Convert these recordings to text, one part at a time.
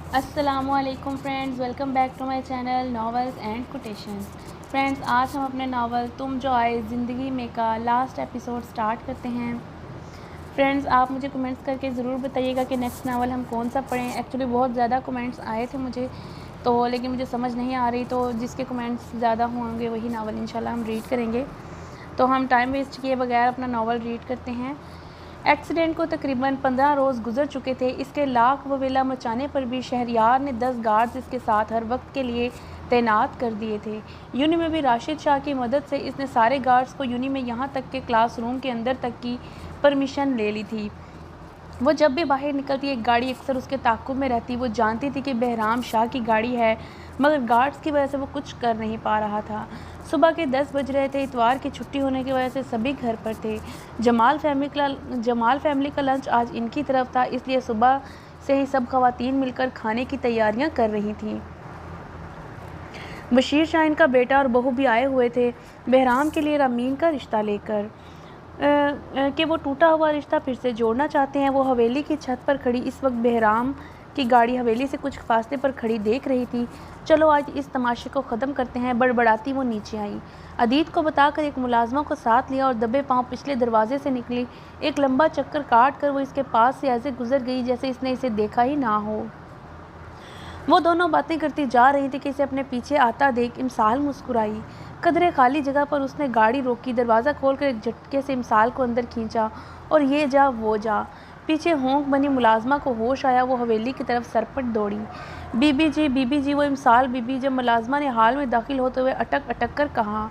अस्सलामुअलैकुम friends, welcome back to my channel novels and quotations. Friends, आज हम अपने नावल तुम जो आए ज़िंदगी में का लास्ट एपिसोड स्टार्ट करते हैं। फ्रेंड्स, आप मुझे कमेंट्स करके ज़रूर बताइएगा कि नेक्स्ट नावल हम कौन सा पढ़ें। एक्चुअली बहुत ज़्यादा कमेंट्स आए थे मुझे तो, लेकिन मुझे समझ नहीं आ रही, तो जिसके कमेंट्स ज़्यादा होंगे वही नावल इंशाल्लाह हम रीड करेंगे। तो हम टाइम वेस्ट किए बगैर अपना नावल रीड करते हैं। एक्सीडेंट को तकरीबन 15 रोज़ गुजर चुके थे। इसके लाख ववेला मचाने पर भी शहरयार ने 10 गार्ड्स इसके साथ हर वक्त के लिए तैनात कर दिए थे। यूनी में भी राशिद शाह की मदद से इसने सारे गार्ड्स को यूनी में यहाँ तक के क्लासरूम के अंदर तक की परमिशन ले ली थी। वो जब भी बाहर निकलती एक गाड़ी अक्सर उसके ताक़ुब में रहती। वो जानती थी कि बहराम शाह की गाड़ी है, मगर गार्ड्स की वजह से वो कुछ कर नहीं पा रहा था। सुबह के 10 बज रहे थे। इतवार की छुट्टी होने की वजह से सभी घर पर थे। जमाल फैमिली का लंच आज इनकी तरफ था, इसलिए सुबह से ही सब ख़वातीन मिलकर खाने की तैयारियां कर रही थीं। बशीर शाह इनका बेटा और बहू भी आए हुए थे, बहराम के लिए रमीन का रिश्ता लेकर कि वो टूटा हुआ रिश्ता फिर से जोड़ना चाहते हैं। वो हवेली की छत पर खड़ी इस वक्त बहराम की गाड़ी हवेली से कुछ फासले पर खड़ी देख रही थी। चलो आज इस तमाशे को ख़त्म करते हैं, बड़बड़ाती वो नीचे आई। अदीत को बताकर एक मुलाजमा को साथ लिया और दबे पांव पिछले दरवाजे से निकली। एक लंबा चक्कर काट कर वो इसके पास से ऐसे गुजर गई जैसे इसने इसे देखा ही ना हो। वो दोनों बातें करती जा रही थी कि इसे अपने पीछे आता देख इमसाल मुस्कुराई। कदरे खाली जगह पर उसने गाड़ी रोकी, दरवाज़ा खोलकर एक झटके से इमसाल को अंदर खींचा और ये जा वो जा। पीछे होंक बनी मुलाजमा को होश आया। वो हवेली की तरफ सरपट दौड़ी। बीबी जी, वो इमसाल बीबी। जब मुलाजमा ने हाल में दाखिल होते हुए अटक अटक कर कहा,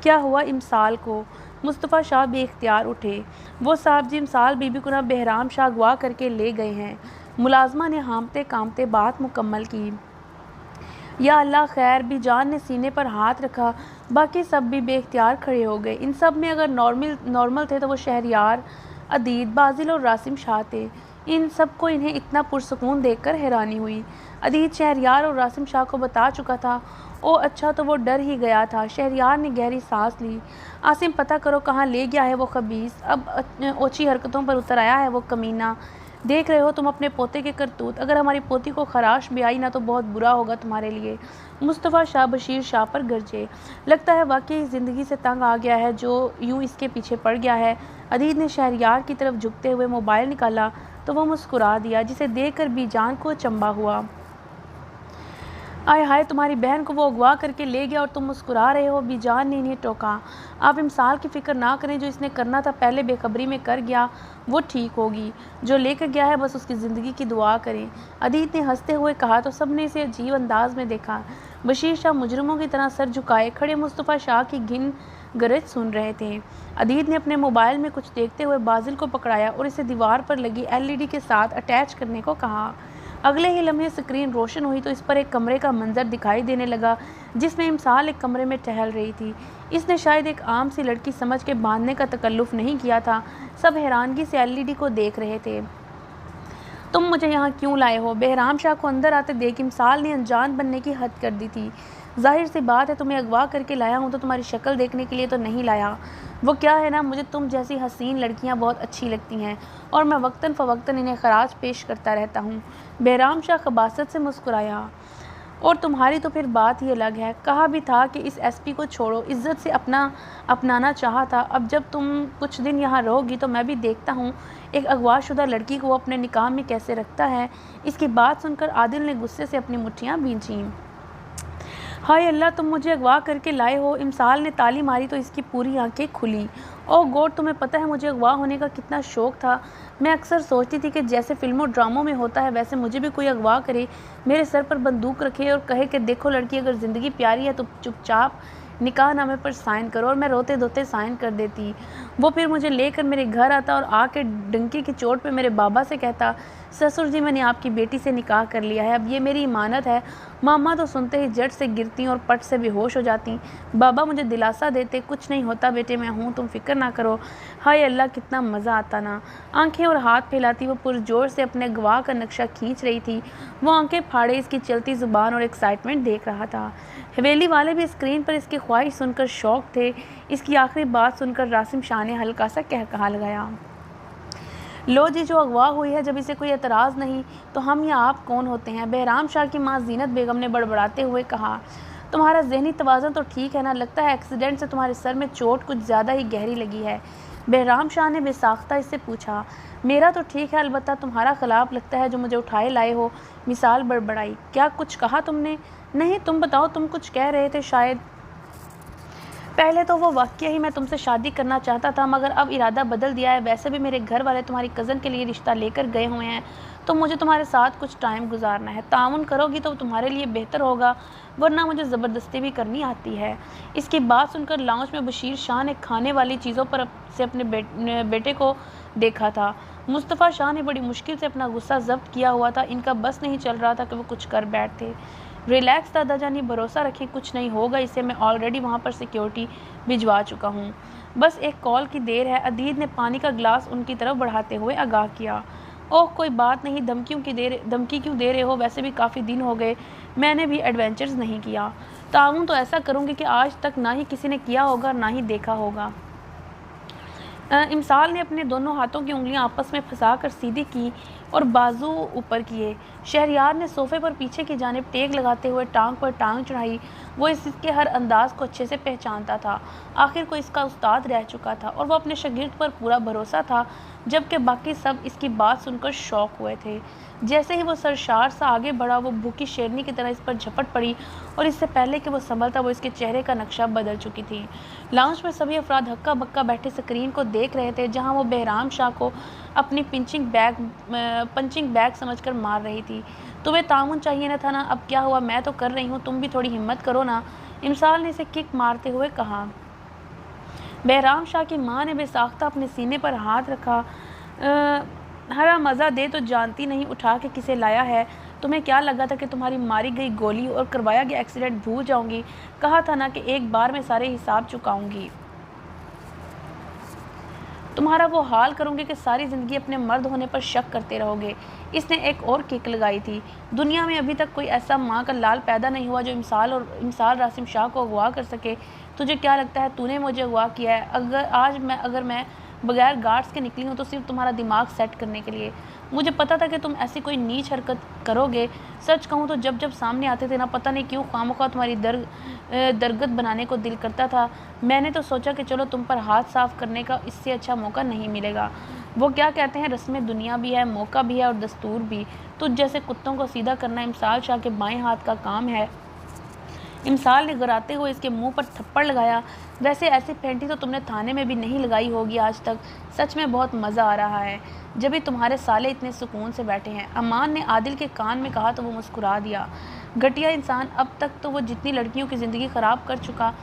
क्या हुआ इमसाल को? मुस्तफ़ा शाह बेख्तियार उठे। वो साहब जी, इमसाल बीबी को ना बहराम शाह अगवा करके ले गए हैं। मुलाजमा ने हांफते कांपते बात मुकम्मल की। या अल्लाह खैर। बीजान ने सीने पर हाथ रखा। बाकी सब भी बेख्तियार खड़े हो गए। इन सब में अगर नॉर्मल थे तो वो शहरयार, अदीत, बाजिल और रासिम शाह थे। इन सबको इन्हें इतना पुरसकून देखकर हैरानी हुई। अदीत शहरयार और रासिम शाह को बता चुका था। ओ अच्छा, तो वो डर ही गया था। शहरयार ने गहरी सांस ली। आसिम, पता करो कहाँ ले गया है वो खबीस। अब ओछी हरकतों पर उतर आया है वो कमीना। देख रहे हो तुम अपने पोते के करतूत। अगर हमारी पोती को खराश भी आई ना तो बहुत बुरा होगा तुम्हारे लिए। मुस्तफ़ा शाह बशीर शाह पर गरजे। लगता है वाकई ज़िंदगी से तंग आ गया है जो यूं इसके पीछे पड़ गया है। अदीत ने शहरयार की तरफ झुकते हुए मोबाइल निकाला तो वो मुस्कुरा दिया, जिसे देखकर बीजान को चंबा हुआ। आय हाय, तुम्हारी बहन को वो अगवा करके ले गया और तुम मुस्कुरा रहे हो। बीजान ने इन्हें टोका। आप इमसाल की फ़िक्र ना करें, जो इसने करना था पहले बेखबरी में कर गया, वो ठीक होगी। जो लेकर गया है बस उसकी ज़िंदगी की दुआ करें। अदीत ने हंसते हुए कहा तो सब ने इसे अजीब अंदाज में देखा। बशीर शाह मुजरिमों की तरह सर झुकाए खड़े मुस्तफ़ा शाह की घिन गरज सुन रहे थे। अदीत ने अपने मोबाइल में कुछ देखते हुए बाजिल को पकड़ाया और इसे दीवार पर लगी LED के साथ अटैच करने को कहा। अगले ही लम्हे स्क्रीन रोशन हुई तो इस पर एक कमरे का मंजर दिखाई देने लगा, जिसमें इमसाल एक कमरे में टहल रही थी। इसने शायद एक आम सी लड़की समझ के बांधने का तकल्लुफ़ नहीं किया था। सब हैरानगी से LED को देख रहे थे। तुम मुझे यहाँ क्यों लाए हो? बहराम शाह को अंदर आते देख इमसाल ने अनजान बनने की हद कर दी थी। जाहिर सी बात है, तुम्हें अगवा करके लाया हूँ तो तुम्हारी शक्ल देखने के लिए तो नहीं लाया। वो क्या है ना, मुझे तुम जैसी हसीन लड़कियाँ बहुत अच्छी लगती हैं और मैं वक्तन फ़वक्तन इन्हें खराज पेश करता रहता हूँ। बहराम शाह खबासत से मुस्कुराया। और तुम्हारी तो फिर बात ही अलग है। कहा भी था कि इस SP को छोड़ो, इज़्ज़त से अपनाना चाहा था। अब जब तुम कुछ दिन यहाँ रहोगी तो मैं भी देखता हूँ एक अगवाशुदा लड़की को अपने निकाह में कैसे रखता है। इसकी बात सुनकर आदिल ने गुस्से से अपनी मुट्ठियाँ भींचीं। हाय अल्लाह, तुम मुझे अगवा करके लाए हो। इमसाल ने ताली मारी तो इसकी पूरी आंखें खुली। ओह गॉड, तुम्हें पता है मुझे अगवा होने का कितना शौक़ था। मैं अक्सर सोचती थी कि जैसे फिल्मों ड्रामों में होता है वैसे मुझे भी कोई अगवा करे, मेरे सर पर बंदूक रखे और कहे कि देखो लड़की, अगर ज़िंदगी प्यारी है तो चुपचाप निकाहनामे पर साइन करो। और मैं रोते धोते साइन कर देती। वो फिर मुझे लेकर मेरे घर आता और आके डंकी की चोट पे मेरे बाबा से कहता, ससुर जी, मैंने आपकी बेटी से निकाह कर लिया है, अब ये मेरी इमानत है। मामा तो सुनते ही जट से गिरती और पट से बेहोश हो जाती। बाबा मुझे दिलासा देते, कुछ नहीं होता बेटे, मैं हूँ, तुम फिक्र ना करो। हाय अल्लाह, कितना मज़ा आता ना। आंखें और हाथ फैलाती वो पुरजोर से अपने गवाह का नक्शा खींच रही थी। वो आंखें फाड़े इसकी चलती ज़ुबान और एक्साइटमेंट देख रहा था। हवेली वाले भी स्क्रीन पर इसकी ख्वाहिश सुनकर शौक थे। इसकी आखिरी बात सुनकर रासिम शाह ने हल्का सा कहकहा लगाया। लो जी, जो अगवा हुई है, जब इसे कोई एतराज़ नहीं तो हम या आप कौन होते हैं? बहराम शाह की माँ ज़ीनत बेगम ने बड़बड़ाते हुए कहा। तुम्हारा ज़हनी तवाज़ुन तो ठीक है ना? लगता है एक्सीडेंट से तुम्हारे सर में चोट कुछ ज़्यादा ही गहरी लगी है। बहराम शाह ने बेसाख्ता इससे पूछा। मेरा तो ठीक है, अलबत्ता तुम्हारा ख़िलाफ़ लगता है जो मुझे उठाए लाए हो। मिसाल बड़बड़ाई। क्या कुछ कहा तुमने? नहीं, तुम बताओ, तुम कुछ कह रहे थे शायद। पहले तो वो वाक़या ही मैं तुमसे शादी करना चाहता था, मगर अब इरादा बदल दिया है। वैसे भी मेरे घर वाले तुम्हारी कज़न के लिए रिश्ता लेकर गए हुए हैं, तो मुझे तुम्हारे साथ कुछ टाइम गुजारना है। ताउन करोगी तो तुम्हारे लिए बेहतर होगा, वरना मुझे ज़बरदस्ती भी करनी आती है। इसकी बात सुनकर लाउंज में बशीर शाह ने खाने वाली चीज़ों पर से अपने बेटे को देखा था। मुस्तफ़ा शाह ने बड़ी मुश्किल से अपना गुस्सा ज़ब्त किया हुआ था। इनका बस नहीं चल रहा था कि वो कुछ कर बैठते। रिलैक्स दादा जानी, भरोसा रखें, कुछ नहीं होगा इसे। मैं ऑलरेडी वहाँ पर सिक्योरिटी भिजवा चुका हूँ, बस एक कॉल की देर है। अदीद ने पानी का गिलास उनकी तरफ बढ़ाते हुए आगाह किया। ओह, कोई बात नहीं, धमकी क्यों दे रहे हो? वैसे भी काफ़ी दिन हो गए मैंने भी एडवेंचर्स नहीं किया। ताउन तो ऐसा करूँगी कि आज तक ना ही किसी ने किया होगा, ना ही देखा होगा। इमसाल ने अपने दोनों हाथों की उंगलियां आपस में फंसाकर सीधी की और बाजू ऊपर किए। शहरयार ने सोफे पर पीछे की जानिब टेक लगाते हुए टांग पर टांग चढ़ाई। वो इसके हर अंदाज को अच्छे से पहचानता था। आखिर को इसका उस्ताद रह चुका था और वह अपने शागिर्द पर पूरा भरोसा था, जबकि बाकी सब इसकी बात सुनकर शौक हुए थे। जैसे ही वो सरशार सा आगे बढ़ा, वो भूखी शेरनी की तरह इस पर झपट पड़ी और इससे पहले कि वो संभलता, वो इसके चेहरे का नक्शा बदल चुकी थी। लाउंज में सभी अफराद हक्का बक्का बैठे स्क्रीन को देख रहे थे, जहां वो बहराम शाह को अपनी पंचिंग बैग समझकर मार रही थी। तुम्हें ताउन चाहिए न था ना? अब क्या हुआ, मैं तो कर रही हूँ, तुम भी थोड़ी हिम्मत करो ना। इमसाल ने इसे किक मारते हुए कहा। बहराम शाह की माँ ने बेसाख्ता अपने सीने पर हाथ रखा। हरा मज़ा दे तो जानती नहीं उठा के किसे लाया है। तुम्हें क्या लगा था कि तुम्हारी मारी गई गोली और करवाया गया एक्सीडेंट भूल जाऊंगी? कहा था ना कि एक बार में सारे हिसाब चुकाऊंगी। तुम्हारा वो हाल करूंगी कि सारी ज़िंदगी अपने मर्द होने पर शक करते रहोगे। इसने एक और किक लगाई थी। दुनिया में अभी तक कोई ऐसा माँ का लाल पैदा नहीं हुआ जो इमसाल रासिम शाह को अगवा कर सके। तुझे क्या लगता है तूने मुझे अगवा किया है? अगर मैं बगैर गार्ड्स के निकली हूँ तो सिर्फ तुम्हारा दिमाग सेट करने के लिए। मुझे पता था कि तुम ऐसी कोई नीच हरकत करोगे। सच कहूँ तो जब सामने आते थे ना, पता नहीं क्यों खामखा तुम्हारी दरगत बनाने को दिल करता था। मैंने तो सोचा कि चलो तुम पर हाथ साफ करने का इससे अच्छा मौका नहीं मिलेगा। वो क्या कहते हैं, रस्में दुनिया भी है, मौका भी है और दस्तूर भी। तुझ जैसे कुत्तों को सीधा करना इमसाल शाह के बाएं हाथ का काम है। इमसाल ने गिराते हुए इसके मुंह पर थप्पड़ लगाया। वैसे ऐसी फेंटी तो तुमने थाने में भी नहीं लगाई होगी आज तक। सच में बहुत मज़ा आ रहा है जब भी तुम्हारे साले इतने सुकून से बैठे हैं। अमान ने आदिल के कान में कहा तो वो मुस्कुरा दिया। घटिया इंसान, अब तक तो वो जितनी लड़कियों की ज़िंदगी ख़राब कर चुका,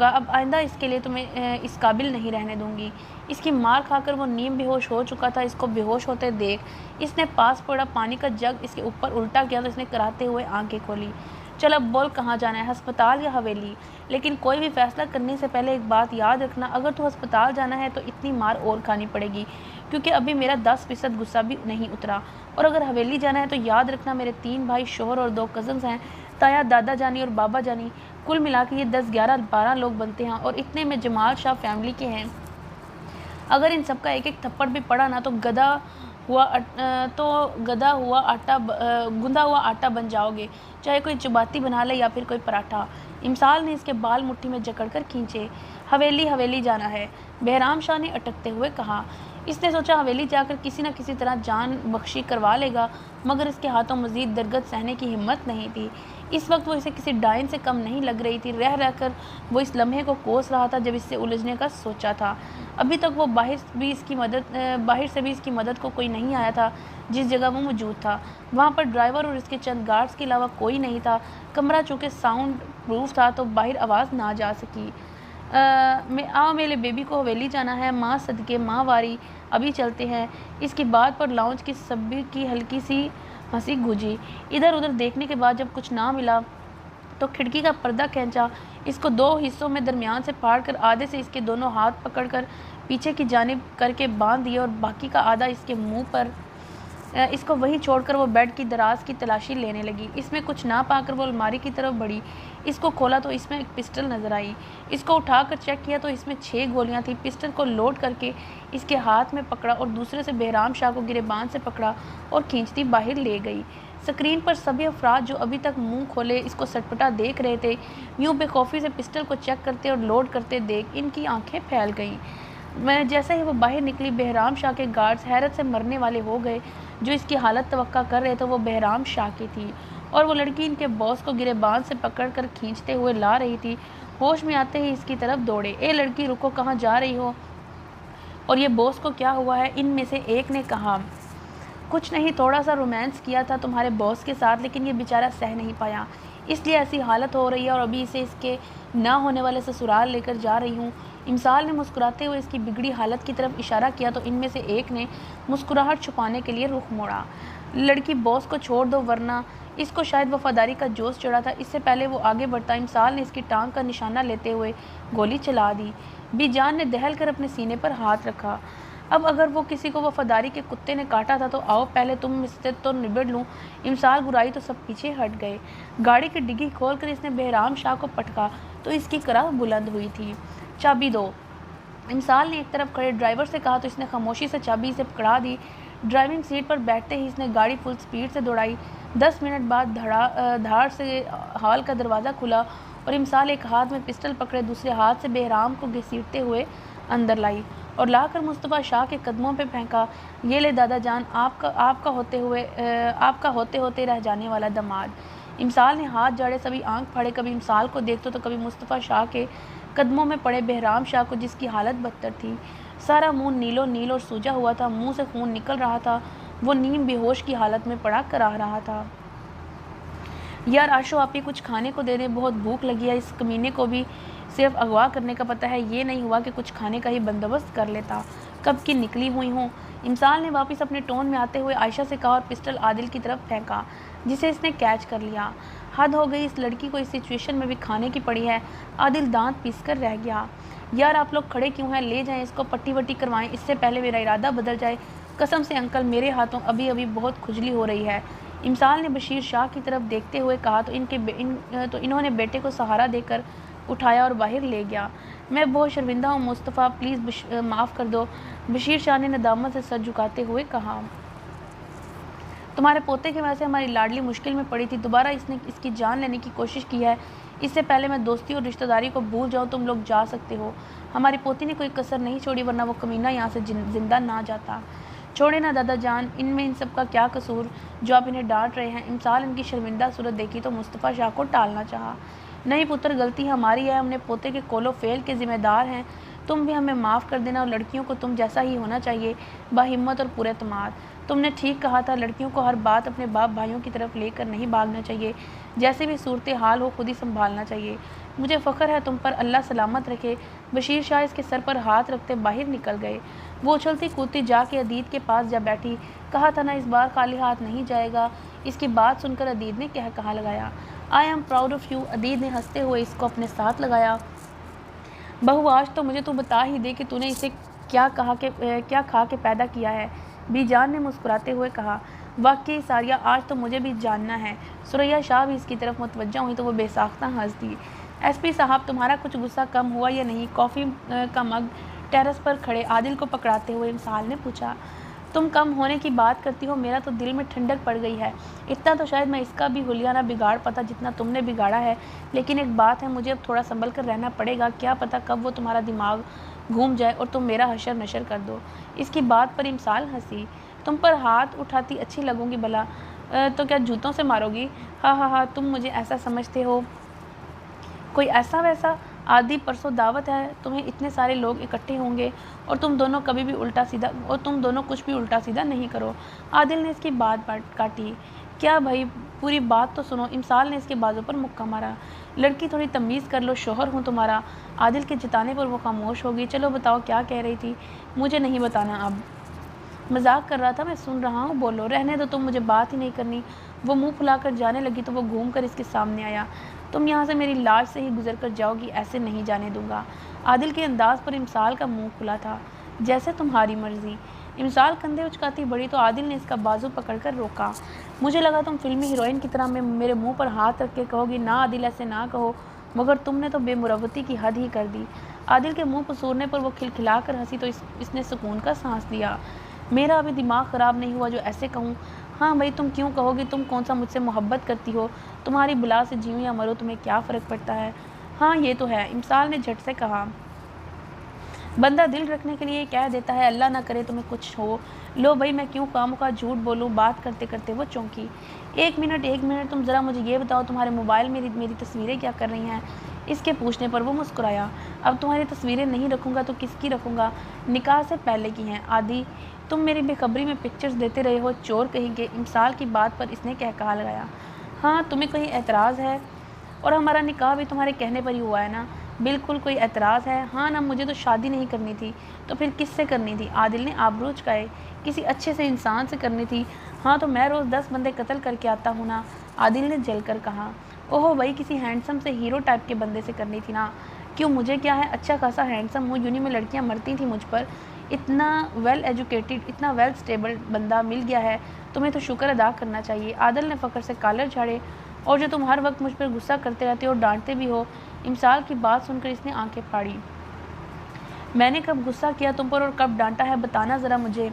अब आइंदा इसके लिए तुम्हें इस काबिल नहीं रहने दूंगी। इसकी मार खाकर वो नीम बेहोश हो चुका था। इसको बेहोश होते देख इसने पास पड़ा पानी का जग इसके ऊपर उल्टा किया तो इसने कराते हुए आंखें खोली। चल अब बोल, कहाँ जाना है, अस्पताल या हवेली? लेकिन कोई भी फैसला करने से पहले एक बात याद रखना, अगर तू अस्पताल जाना है तो इतनी मार और खानी पड़ेगी, क्योंकि अभी मेरा 10% गुस्सा भी नहीं उतरा। और अगर हवेली जाना है तो याद रखना, मेरे 3 भाई, शोहर और 2 कज़न्स हैं, ताया, दादा जानी और बाबा जानी। कुल मिला के ये 10, 11, 12 लोग बनते हैं और इतने में जमाल शाह फैमिली के हैं। अगर इन सब का एक एक थप्पड़ भी पड़ा ना तो गुंदा हुआ आटा बन जाओगे, चाहे कोई चपाती बना ले या फिर कोई पराठा। इमसाल ने इसके बाल मुट्ठी में जकड़कर खींचे। हवेली जाना है, बहराम शाह ने अटकते हुए कहा। इसने सोचा हवेली जाकर किसी न किसी तरह जान बख्शी करवा लेगा, मगर इसके हाथों मज़ीद दरगत सहने की हिम्मत नहीं थी। इस वक्त वो इसे किसी डायन से कम नहीं लग रही थी। रह रहकर वो इस लम्हे को कोस रहा था जब इससे उलझने का सोचा था। अभी तक वो बाहर से भी इसकी मदद को कोई नहीं आया था। जिस जगह वो मौजूद था वहाँ पर ड्राइवर और इसके चंद गार्ड्स के अलावा कोई नहीं था। कमरा चूँकि साउंड प्रूफ था तो बाहर आवाज़ ना जा सकी। मेरे बेबी को हवेली जाना है, माँ सदके, माँ वारी, अभी चलते हैं। इसकी बात पर लाउंज की सभी की हल्की सी हंसी गूंजी। इधर उधर देखने के बाद जब कुछ ना मिला तो खिड़की का पर्दा खींचा, इसको 2 हिस्सों में दरमियान से फाड़कर आधे से इसके दोनों हाथ पकड़कर पीछे की जानिब करके बांध दिए और बाकी का आधा इसके मुंह पर इसको वहीं छोड़कर वो बेड की दराज की तलाशी लेने लगी। इसमें कुछ ना पाकर वो अलमारी की तरफ बढ़ी। इसको खोला तो इसमें एक पिस्टल नज़र आई। इसको उठाकर चेक किया तो इसमें 6 गोलियां थी। पिस्टल को लोड करके इसके हाथ में पकड़ा और दूसरे से बहराम शाह को गिरेबान से पकड़ा और खींचती बाहर ले गई। स्क्रीन पर सभी अफराद जो अभी तक मुंह खोले इसको सटपटा देख रहे थे, यूँ बेखौफी से पिस्टल को चेक करते और लोड करते देख इनकी आंखें फैल गईं। मैं जैसे ही वो बाहर निकली, बहराम शाह के गार्ड्स हैरत से मरने वाले हो गए। जो इसकी हालत तवक्का कर रहे थे वो बहराम शाह की थी और वो लड़की इनके बॉस को गिरेबान से पकड़कर खींचते हुए ला रही थी। होश में आते ही इसकी तरफ दौड़े। ए लड़की, रुको, कहाँ जा रही हो? और ये बॉस को क्या हुआ है? इनमें से एक ने कहा। कुछ नहीं, थोड़ा सा रोमांस किया था तुम्हारे बॉस के साथ, लेकिन ये बेचारा सह नहीं पाया, इसलिए ऐसी हालत हो रही है और अभी इसे इसके ना होने वाले ससुराल लेकर जा रही हूँ। इमसाल ने मुस्कुराते हुए इसकी बिगड़ी हालत की तरफ इशारा किया तो इनमें से एक ने मुस्कुराहट छुपाने के लिए रुख मोड़ा। लड़की, बॉस को छोड़ दो वरना। इसको शायद वफादारी का जोश चढ़ा था। इससे पहले वो आगे बढ़ता, इमसाल ने इसकी टांग का निशाना लेते हुए गोली चला दी। बीजान ने दहल कर अपने सीने पर हाथ रखा। अब अगर वो किसी को वफादारी के कुत्ते ने काटा था तो आओ पहले तुम इससे तो निबड़ लूँ। इमसाल बुराई तो सब पीछे हट गए। गाड़ी की डिग्गी खोलकर इसने बहराम शाह को पटका तो इसकी कराह बुलंद हुई थी। चाबी दो, इमसाल ने एक तरफ खड़े ड्राइवर से कहा तो इसने खामोशी से चाबी से पकड़ा दी। ड्राइविंग सीट पर बैठते ही इसने गाड़ी फुल स्पीड से दौड़ाई। 10 मिनट बाद धाड़ से हॉल का दरवाज़ा खुला और इमसाल एक हाथ में पिस्टल पकड़े दूसरे हाथ से बहराम को घसीटते हुए अंदर लाई और लाकर मुस्तफ़ा शाह के कदमों पे फेंका। ये ले दादा जान, आपका होते होते रह जाने वाला दामाद। इमसाल ने हाथ जाड़े, सभी आंख फाड़े, कभी इमसाल को देखते तो कभी मुस्तफ़ा शाह के कदमों में पड़े बहराम शाह को, जिसकी हालत बदतर थी। सारा मुंह नीलो नील और सूजा हुआ था, मुंह से खून निकल रहा था। वो नीम बेहोश की हालत में पड़ा कराह रहा था। यार आशो, आप ही कुछ खाने को दे दें, बहुत भूख लगी है। इस कमीने को भी सिर्फ अगवा करने का पता है, ये नहीं हुआ कि कुछ खाने का ही बंदोबस्त कर लेता। कब की निकली हुई हूँ। इमसाल ने वापस अपने टोन में आते हुए आयशा से कहा और पिस्टल आदिल की तरफ फेंका, जिसे इसने कैच कर लिया। हद हो गई, इस लड़की को इस सिचुएशन में भी खाने की पड़ी है। आदिल दांत पीस कर रह गया। यार आप लोग खड़े क्यों हैं? ले जाएं इसको, पट्टी वट्टी करवाएं, इससे पहले मेरा इरादा बदल जाए। कसम से अंकल, मेरे हाथों अभी अभी बहुत खुजली हो रही है। इमसाल ने बशीर शाह की तरफ देखते हुए कहा तो इन्होंने बेटे को सहारा देकर उठाया और बाहर ले गया। मैं बहुत शर्मिंदा हूँ मुस्तफ़ा, प्लीज़ माफ़ कर दो, बशीर शाह ने नदामत से सर झुकाते हुए कहा। तुम्हारे पोते की वजह से हमारी लाडली मुश्किल में पड़ी थी। दोबारा इसने इसकी जान लेने की कोशिश की है। इससे पहले मैं दोस्ती और रिश्तेदारी को भूल जाऊँ, तुम लोग जा सकते हो। हमारी पोती ने कोई कसर नहीं छोड़ी, वरना वो कमीना यहाँ से जिंदा ना जाता। छोड़े ना दादा जान, इनमें इन सब का क्या कसूर जो आप इन्हें डांट रहे हैं। इमसाल इनकी शर्मिंदा सूरत देखी तो मुस्तफ़ा शाह को टालना चाहा। नहीं पुत्र, गलती हमारी है, हमने पोते के कोलो फेल के जिम्मेदार हैं। तुम भी हमें माफ़ कर देना और लड़कियों को तुम जैसा ही होना चाहिए, बाहिम्मत और पूरे तमाद। तुमने ठीक कहा था, लड़कियों को हर बात अपने बाप भाइयों की तरफ लेकर नहीं भागना चाहिए। जैसे भी सूरत हाल हो खुद ही संभालना चाहिए। मुझे फ़ख्र है तुम पर, अल्लाह सलामत रखे। बशीर शाह इसके सर पर हाथ रखते बाहर निकल गए। वो उछलती कूदती जाके अदीद के पास जा बैठी। कहा था ना इस बार खाली हाथ नहीं जाएगा। इसकी बात सुनकर अदीद ने कहा लगाया, I am proud of you. Adeed ने हंसते हुए इसको अपने साथ लगाया। बहू, आज तो मुझे तू बता ही दे कि तूने इसे क्या खा के पैदा किया है। बीजान ने मुस्कुराते हुए कहा। वाकई सारिया, आज तो मुझे भी जानना है। सुरैया शाह भी इसकी तरफ मुतवज्जा हुई तो वो बेसाख्ता हंस दी। एसपी साहब, तुम्हारा कुछ गुस्सा कम हुआ या नहीं? कॉफ़ी का मग टेरेस पर खड़े आदिल को पकड़ाते हुए इमसाल ने पूछा। तुम कम होने की बात करती हो, मेरा तो दिल में ठंडक पड़ गई है। इतना तो शायद मैं इसका भी हुलिया ना बिगाड़ पाता जितना तुमने बिगाड़ा है। लेकिन एक बात है, मुझे अब थोड़ा संभल कर रहना पड़ेगा। क्या पता कब वो तुम्हारा दिमाग घूम जाए और तुम मेरा हशर नशर कर दो। इसकी बात पर इमसाल हंसी। तुम पर हाथ उठाती अच्छी लगूंगी भला, तो क्या जूतों से मारोगी? हाँ, तुम मुझे ऐसा समझते हो? कोई ऐसा वैसा आदि परसों दावत है, तुम्हें इतने सारे लोग इकट्ठे होंगे और तुम दोनों कुछ भी उल्टा सीधा नहीं करो। आदिल ने इसकी बात काटी। क्या भाई, पूरी बात तो सुनो। इमसाल ने इसके बाजू पर मुक्का मारा। लड़की, थोड़ी तमीज़ कर लो, शोहर हूँ तुम्हारा। आदिल के जताने पर वो खामोश होगी। चलो बताओ क्या कह रही थी? मुझे नहीं बताना अब। मजाक कर रहा था, मैं सुन रहा हूँ, बोलो। रहने दो, तुम मुझे बात ही नहीं करनी। वो मुंह फुलाकर जाने लगी तो वो घूम कर इसके सामने आया। तुम यहाँ से मेरी लाश से ही गुजर कर जाओगी, ऐसे नहीं जाने दूंगा। आदिल के अंदाज पर इमसाल का मुंह खुला था। जैसे तुम्हारी मर्जी। इमसाल कंधे उचकाती बढ़ी तो आदिल ने इसका बाजू पकड़कर रोका। मुझे लगा तुम फिल्मी हीरोइन की तरह मेरे मुंह पर हाथ रख के कहोगी ना आदिल ऐसे ना कहो, मगर तुमने तो बेमुरवती की हद ही कर दी। आदिल के मुंह पसूरने पर वो खिलखिलाकर हंसी तो इसने सुकून का सांस लिया। मेरा अभी दिमाग ख़राब नहीं हुआ जो ऐसे कहूँ। हाँ भाई तुम क्यों कहोगी, तुम कौन सा मुझसे मोहब्बत करती हो, तुम्हारी बुला से जीऊँ या मरो तुम्हें क्या फ़र्क पड़ता है। हाँ ये तो है, इमसाल ने झट से कहा। बंदा दिल रखने के लिए कह देता है अल्लाह ना करे तुम्हें कुछ हो। लो भाई मैं क्यों कामों का झूठ बोलूँ। बात करते करते वो चौंकी। एक मिनट तुम ज़रा मुझे ये बताओ तुम्हारे मोबाइल में मेरी तस्वीरें क्या कर रही हैं। इसके पूछने पर वो मुस्कुराया। अब तुम्हारी तस्वीरें नहीं रखूँगा तो किसकी रखूँगा, निकाह से पहले की हैं। आदि तुम मेरी बेखबरी में पिक्चर्स देते रहे हो, चोर कहेंगे। इमसाल की बात पर इसने कहा लगाया। हाँ तुम्हें कहीं एतराज़ है, और हमारा निकाह भी तुम्हारे कहने पर ही हुआ है ना। बिल्कुल कोई एतराज़ है। हाँ ना, मुझे तो शादी नहीं करनी थी तो फिर किससे करनी थी। आदिल ने आबरू चुकाए। किसी अच्छे से इंसान से करनी थी। हाँ तो मैं रोज़ 10 बंदे कत्ल करके आता हूँ ना, आदिल ने जलकर कहा। ओहो भाई किसी हैंडसम से हीरो टाइप के बंदे से करनी थी ना। क्यों मुझे क्या है, अच्छा खासा हैंडसम हूँ, यूनी में लड़कियाँ मरती थी मुझ पर। इतना वेल एजुकेटेड, इतना वेल स्टेबल बंदा मिल गया है, तुम्हें तो शुक्र अदा करना चाहिए। आदिल ने फ़ख्र से कॉलर झाड़े। और जो तुम हर वक्त मुझ पर गुस्सा करते रहते हो और डांटते भी हो। इमसाल की बात सुनकर इसने आंखें फाड़ी। मैंने कब गुस्सा किया तुम पर और कब डांटा है, बताना ज़रा मुझे।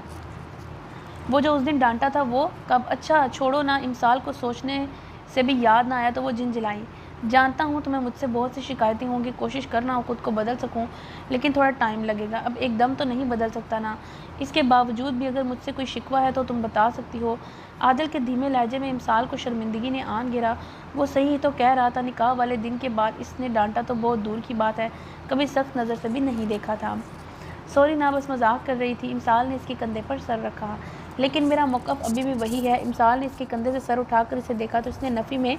वो जो उस दिन डांटा था वो कब। अच्छा छोड़ो ना, इमसाल को सोचने से भी याद ना आया तो वो झिंझिलाई। जानता हूँ तुम्हें मुझसे बहुत सी शिकायतें होंगी, कोशिश करना हो खुद को बदल सकूँ, लेकिन थोड़ा टाइम लगेगा। अब एकदम तो नहीं बदल सकता ना। इसके बावजूद भी अगर मुझसे कोई शिकवा है तो तुम बता सकती हो। आदिल के धीमे लहजे में इमसाल को शर्मिंदगी ने आन गिरा। वो सही ही तो कह रहा था, निकाह वाले दिन के बाद इसने डांटा तो बहुत दूर की बात है, कभी सख्त नज़र से भी नहीं देखा था। सॉरी ना, बस मजाक कर रही थी। इमसाल ने इसके कंधे पर सर रखा। लेकिन मेरा मौक़िफ़ अभी भी वही है। इमसाल ने इसके कंधे से सर उठाकर इसे देखा तो इसने नफ़ी में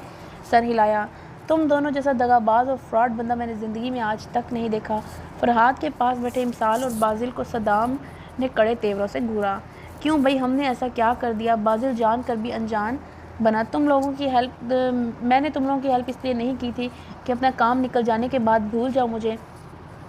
सर हिलाया। तुम दोनों जैसा दगाबाज और फ्रॉड बंदा मैंने ज़िंदगी में आज तक नहीं देखा। फरहाद के पास बैठे इमसाल और बाजिल को सदाम ने कड़े तेवरों से घूरा। क्यों भाई, हमने ऐसा क्या कर दिया। बाजिल जान कर भी अनजान बना। मैंने तुम लोगों की हेल्प इसलिए नहीं की थी कि अपना काम निकल जाने के बाद भूल जाओ मुझे।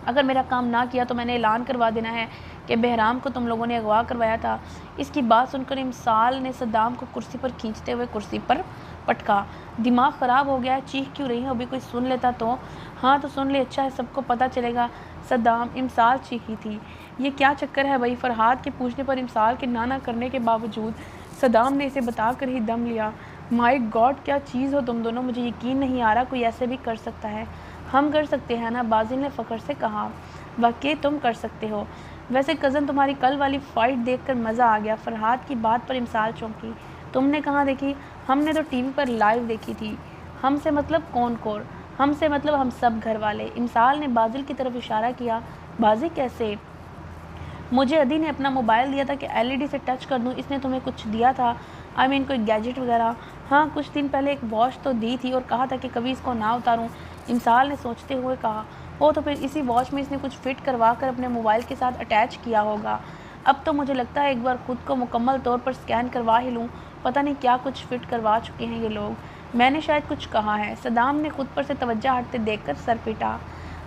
अगर मेरा काम ना किया तो मैंने ऐलान करवा देना है कि बहराम को तुम लोगों ने अगवा करवाया था। इसकी बात सुनकर इमसाल ने सद्दाम को कुर्सी पर खींचते हुए कुर्सी पर पटका। दिमाग ख़राब हो गया है, चीख क्यों रही है, अभी कोई सुन लेता तो। हाँ तो सुन ले, अच्छा है, सबको पता चलेगा। सद्दाम, इमसाल चीखी थी। ये क्या चक्कर है भाई। फरहाद के पूछने पर इमसाल के ना करने के बावजूद सद्दाम ने इसे बताकर ही दम लिया। माय गॉड, क्या चीज़ हो तुम दोनों, मुझे यकीन नहीं आ रहा कोई ऐसे भी कर सकता है। हम कर सकते हैं ना, बाजिल ने फ़ख्र से कहा। वाकई तुम कर सकते हो। वैसे कज़न, तुम्हारी कल वाली फ़ाइट देखकर मज़ा आ गया। फरहाद की बात पर इमसाल चौंकी। तुमने कहाँ देखी। हमने तो टीवी पर लाइव देखी थी। हमसे मतलब कौन। हमसे मतलब हम सब घर वाले। इमसाल ने बाजिल की तरफ इशारा किया। बाजी कैसे। मुझे अदी ने अपना मोबाइल दिया था कि LED से टच कर दूं। इसने तुम्हें कुछ दिया था, आई मीन कोई गैजेट वगैरह। हाँ कुछ दिन पहले एक वॉच तो दी थी और कहा था कि कभी इसको ना उतारूं। इमसाल ने सोचते हुए कहा। ओ तो फिर इसी वॉच में इसने कुछ फिट करवा कर अपने मोबाइल के साथ अटैच किया होगा। अब तो मुझे लगता है एक बार खुद को मुकम्मल तौर पर स्कैन करवा ही लूँ। पता नहीं क्या कुछ फिट करवा चुके हैं ये लोग। मैंने शायद कुछ कहा है। सदाम ने खुद पर से तवज्जो हटते देखकर सर पीटा।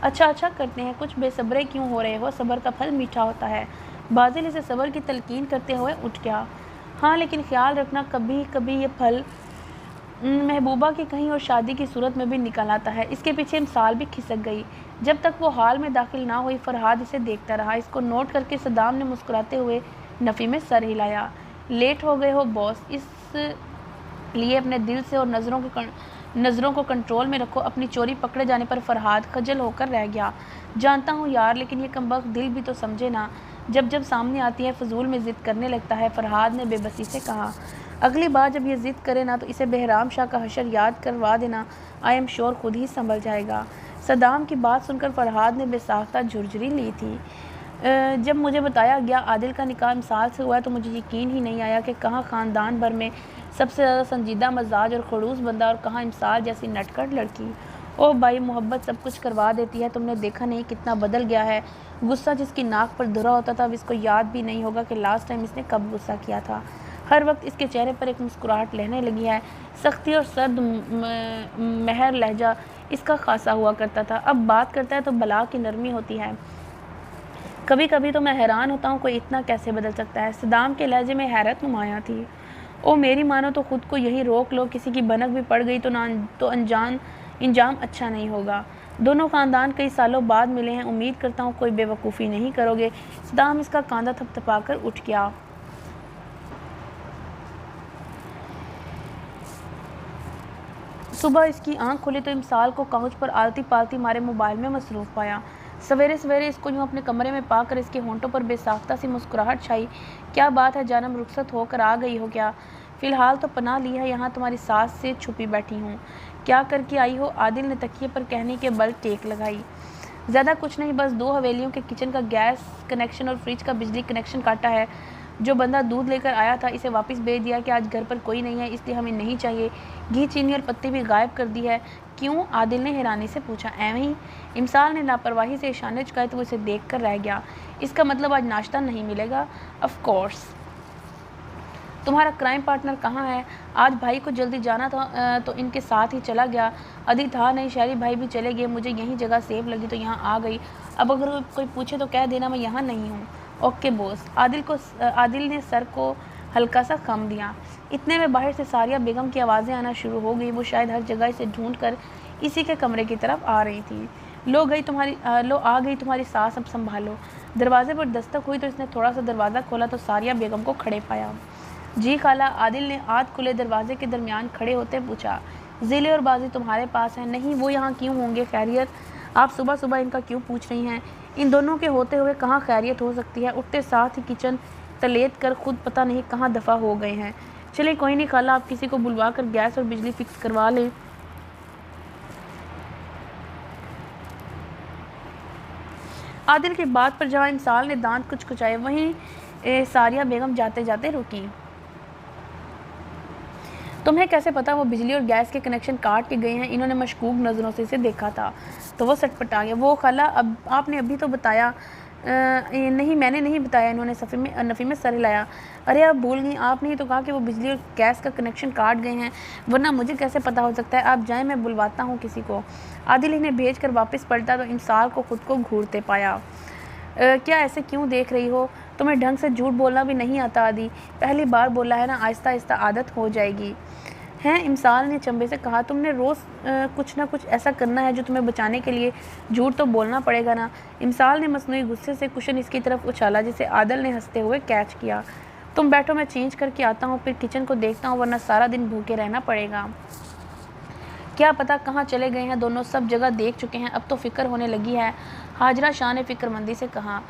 अच्छा करते हैं, कुछ बेसब्रे क्यों हो रहे हो, सब्र का फल मीठा होता है। बाजिल इसे सब्र की तलकीन करते हुए उठ गया। हाँ लेकिन ख्याल रखना, कभी कभी ये फल महबूबा की कहीं और शादी की सूरत में भी निकल आता है। इसके पीछे इमसाल भी खिसक गई। जब तक वो हाल में दाखिल ना हुई फरहाद इसे देखता रहा। इसको नोट करके सदाम ने मुस्कुराते हुए नफ़ी में सर हिलाया। लेट हो गए हो बॉस, इस लिए अपने दिल से और नज़रों को कंट्रोल में रखो। अपनी चोरी पकड़े जाने पर फरहाद खजल होकर रह गया। जानता हूँ यार, लेकिन ये कमबख्त दिल भी तो समझे ना, जब सामने आती है फजूल में ज़िद करने लगता है। फरहाद ने बेबसी से कहा। अगली बार जब ये ज़िद करे ना तो इसे बहराम शाह का हशर याद करवा देना। आई एम श्योर खुद ही संभल जाएगा। सदाम की बात सुनकर फरहाद ने बेसाख्ता झुरझुरी ली थी। जब मुझे बताया गया आदिल का निकाह इमसाल से हुआ है तो मुझे यकीन ही नहीं आया कि कहाँ ख़ानदान भर में सबसे ज़्यादा संजीदा मजाज और खड़ूस बंदा और कहाँ इमसाल जैसी नटखट लड़की। ओह भाई, मोहब्बत सब कुछ करवा देती है। तुमने देखा नहीं कितना बदल गया है। गुस्सा जिसकी नाक पर धुरा होता था अब इसको याद भी नहीं होगा कि लास्ट टाइम इसने कब गुस्सा किया था। हर वक्त इसके चेहरे पर एक मुस्कुराहट लहने लगी है। सख्ती और सर्द महर लहजा इसका खासा हुआ करता था, अब बात करता है तो बला की नरमी होती है। कभी कभी तो मैं हैरान होता हूँ कोई इतना कैसे बदल सकता है। सदाम के लहजे में हैरत नुमाया थी। ओ मेरी मानो तो खुद को यही रोक लो, किसी की भनक भी पड़ गई तो इंजाम अच्छा नहीं होगा। दोनों ख़ानदान कई सालों बाद मिले हैं, उम्मीद करता हूँ कोई बेवकूफ़ी नहीं करोगे। सदाम इसका कांधा थपथपाकर उठ गया। सुबह इसकी आंख खुली तो इमसाल को काउच पर आलती पालती मारे मोबाइल में मसरूफ़ पाया। सवेरे सवेरे इसको यूँ अपने कमरे में पाकर इसके होंठों पर बेसाख्ता सी मुस्कुराहट छाई। क्या बात है जानम, रुखसत होकर आ गई हो क्या? फ़िलहाल तो पनाह ली है, यहाँ तुम्हारी सास से छुपी बैठी हूँ। क्या करके आई हो? आदिल ने तकिए पर कहने के बल टेक लगाई। ज़्यादा कुछ नहीं, बस 2 हवेलियों के किचन का गैस कनेक्शन और फ्रिज का बिजली कनेक्शन काटा है। जो बंदा दूध लेकर आया था इसे वापस भेज दिया कि आज घर पर कोई नहीं है, इसलिए हमें नहीं चाहिए। घी, चीनी और पत्ती भी गायब कर दी है। क्यों? आदिल ने हैरानी से पूछा। एवं ही। इमसाल ने लापरवाही से इशारे चुकाए तो वो इसे देख कर रह गया। इसका मतलब आज नाश्ता नहीं मिलेगा? Of course. तुम्हारा क्राइम पार्टनर कहाँ है? आज भाई को जल्दी जाना था तो इनके साथ ही चला गया। अभी था नहीं, शहरी भाई भी चले गए। मुझे यही जगह सेफ लगी तो यहाँ आ गई। अब अगर कोई पूछे तो कह देना मैं यहाँ नहीं हूँ। Okay boss. आदिल ने सर को हल्का सा खम दिया। इतने में बाहर से सारिया बेगम की आवाज़ें आना शुरू हो गई। वो शायद हर जगह इसे ढूंढ कर इसी के कमरे की तरफ आ रही थी। लो आ गई तुम्हारी सास, अब संभालो। दरवाजे पर दस्तक हुई तो इसने थोड़ा सा दरवाज़ा खोला तो सारिया बेगम को खड़े पाया। जी खाला, आदिल ने आध खुले दरवाजे के दरमियान खड़े होते पूछा। ज़िले और बाजी तुम्हारे पास हैं? नहीं, वो यहाँ क्यों होंगे? खैरियत? आप सुबह सुबह इनका क्यों पूछ रही हैं? इन दोनों के होते हुए कहाँ खैरियत हो सकती है? उठते साथ ही किचन तलेत कर खुद पता नहीं कहाँ दफ़ा हो गए हैं। चलिए कोई नहीं खाला, आप किसी को बुलवा कर गैस और बिजली फिक्स करवा लें। आदिल की बात पर जहाँ इंसाल ने दांत कुचकुचाए वहीं सारिया बेगम जाते जाते रुकी। तुम्हें कैसे पता वो बिजली और गैस के कनेक्शन काट के गए हैं? इन्होंने मशकूक नज़रों से इसे देखा था तो वो सटपटा गया। वो खाला, अब आपने अभी तो बताया। नहीं, मैंने नहीं बताया। इन्होंने नफ़ी में सर हिलाया। अरे आप भूल गई, आपने ही तो कहा कि वो बिजली और गैस का कनेक्शन काट गए हैं, वरना मुझे कैसे पता हो सकता है? आप जाएं, मैं बुलवाता हूँ किसी को। आदिल इन्हें भेज कर वापस पलटा तो इंसाल को खुद को घूरते पाया। क्या ऐसे क्यों देख रही हो? तुम्हें ढंग से झूठ बोलना भी नहीं आता आदि? पहली बार बोला है ना, आहिस्ता आहिस्ता आदत हो जाएगी। हैं? इमसाल ने चंबे से कहा। तुमने रोज़ कुछ ना कुछ ऐसा करना है जो तुम्हें बचाने के लिए झूठ तो बोलना पड़ेगा ना। इमसाल ने मसनूई गुस्से से कुशन इसकी तरफ उछाला जिसे आदिल ने हंसते हुए कैच किया। तुम बैठो, मैं चेंज करके आता हूँ, फिर किचन को देखता हूँ, वरना सारा दिन भूखे रहना पड़ेगा। क्या पता कहाँ चले गए हैं दोनों, सब जगह देख चुके हैं, अब तो फिक्र होने लगी है। हाजरा शाह ने फिक्रमंदी से कहा।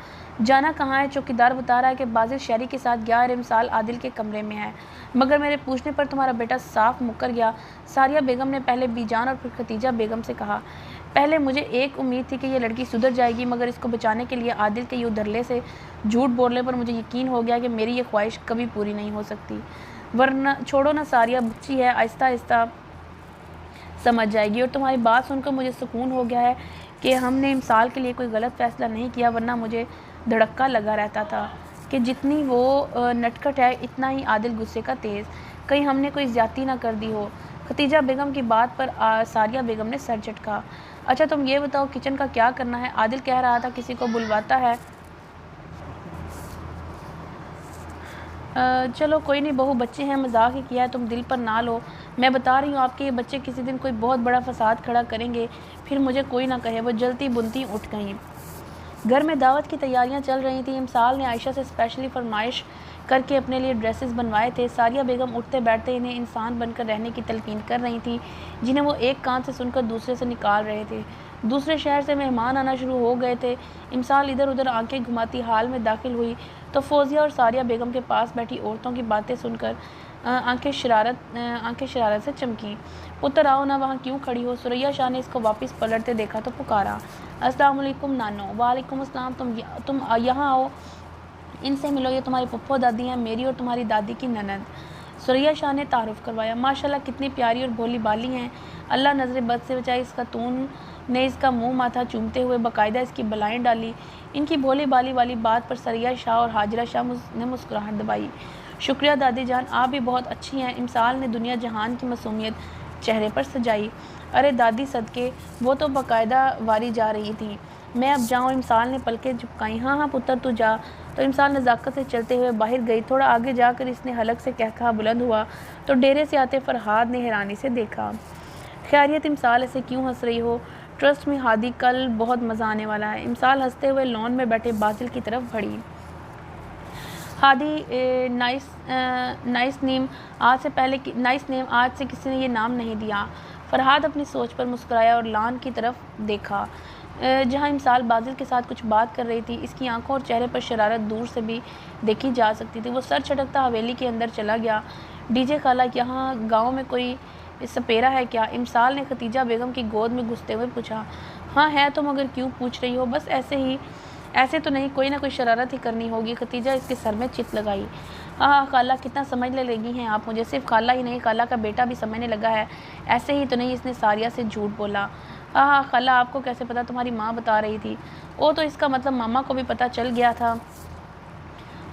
जाना कहाँ है? चौकीदार बता रहा है कि बाजिल शहरी के साथ गया और इमसाल आदिल के कमरे में है, मगर मेरे पूछने पर तुम्हारा बेटा साफ मुकर गया। सारिया बेगम ने पहले बीजान और फिर खतीजा बेगम से कहा। पहले मुझे एक उम्मीद थी कि ये लड़की सुधर जाएगी, मगर इसको बचाने के लिए आदिल के यूँ धरले से झूठ बोलने पर मुझे यकीन हो गया कि मेरी ये ख्वाहिश कभी पूरी नहीं हो सकती। वरना छोड़ो ना, सारिया बच्ची है, आहिस्ता आहिस्ता समझ जाएगी। और तुम्हारी बात सुनकर मुझे सुकून हो गया है कि हमने इमसाल के लिए कोई गलत फ़ैसला नहीं किया, वरना मुझे धड़क्का लगा रहता था कि जितनी वो नटखट है इतना ही आदिल गुस्से का तेज़। कहीं हमने कोई ज़्यादती ना कर दी हो। खतीजा बेगम की बात पर सारिया बेगम ने सर झटका। अच्छा तुम ये बताओ किचन का क्या करना है? आदिल कह रहा था किसी को बुलवाता है। चलो कोई नहीं बहू, बच्चे हैं, मजाक ही किया है, तुम दिल पर ना लो। मैं बता रही हूँ आपके ये बच्चे किसी दिन कोई बहुत बड़ा फसाद खड़ा करेंगे, फिर मुझे कोई ना कहे। वो जलती बुनती उठ गईं। घर में दावत की तैयारियां चल रही थी। इमसाल ने आयशा से स्पेशली फरमाइश करके अपने लिए ड्रेसेस बनवाए थे। सारिया बेगम उठते बैठते इन्हें इंसान बनकर रहने की तलकीन कर रही थी, जिन्हें वो एक कान से सुनकर दूसरे से निकाल रहे थे। दूसरे शहर से मेहमान आना शुरू हो गए थे। इमसाल इधर उधर आंखें घुमाती हाल में दाखिल हुई तो फौजिया और सारिया बेगम के पास बैठी औरतों की बातें सुनकर आंखें शरारत से चमकी। पुत्र आओ ना, वहाँ क्यों खड़ी हो? सुरैया शाह ने इसको वापस पलटते देखा तो पुकारा। अस्सलाम वालेकुम नानो। वालेकुम अस्सलाम। तुम यहाँ आओ, इनसे मिलो, ये तुम्हारी पप्पो दादी हैं, मेरी और तुम्हारी दादी की ननद। सुरैया शाह ने तारुफ करवाया। माशाल्लाह कितनी प्यारी और भोली बाली हैं, अल्लाह नज़र बद से बचाए। इसका तून ने इसका मुंह माथा चूमते हुए बाकायदा इसकी बलाएं डाली। इनकी भोली बाली वाली बात पर सुरैया शाह और हाजरा शाह ने मुस्कुराहट दबाई। शुक्रिया दादी जान, आप भी बहुत अच्छी हैं। इमसाल ने दुनिया जहान की मासूमियत चेहरे पर सजाई। अरे दादी सदके, वो तो बाकायदा वारी जा रही थी। मैं अब जाऊँ? इमसाल ने पलकें झपकाई। हाँ हाँ पुत्र तू जा। तो इमसाल नज़ाकत से चलते हुए बाहर गई। थोड़ा आगे जाकर इसने हलक से कहकहा बुलंद हुआ तो डेरे से आते फरहाद ने हैरानी से देखा। खैरियत इमसाल, ऐसे क्यों हंस रही हो? ट्रस्ट में हादी, कल बहुत मज़ा आने वाला है। इमसाल हंसते हुए लॉन में बैठे बाजिल की तरफ बढ़ी। हादी नाइस नेम, आज से किसी ने ये नाम नहीं दिया। फरहाद अपनी सोच पर मुस्कुराया और लॉन की तरफ देखा जहां इमसाल बाजिल के साथ कुछ बात कर रही थी। इसकी आंखों और चेहरे पर शरारत दूर से भी देखी जा सकती थी। वो सर झटकता हवेली के अंदर चला गया। डीजे खाला, यहाँ गांव में कोई सपेरा है क्या? इमसाल ने खतीजा बेगम की गोद में घुसते हुए पूछा। हाँ है तो, मगर क्यों पूछ रही हो? बस ऐसे ही। ऐसे तो नहीं, कोई ना कोई शरारत ही करनी होगी। खतीजा इसके सर में चित लगाई। हाँ खाला, कितना समझने लगी हैं आप मुझे। सिर्फ खाला ही नहीं, खाला का बेटा भी समझने लगा है। ऐसे ही तो नहीं, इसने सारिया से झूठ बोला। हाँ खाला, आपको कैसे पता? तुम्हारी माँ बता रही थी। ओ तो इसका मतलब मामा को भी पता चल गया था।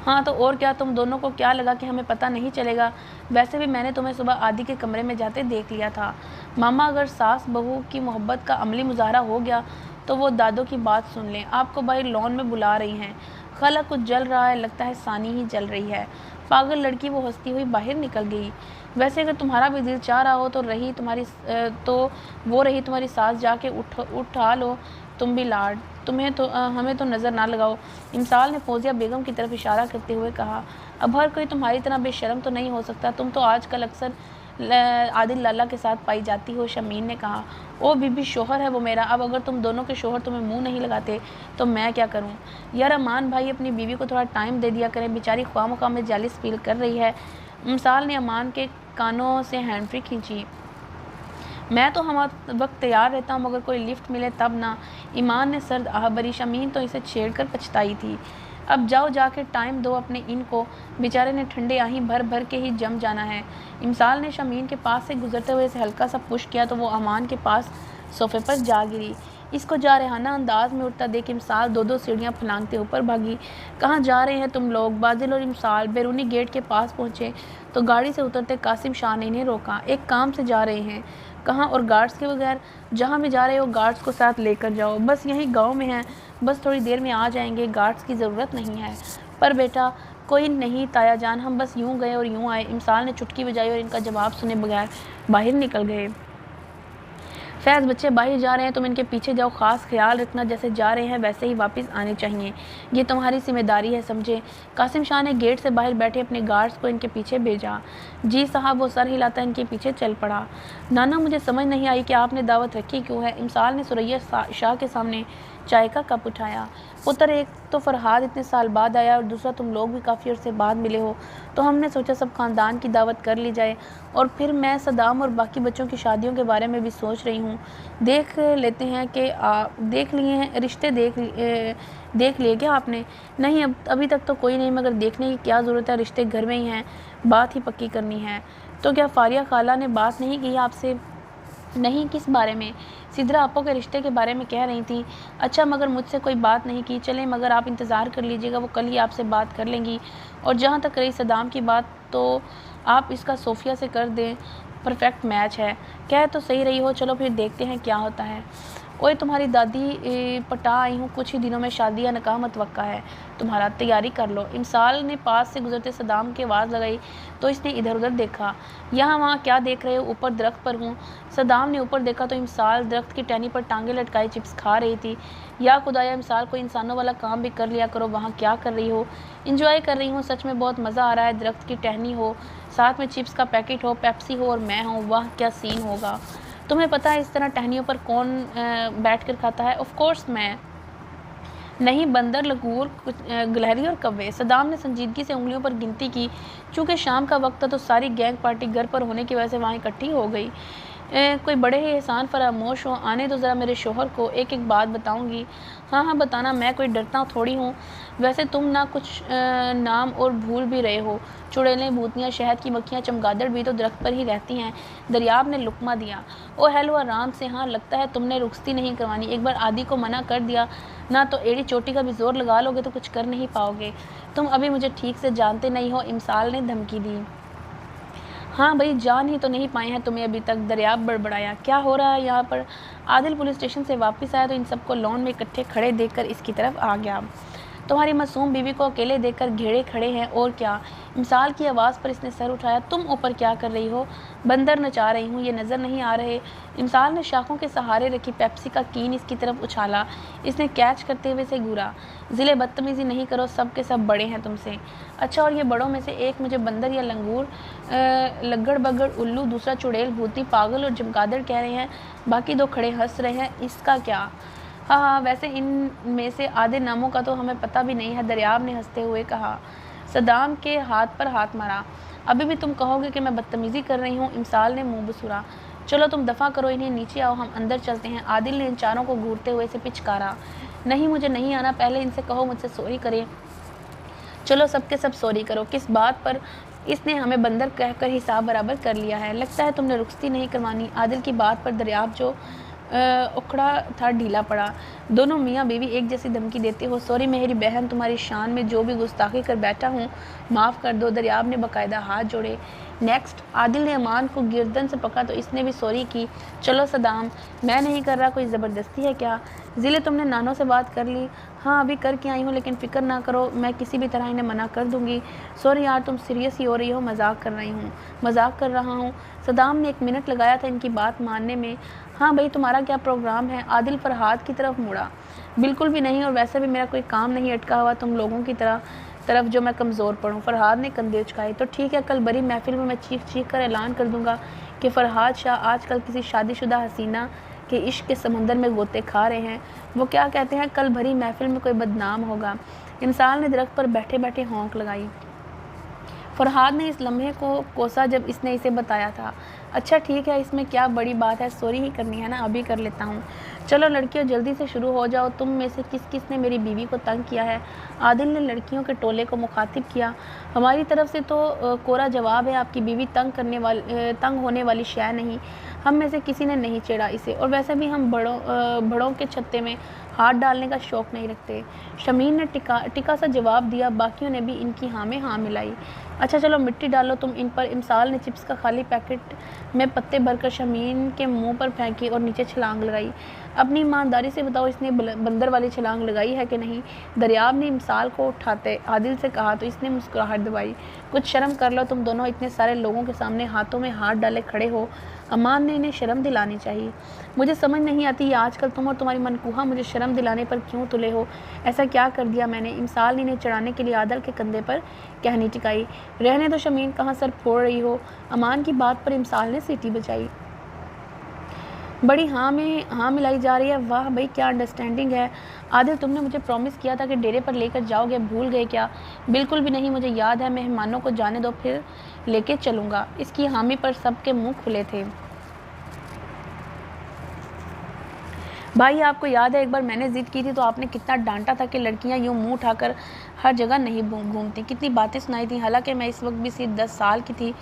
हाँ तो और क्या, तुम दोनों को क्या लगा कि हमें पता नहीं चलेगा? वैसे भी मैंने तुम्हें सुबह आदि के कमरे में जाते देख लिया था। मामा, अगर सास बहू की मोहब्बत का अमली मुजाहरा हो गया तो वो दादों की बात सुन लें। आपको बाहर लॉन में बुला रही हैं। खाला, कुछ जल रहा है, लगता है सानी ही जल रही है। पागल लड़की, वो हंसती हुई बाहर निकल गई। वैसे अगर तुम्हारा भी दिल चाह रहा हो तो वो रही तुम्हारी सास, जाके उठा लो तुम भी लाड। हमें तो नज़र ना लगाओ। इमसाल ने फौजिया बेगम की तरफ इशारा करते हुए कहा। अब हर कोई तुम्हारी तरह बेशर्म तो नहीं हो सकता। तुम तो आजकल अक्सर आदिल लाला के साथ पाई जाती हो। शमीन ने कहा। ओ बीबी, शोहर है वो मेरा। अब अगर तुम दोनों के शोहर तुम्हें मुंह नहीं लगाते तो मैं क्या करूं? यार अमान भाई, अपनी बीवी को थोड़ा टाइम दे दिया करें, बेचारी ख्वाम में जालिस फील कर रही है। इमसाल ने अमान के कानों से हैंड फ्री खींची। मैं तो हम वक्त तैयार रहता हूँ, मगर कोई लिफ्ट मिले तब ना। ईमान ने सर्द आह भरी। शमीन तो इसे छेड़कर पछताई थी। अब जाओ, जाके टाइम दो अपने इनको, बेचारे ने ठंडे आही भर भर के ही जम जाना है। इमसाल ने शमीन के पास से गुजरते हुए इसे हल्का सा पुश किया तो वो अमान के पास सोफे पर जा गिरी। इसको जारहाना अंदाज में उठता देख इमसाल दो दो सीढ़ियाँ फलांगते ऊपर भागी। कहाँ जा रहे हैं तुम लोग? बाजिल और इमसाल बैरूनी गेट के पास पहुँचे तो गाड़ी से उतरते कासिम शाह ने इन्हें रोका। एक काम से जा रहे हैं। कहाँ? और गार्ड्स के बगैर? जहाँ भी जा रहे हो गार्ड्स को साथ लेकर जाओ। बस यहीं गांव में हैं, बस थोड़ी देर में आ जाएंगे। गार्ड्स की ज़रूरत नहीं है। पर बेटा, कोई नहीं ताया जान, हम बस यूं गए और यूं आए। इमसाल ने चुटकी बजाई और इनका जवाब सुने बगैर बाहर निकल गए। फैज़, बच्चे बाहर जा रहे हैं, तुम इनके पीछे जाओ। ख़ास ख्याल रखना, जैसे जा रहे हैं वैसे ही वापस आने चाहिए। ये तुम्हारी जिम्मेदारी है, समझे? कासिम शाह ने गेट से बाहर बैठे अपने गार्ड्स को इनके पीछे भेजा। जी साहब, वो सर हिलाता इनके पीछे चल पड़ा। नाना, मुझे समझ नहीं आई कि आपने दावत रखी क्यों है? इमसाल ने सुरैया शाह के सामने चाय का कप उठाया। पुत्र, एक तो फरहाद इतने साल बाद आया और दूसरा तुम लोग भी काफ़ी अर्से बाद मिले हो, तो हमने सोचा सब ख़ानदान की दावत कर ली जाए। और फिर मैं सदाम और बाकी बच्चों की शादियों के बारे में भी सोच रही हूँ। देख लेते हैं कि देख लिए हैं रिश्ते, देख लिए क्या आपने? नहीं, अभी तक तो कोई नहीं, मगर देखने की क्या ज़रूरत है, रिश्ते घर में ही हैं, बात ही पक्की करनी है। तो क्या फारिया खाला ने बात नहीं की आपसे? नहीं, किस बारे में? सिद्रा आपो के रिश्ते के बारे में कह रही थी। अच्छा, मगर मुझसे कोई बात नहीं की। चलें, मगर आप इंतज़ार कर लीजिएगा, वो कल ही आपसे बात कर लेंगी। और जहाँ तक रही सदाम की बात, तो आप इसका सोफिया से कर दें, परफेक्ट मैच है। कह तो सही रही हो, चलो फिर देखते हैं क्या होता है। ओए, तुम्हारी दादी पटा आई हूँ, कुछ ही दिनों में शादी या निकाह मतवक्का है तुम्हारा, तैयारी कर लो। इमसाल ने पास से गुजरते सदाम की आवाज़ लगाई तो इसने इधर उधर देखा। यहाँ वहाँ क्या देख रहे हो? ऊपर दरख्त पर हूँ। सदाम ने ऊपर देखा तो इमसाल दरख्त की टहनी पर टांगे लटकाए चिप्स खा रही थी। या खुदाया, इमसाल को इंसानों वाला काम भी कर लिया करो। वहाँ क्या कर रही हो? इंजॉय कर रही हूँ, सच में बहुत मज़ा आ रहा है। दरख्त की टहनी हो, साथ में चिप्स का पैकेट हो, पेप्सी हो और मैं हूँ, वाह क्या सीन होगा। तुम्हें पता है इस तरह टहनियों पर कौन बैठ कर खाता है? ऑफ कोर्स मैं। नहीं, बंदर, लंगूर, गिलहरी और कौवे। सदाम ने संजीदगी से उंगलियों पर गिनती की। चूँकि शाम का वक्त था तो सारी गैंग पार्टी घर पर होने की वजह से वहाँ इकट्ठी हो गई। कोई बड़े ही एहसान फरामोश हो, आने दो ज़रा मेरे शोहर को, एक एक बात बताऊंगी। हाँ हाँ बताना, मैं कोई डरता थोड़ी हूँ। वैसे तुम ना कुछ नाम और भूल भी रहे हो। चुड़ैलें, भूतियाँ, शहद की मक्खियाँ, चमगादड़ भी तो दरख्त पर ही रहती हैं। दरियाब ने लुकमा दिया। ओ हेलो, आराम से। हाँ, लगता है तुमने रुखसती नहीं करवानी। एक बार आदि को मना कर दिया ना तो एड़ी चोटी का भी जोर लगा लोगे तो कुछ कर नहीं पाओगे। तुम अभी मुझे ठीक से जानते नहीं हो, इमसाल ने धमकी दी। हाँ भाई, जान ही तो नहीं पाए हैं तुम्हें अभी तक, दरियाब बड़बड़ाया। क्या हो रहा है यहाँ पर? आदिल पुलिस स्टेशन से वापस आया तो इन सबको लॉन में इकट्ठे खड़े देखकर इसकी तरफ आ गया। तुम्हारी मासूम बीवी को अकेले देखकर घेरे खड़े हैं, और क्या? इमसाल की आवाज़ पर इसने सर उठाया। तुम ऊपर क्या कर रही हो? बंदर नचा रही हूँ, ये नज़र नहीं आ रहे? इमसाल ने शाखों के सहारे रखी पेप्सी का कीन इसकी तरफ उछाला। इसने कैच करते हुए से घूरा। ज़िले बदतमीज़ी नहीं करो, सब के सब बड़े हैं तुमसे। अच्छा, और ये बड़ों में से एक मुझे बंदर या लंगूर, लगड़ बगड़ उल्लू, दूसरा चुड़ैल, भूती, पागल और चमगादड़ कह रहे हैं। बाकी दो खड़े हंस रहे हैं। इसका क्या? हाँ हाँ, वैसे इन में से आधे नामों का तो हमें पता भी नहीं है, दरियाब ने हंसते हुए कहा। सदाम के हाथ पर हाथ मारा। अभी भी तुम कहोगे कि मैं बदतमीज़ी कर रही हूँ? इमसाल ने मुंह बसुरा। चलो तुम दफ़ा करो इन्हें, नीचे आओ, हम अंदर चलते हैं। आदिल ने इन चारों को घूरते हुए से पिचकारा। नहीं, मुझे नहीं आना, पहले इनसे कहो मुझसे सॉरी करें। चलो सबके सब सॉरी करो। किस बात पर? इसने हमें बंदर कहकर हिसाब बराबर कर लिया है। लगता है तुमने रुखसती नहीं करवानी। आदिल की बात पर दरियाब जो उखड़ा था ढीला पड़ा। दोनों मियाँ बीवी एक जैसी धमकी देते हो। सॉरी मेरी बहन, तुम्हारी शान में जो भी गुस्ताखी कर बैठा हूँ माफ़ कर दो। दरियाब ने बाकायदा हाथ जोड़े। नेक्स्ट। आदिल ने अमान को गिरदन से पकड़ा तो इसने भी सॉरी की। चलो सदाम, मैं नहीं कर रहा, कोई ज़बरदस्ती है क्या? ज़िले, तुमने नानों से बात कर ली? हाँ, अभी करके आई हूँ, लेकिन फ़िक्र ना करो, मैं किसी भी तरह इन्हें मना कर दूँगी। सॉरी यार, तुम सीरियस ही हो रही हो? मजाक कर रहा हूँ। सदाम ने 1 मिनट लगाया था इनकी बात मानने में। हाँ भाई, तुम्हारा क्या प्रोग्राम है? आदिल फरहाद की तरफ मुड़ा। बिल्कुल भी नहीं, और वैसे भी मेरा कोई काम नहीं अटका हुआ तुम लोगों की तरफ जो मैं कमज़ोर पड़ूँ। फरहाद ने कंधे उचकाए। तो ठीक है, कल बड़ी महफिल में मैं चीख कर ऐलान कर दूंगा कि फरहाद शाह आजकल किसी शादीशुदा हसीना के इश्क के समंदर में गोते खा रहे हैं। वो क्या कहते हैं, कल भरी महफिल में कोई बदनाम होगा। इंसान ने दरख्त पर बैठे बैठे होंक लगाई। फरहाद ने इस लम्हे को कोसा जब इसने इसे बताया था। अच्छा ठीक है, इसमें क्या बड़ी बात है, सॉरी ही करनी है ना, अभी कर लेता हूँ। चलो लड़कियों, जल्दी से शुरू हो जाओ। तुम में से किस किस ने मेरी बीवी को तंग किया है? आदिल ने लड़कियों के टोले को मुखातिब किया। हमारी तरफ से तो कोरा जवाब है, आपकी बीवी तंग होने वाली शय नहीं। हम में से किसी ने नहीं छेड़ा इसे, और वैसे भी हम बड़ों के छत्ते में हाथ डालने का शौक़ नहीं रखते। शमीन ने टिका सा जवाब दिया। बाकियों ने भी इनकी हाँ में हाँ मिलाई। अच्छा चलो मिट्टी डालो तुम इन पर। इमसाल ने चिप्स का खाली पैकेट में पत्ते भरकर शमीन के मुंह पर फेंकी और नीचे छलांग लगाई। अपनी ईमानदारी से बताओ, इसने बंदर वाली छलांग लगाई है कि नहीं? दरियाब ने इमसाल को उठाते आदिल से कहा तो इसने मुस्कुराहट दबाई। कुछ शर्म कर लो तुम दोनों, इतने सारे लोगों के सामने हाथों में हाथ डाले खड़े हो। अमान ने इन्हें शर्म दिलानी चाहिए। मुझे समझ नहीं आती आजकल तुम और तुम्हारी मनकूहा मुझे शर्म दिलाने पर क्यों तुले हो? ऐसा क्या कर दिया मैंने? इमसाल ने इन्हें चढ़ाने के लिए आदिल के कंधे पर कहनी टिकाई। रहने दो शमीन, कहाँ सर फोड़ रही हो? अमान की बात पर इमसाल ने सीटी बजाई। बड़ी हाँ में हाँ मिलाई जा रही है। वाह भाई, क्या अंडरस्टैंडिंग है। आदिल, तुमने मुझे प्रॉमिस किया था कि डेरे पर लेकर जाओगे, भूल गए क्या? बिल्कुल भी नहीं, मुझे याद है। मेहमानों को जाने दो, फिर लेके चलूँगा। इसकी हामी पर सबके मुंह खुले थे। भाई, आपको याद है एक बार मैंने ज़िद की थी तो आपने कितना डांटा था कि लड़कियां यूँ मुंह उठाकर हर जगह नहीं घूमती। कितनी बातें सुनाई थी, हालांकि मैं इस वक्त भी सिर्फ 10 साल की थी।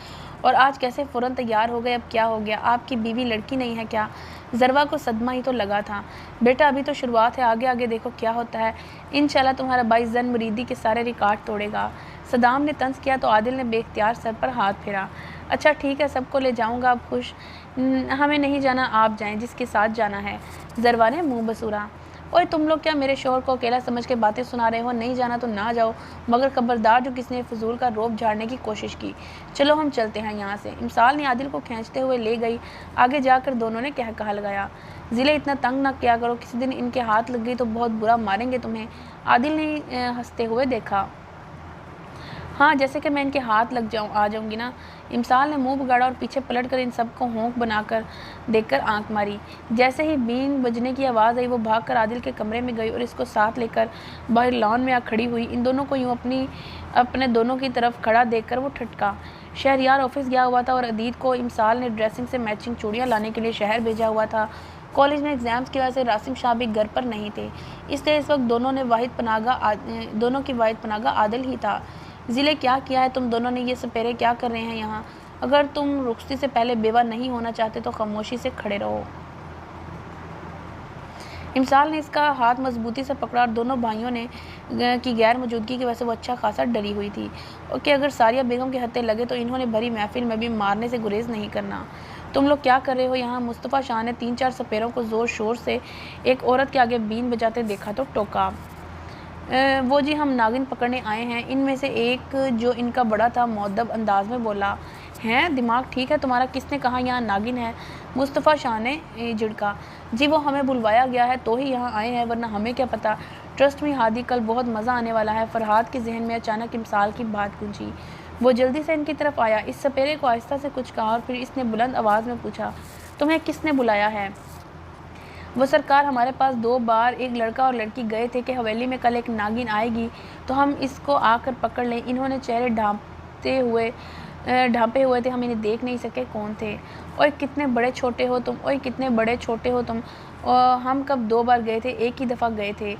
और आज कैसे फ़ौरन तैयार हो गए? अब क्या हो गया? आपकी बीवी लड़की नहीं है क्या? ज़रवा को सदमा ही तो लगा था। बेटा अभी तो शुरुआत है, आगे आगे देखो क्या होता है। इंशाल्लाह तुम्हारा भाई जन मुरीदी के सारे रिकॉर्ड तोड़ेगा। सदाम ने तंज किया तो आदिल ने बेख्तियार सर पर हाथ फेरा। अच्छा ठीक है, सबको ले जाऊंगा, अब खुश? हमें नहीं जाना, आप जाएं, जिसके साथ जाना है। ज़रवा ने मुंह बसूरा। ओए तुम लोग क्या मेरे शोहर को अकेला समझ के बातें सुना रहे हो? नहीं जाना तो ना जाओ, मगर खबरदार जो किसी ने फजूल का रोब झाड़ने की कोशिश की। चलो हम चलते हैं यहाँ से। इमसाल ने आदिल को खींचते हुए ले गई। आगे जाकर दोनों ने कहा लगाया, ज़िले इतना तंग ना किया करो, किसी दिन इनके हाथ लग गई तो बहुत बुरा मारेंगे तुम्हें। आदिल ने हंसते हुए देखा। हाँ, जैसे कि मैं इनके हाथ आ जाऊंगी ना। इमसाल ने मुंह बिगाड़ा और पीछे पलटकर इन सबको होंक बनाकर देखकर आंख मारी। जैसे ही बीन बजने की आवाज़ आई वो भागकर आदिल के कमरे में गई और इसको साथ लेकर बाहर लॉन में आ खड़ी हुई। इन दोनों को यूँ अपने दोनों की तरफ खड़ा देखकर वो ठटका। शहरयार ऑफिस गया हुआ था और अदीद को इमसाल ने ड्रेसिंग से मैचिंग चूड़ियाँ लाने के लिए शहर भेजा हुआ था। कॉलेज में एग्ज़ाम्स की वजह से रासिम शाह भी घर पर नहीं थे, इसलिए इस वक्त दोनों की वाहिद पनागा आदिल ही था। ज़िले, क्या किया है तुम दोनों ने? ये सपेरे क्या कर रहे हैं यहाँ? अगर तुम रुखसती से पहले बेवा नहीं होना चाहते तो खामोशी से खड़े रहो। इमसाल ने इसका हाथ मजबूती से पकड़ा और दोनों भाइयों ने की गैर मौजूदगी की वजह से वो अच्छा खासा डरी हुई थी और कि अगर सारिया बेगम के हत्थे लगे तो इन्होंने भरी महफिल में भी मारने से गुरेज नहीं करना। तुम लोग क्या कर रहे हो यहाँ? मुस्तफ़ा शाह ने 3-4 सपेरों को ज़ोर शोर से एक औरत के आगे बीन बजाते देखा तो टोका। वो जी हम नागिन पकड़ने आए हैं। इनमें से एक जो इनका बड़ा था मुअद्दब अंदाज में बोला। हैं, दिमाग ठीक है तुम्हारा? किसने कहा यहाँ नागिन है? मुस्तफ़ा शाह ने झिड़का। जी वो हमें बुलवाया गया है तो ही यहाँ आए हैं, वरना हमें क्या पता। ट्रस्ट में हादी, कल बहुत मज़ा आने वाला है। फरहाद के जहन में अचानक इमसाल की बात गूंजी। वो जल्दी से इनकी तरफ आया, इस सपेरे को आहिस्ता से कुछ कहा और फिर इसने बुलंद आवाज़ में पूछा, तुम्हें किसने बुलाया है? वो सरकार, हमारे पास 2 बार एक लड़का और लड़की गए थे कि हवेली में कल एक नागिन आएगी तो हम इसको आकर पकड़ लें। इन्होंने चेहरे ढांपे हुए थे, हम इन्हें देख नहीं सके कौन थे। ओए कितने बड़े छोटे हो तुम, ओए कितने बड़े छोटे हो तुम। हम कब 2 बार गए थे? एक ही दफ़ा गए थे।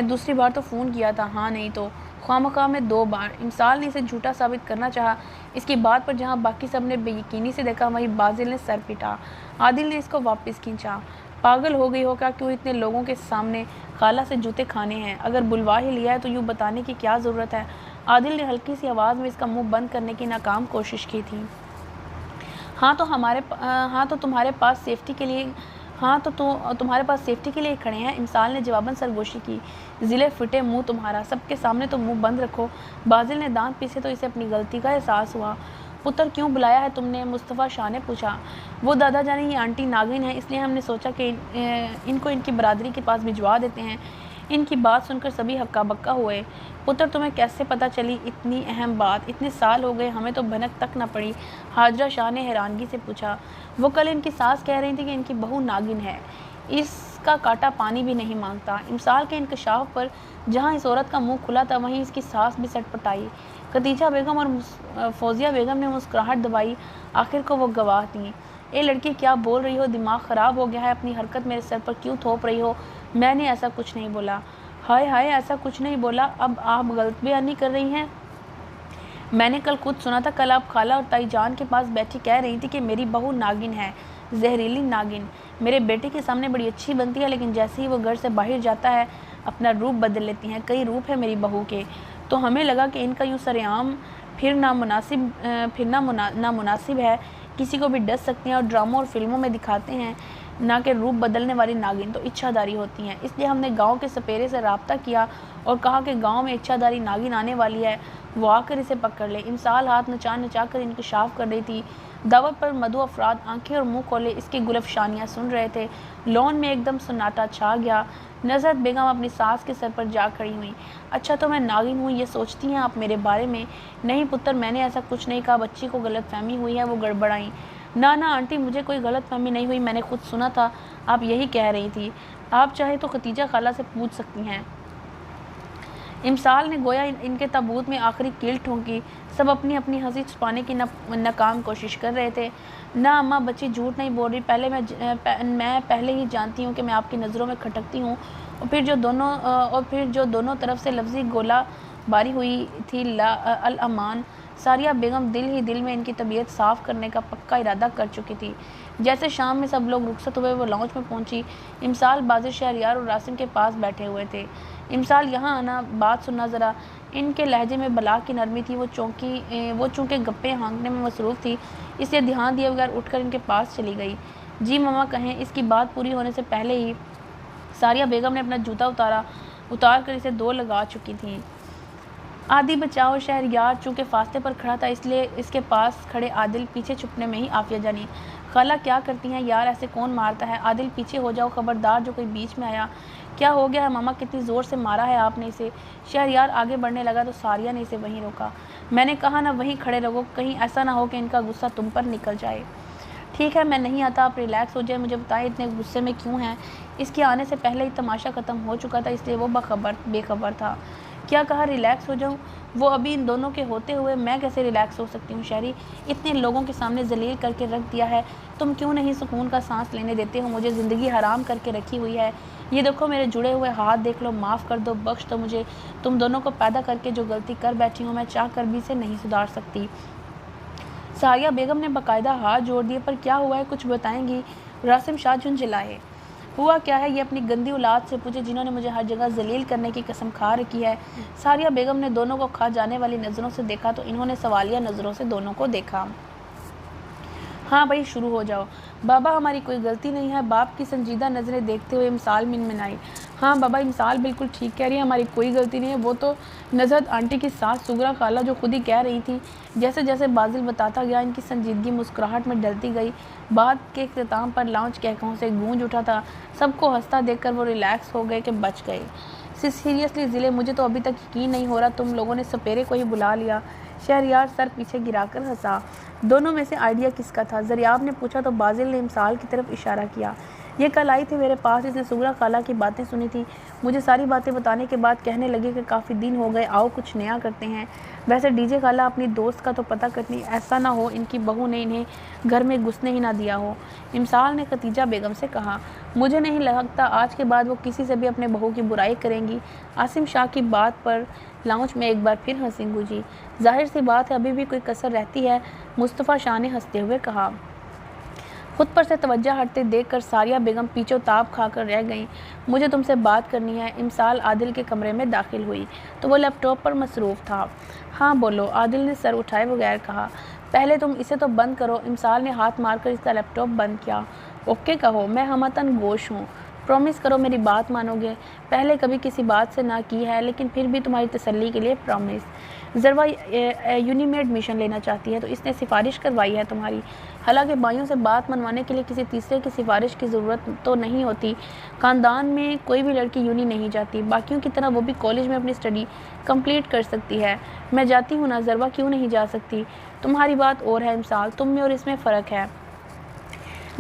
दूसरी बार तो फ़ोन किया था। हाँ नहीं तो खामखा में 2 बार। इमसाल ने इसे झूठा साबित करना चाहा। इसकी बात पर जहाँ बाकी सब ने बेयकीनी से देखा वहीं बाजिल ने सर पिटा। आदिल ने इसको वापस खींचा। पागल हो गई हो क्या? क्यों इतने लोगों के सामने खाला से जूते खाने हैं? अगर बुलवा ही लिया है तो यूँ बताने की क्या ज़रूरत है? आदिल ने हल्की सी आवाज़ में इसका मुंह बंद करने की नाकाम कोशिश की थी। हाँ तो तुम्हारे पास सेफ्टी के लिए खड़े हैं। इमसाल ने जवाबन सरगोशी की। ज़िले फिटे मुंह तुम्हारा, सबके सामने तो मुंह बंद रखो। बाजिल ने दांत पीसे तो इसे अपनी गलती का एहसास हुआ। पुत्र क्यों बुलाया है तुमने? मुस्तफ़ा शाह ने पूछा। वो दादा जाने ये आंटी नागिन है, इसलिए हमने सोचा कि इनको इनकी बरादरी के पास भिजवा देते हैं। इनकी बात सुनकर सभी हक्का बक्का हुए। पुत्र तुम्हें कैसे पता चली इतनी अहम बात? इतने साल हो गए हमें तो भनक तक न पड़ी। हाजरा शाह ने हैरानगी से पूछा। वो कल इनकी सास कह रही थी कि इनकी बहू नागिन है, इसका काटा पानी भी नहीं मांगता। इमसाल के इंकशाफ पर जहाँ इस औरत का मुंह खुला था वहीं इसकी सास भी सटपटाई। खदीजा बेगम और फौजिया बेगम ने मुस्कुराहट दबाई। आखिर को वो गवाह थीं। ए लड़की क्या बोल रही हो? दिमाग ख़राब हो गया है? अपनी हरकत मेरे सर पर क्यों थोप रही हो? मैंने ऐसा कुछ नहीं बोला। हाय हाय, ऐसा कुछ नहीं बोला? अब आप गलत बयानी कर रही हैं। मैंने कल खुद सुना था। कल आप खाला और ताई जान के पास बैठी कह रही थी कि मेरी बहू नागिन है, जहरीली नागिन। मेरे बेटे के सामने बड़ी अच्छी बनती है, लेकिन जैसे ही वो घर से बाहर जाता है अपना रूप बदल लेती हैं। कई रूप है मेरी बहू के। तो हमें लगा कि इनका यूँ सरेआम फिर नामुनासिब है। किसी को भी डस सकती हैं और ड्रामों और फिल्मों में दिखाते हैं ना कि रूप बदलने वाली नागिन तो इच्छाधारी होती हैं। इसलिए हमने गांव के सपेरे से रब्ता किया और कहा कि गांव में इच्छाधारी नागिन आने वाली है, वो आकर इसे पकड़ ले। इमसाल हाथ नचा कर इंकशाफ कर रही थी। दावत पर मधु अफराद आंखें और मुंह खोले इसकी गुलफशानियाँ सुन रहे थे। लॉन में एकदम सन्नाटा छा गया। नज़रत बेगम अपनी सास के सर पर जा खड़ी हुई। अच्छा तो मैं नागिन हूँ ये सोचती हैं आप मेरे बारे में? नहीं पुत्र, मैंने ऐसा कुछ नहीं कहा। बच्ची को गलतफहमी हुई है, वो गड़बड़ाई। ना आंटी, मुझे कोई गलतफहमी नहीं हुई। मैंने खुद सुना था आप यही कह रही थी। आप चाहे तो खतीजा खाला से पूछ सकती हैं। इमसाल ने गोया इनके ताबूत में आखिरी कील ठोंकी। सब अपनी अपनी हंसी छुपाने की नाकाम कोशिश कर रहे थे। ना अम्मा, बच्ची झूठ नहीं बोल रही। मैं पहले ही जानती हूँ कि मैं आपकी नज़रों में खटकती हूँ। और फिर जो दोनों तरफ से लफ्ज़ी गोला बारी हुई थी अल अमान। सारिया बेगम दिल ही दिल में इनकी तबीयत साफ़ करने का पक्का इरादा कर चुकी थी। जैसे शाम में सब लोग रुखसत हुए वो लॉन्च में पहुंची। इमसाल, बाजिल, शहरयार और रासिम के पास बैठे हुए थे। इमसाल, यहाँ आना, बात सुनना ज़रा। इनके लहजे में बला की नरमी थी। वो चूँकि गप्पे हाँकने में मसरूफ़ थी, इसलिए ध्यान दिए बगैर उठकर इनके पास चली गई। जी मम्मा कहें। इसकी बात पूरी होने से पहले ही सारिया बेगम ने अपना जूता उतार कर इसे 2 लगा चुकी थी। आदि बचाओ। शहरयार चूँकि फासले पर खड़ा था इसलिए इसके पास खड़े आदिल पीछे छुपने में ही आफिया जानी। खाला क्या करती हैं यार, ऐसे कौन मारता है? आदिल पीछे हो जाओ, खबरदार जो कोई बीच में आया। क्या हो गया है मामा, कितनी ज़ोर से मारा है आपने इसे? शहरयार आगे बढ़ने लगा तो सारिया ने इसे वहीं रोका। मैंने कहा ना वहीं खड़े रहो, कहीं ऐसा ना हो कि इनका गुस्सा तुम पर निकल जाए। ठीक है मैं नहीं आता, आप रिलैक्स हो जाए। मुझे बताएं इतने गुस्से में क्यों हैं? इसके आने से पहले ही तमाशा ख़त्म हो चुका था, इसलिए वो बेखबर था। क्या कहा रिलैक्स हो जाऊँ? वो अभी इन दोनों के होते हुए मैं कैसे रिलैक्स हो सकती हूँ शहरी? इतने लोगों के सामने जलील करके रख दिया है। तुम क्यों नहीं सुकून का सांस लेने देते हो? मुझे ज़िंदगी हराम करके रखी हुई है। ये देखो मेरे जुड़े हुए हाथ देख लो, माफ़ कर दो, बख्श दो मुझे। तुम दोनों को पैदा करके जो गलती कर बैठी हूँ मैं चाह कर भी इसे नहीं सुधार सकती। सारिया बेगम ने बाकायदा हाथ जोड़ दिए। पर क्या हुआ है, कुछ बताएंगी? रासिम शाह झुंझलाए। हुआ क्या है ये अपनी गंदी औलाद से पूछे जिन्होंने मुझे हर जगह जलील करने की कसम खा रखी है। सारिया बेगम ने दोनों को खा जाने वाली नज़रों से देखा तो इन्होंने सवालिया नज़रों से दोनों को देखा। हाँ भाई शुरू हो जाओ। बाबा हमारी कोई गलती नहीं है। बाप की संजीदा नज़रें देखते हुए इमसाल मिनमिनाई। हाँ बाबा इमसाल बिल्कुल ठीक कह रही है, हमारी कोई गलती नहीं है। वो तो नज़रत आंटी की सास सुगरा खाला जो खुद ही कह रही थी। जैसे जैसे बाजिल बताता गया इनकी संजीदगी मुस्कुराहट में डलती गई। बात के इख्तिताम पर लाउंज कहकों से गूंज उठा था। सबको हंसता देखकर वो रिलैक्स हो गए कि बच गए। सीरियसली ज़िले मुझे तो अभी तक यकीन नहीं हो रहा तुम लोगों ने सपेरे को ही बुला लिया। शहरयार सर पीछे गिराकर हंसा। दोनों में से आइडिया किसका था? ज़रियाब ने पूछा तो बाजिल ने इमसाल की तरफ इशारा किया। ये कल आई थी मेरे पास, इसने सुगरा खाला की बातें सुनी थी। मुझे सारी बातें बताने के बाद कहने लगे कि काफ़ी दिन हो गए, आओ कुछ नया करते हैं। वैसे डीजे खाला अपनी दोस्त का तो पता करनी, ऐसा ना हो इनकी बहू ने इन्हें घर में घुसने ही ना दिया हो। इमसाल ने खतीजा बेगम से कहा। मुझे नहीं लगता आज के बाद वो किसी से भी अपने बहू की बुराई करेंगी। आसिम शाह की बात पर लाउंज में एक बार फिर हंसी गूंजी। जाहिर सी बात है अभी भी कोई कसर रहती है, मुस्तफ़ा शाह ने हंसते हुए कहा। खुद पर से तवज्जो हटते देखकर सारिया बेगम पीछे ताप खाकर रह गईं। मुझे तुमसे बात करनी है। इमसाल आदिल के कमरे में दाखिल हुई तो वो लैपटॉप पर मसरूफ़ था। हाँ बोलो, आदिल ने सर उठाए बगैर कहा। पहले तुम इसे तो बंद करो। इमसाल ने हाथ मारकर इसका लैपटॉप बंद किया। ओके कहो, मैं हमतन गोश हूँ। प्रॉमिस करो मेरी बात मानोगे। पहले कभी किसी बात से ना की है लेकिन फिर भी तुम्हारी तसल्ली के लिए प्रॉमिस। ज़रवा यूनी में एडमिशन लेना चाहती है तो इसने सिफारिश करवाई है तुम्हारी। हालांकि भाइयों से बात मनवाने के लिए किसी तीसरे की सिफारिश की ज़रूरत तो नहीं होती। ख़ानदान में कोई भी लड़की यूनी नहीं जाती, बाकियों की तरह वो भी कॉलेज में अपनी स्टडी कंप्लीट कर सकती है। मैं जाती हूँ ना, ज़रवा क्यों नहीं जा सकती? तुम्हारी बात और है इमसाल, तुम में और इसमें फ़र्क है।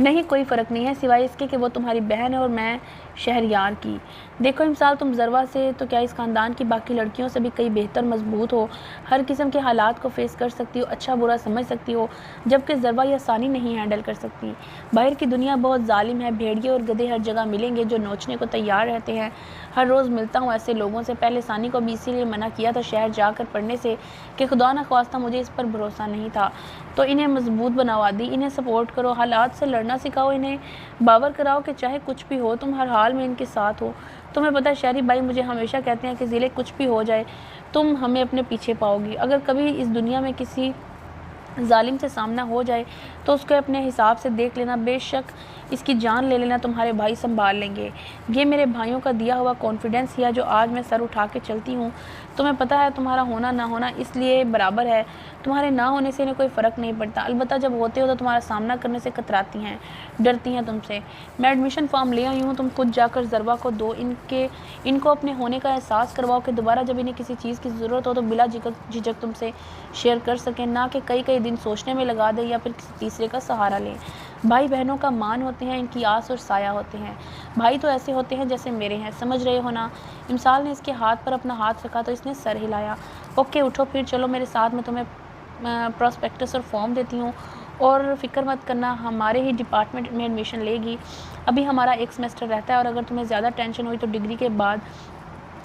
नहीं कोई फ़र्क नहीं है सिवाय इसके कि वो तुम्हारी बहन है और मैं शहरयार की। देखो इमसाल, तुम ज़रवा से तो क्या इस ख़ानदान की बाकी लड़कियों से भी कई बेहतर मजबूत हो। हर किस्म के हालात को फेस कर सकती हो, अच्छा बुरा समझ सकती हो, जबकि ज़रवा ये आसानी नहीं हैंडल कर सकती। बाहर की दुनिया बहुत जालिम है। भेड़िए और गधे हर जगह मिलेंगे जो नोचने को तैयार रहते हैं। हर रोज़ मिलता हूँ ऐसे लोगों से। पहले सानी को भी इसीलिए मना किया था शहर जाकर पढ़ने से कि खुदा न ख्वास्ता मुझे इस पर भरोसा नहीं था। तो इन्हें मजबूत बनवा दी। इन्हें सपोर्ट करो, हालात से लड़ना सिखाओ, इन्हें बावर कराओ कि चाहे कुछ भी हो तुम हर हाल में इनके साथ हो। तुम्हें पता है शहरी भाई मुझे हमेशा कहते हैं कि ज़िले कुछ भी हो जाए तुम हमें अपने पीछे पाओगी। अगर कभी इस दुनिया में किसी जालिम से सामना हो जाए तो उसको अपने हिसाब से देख लेना, बेशक इसकी जान ले लेना, तुम्हारे भाई संभाल लेंगे। ये मेरे भाइयों का दिया हुआ कॉन्फिडेंस ही है जो आज मैं सर उठा के चलती हूँ। तुम्हें पता है तुम्हारा होना ना होना इसलिए बराबर है, तुम्हारे ना होने से इन्हें कोई फ़र्क नहीं पड़ता। अलबत्ता जब होते हो तो तुम्हारा सामना करने से कतराती हैं, डरती हैं तुमसे। मैं एडमिशन फॉर्म ले आई हूँ, तुम खुद जाकर ज़रवा को दो। इनको अपने होने का एहसास करवाओ कि दोबारा जब इन्हें किसी चीज़ की ज़रूरत हो तो बिला झिझक तुमसे शेयर कर सकें, ना कि कई कई दिन सोचने में लगा दें या फिर किसी तीसरे का सहारा लें। भाई बहनों का मान होते हैं, इनकी आस और साया होते हैं। भाई तो ऐसे होते हैं जैसे मेरे हैं, समझ रहे हो ना? इमसाल ने इसके हाथ पर अपना हाथ रखा तो इसने सर हिलाया। ओके उठो फिर चलो मेरे साथ, मैं तुम्हें प्रॉस्पेक्टस और फॉर्म देती हूँ और फिक्र मत करना, हमारे ही डिपार्टमेंट में एडमिशन लेगी। अभी हमारा एक सेमेस्टर रहता है और अगर तुम्हें ज़्यादा टेंशन हुई तो डिग्री के बाद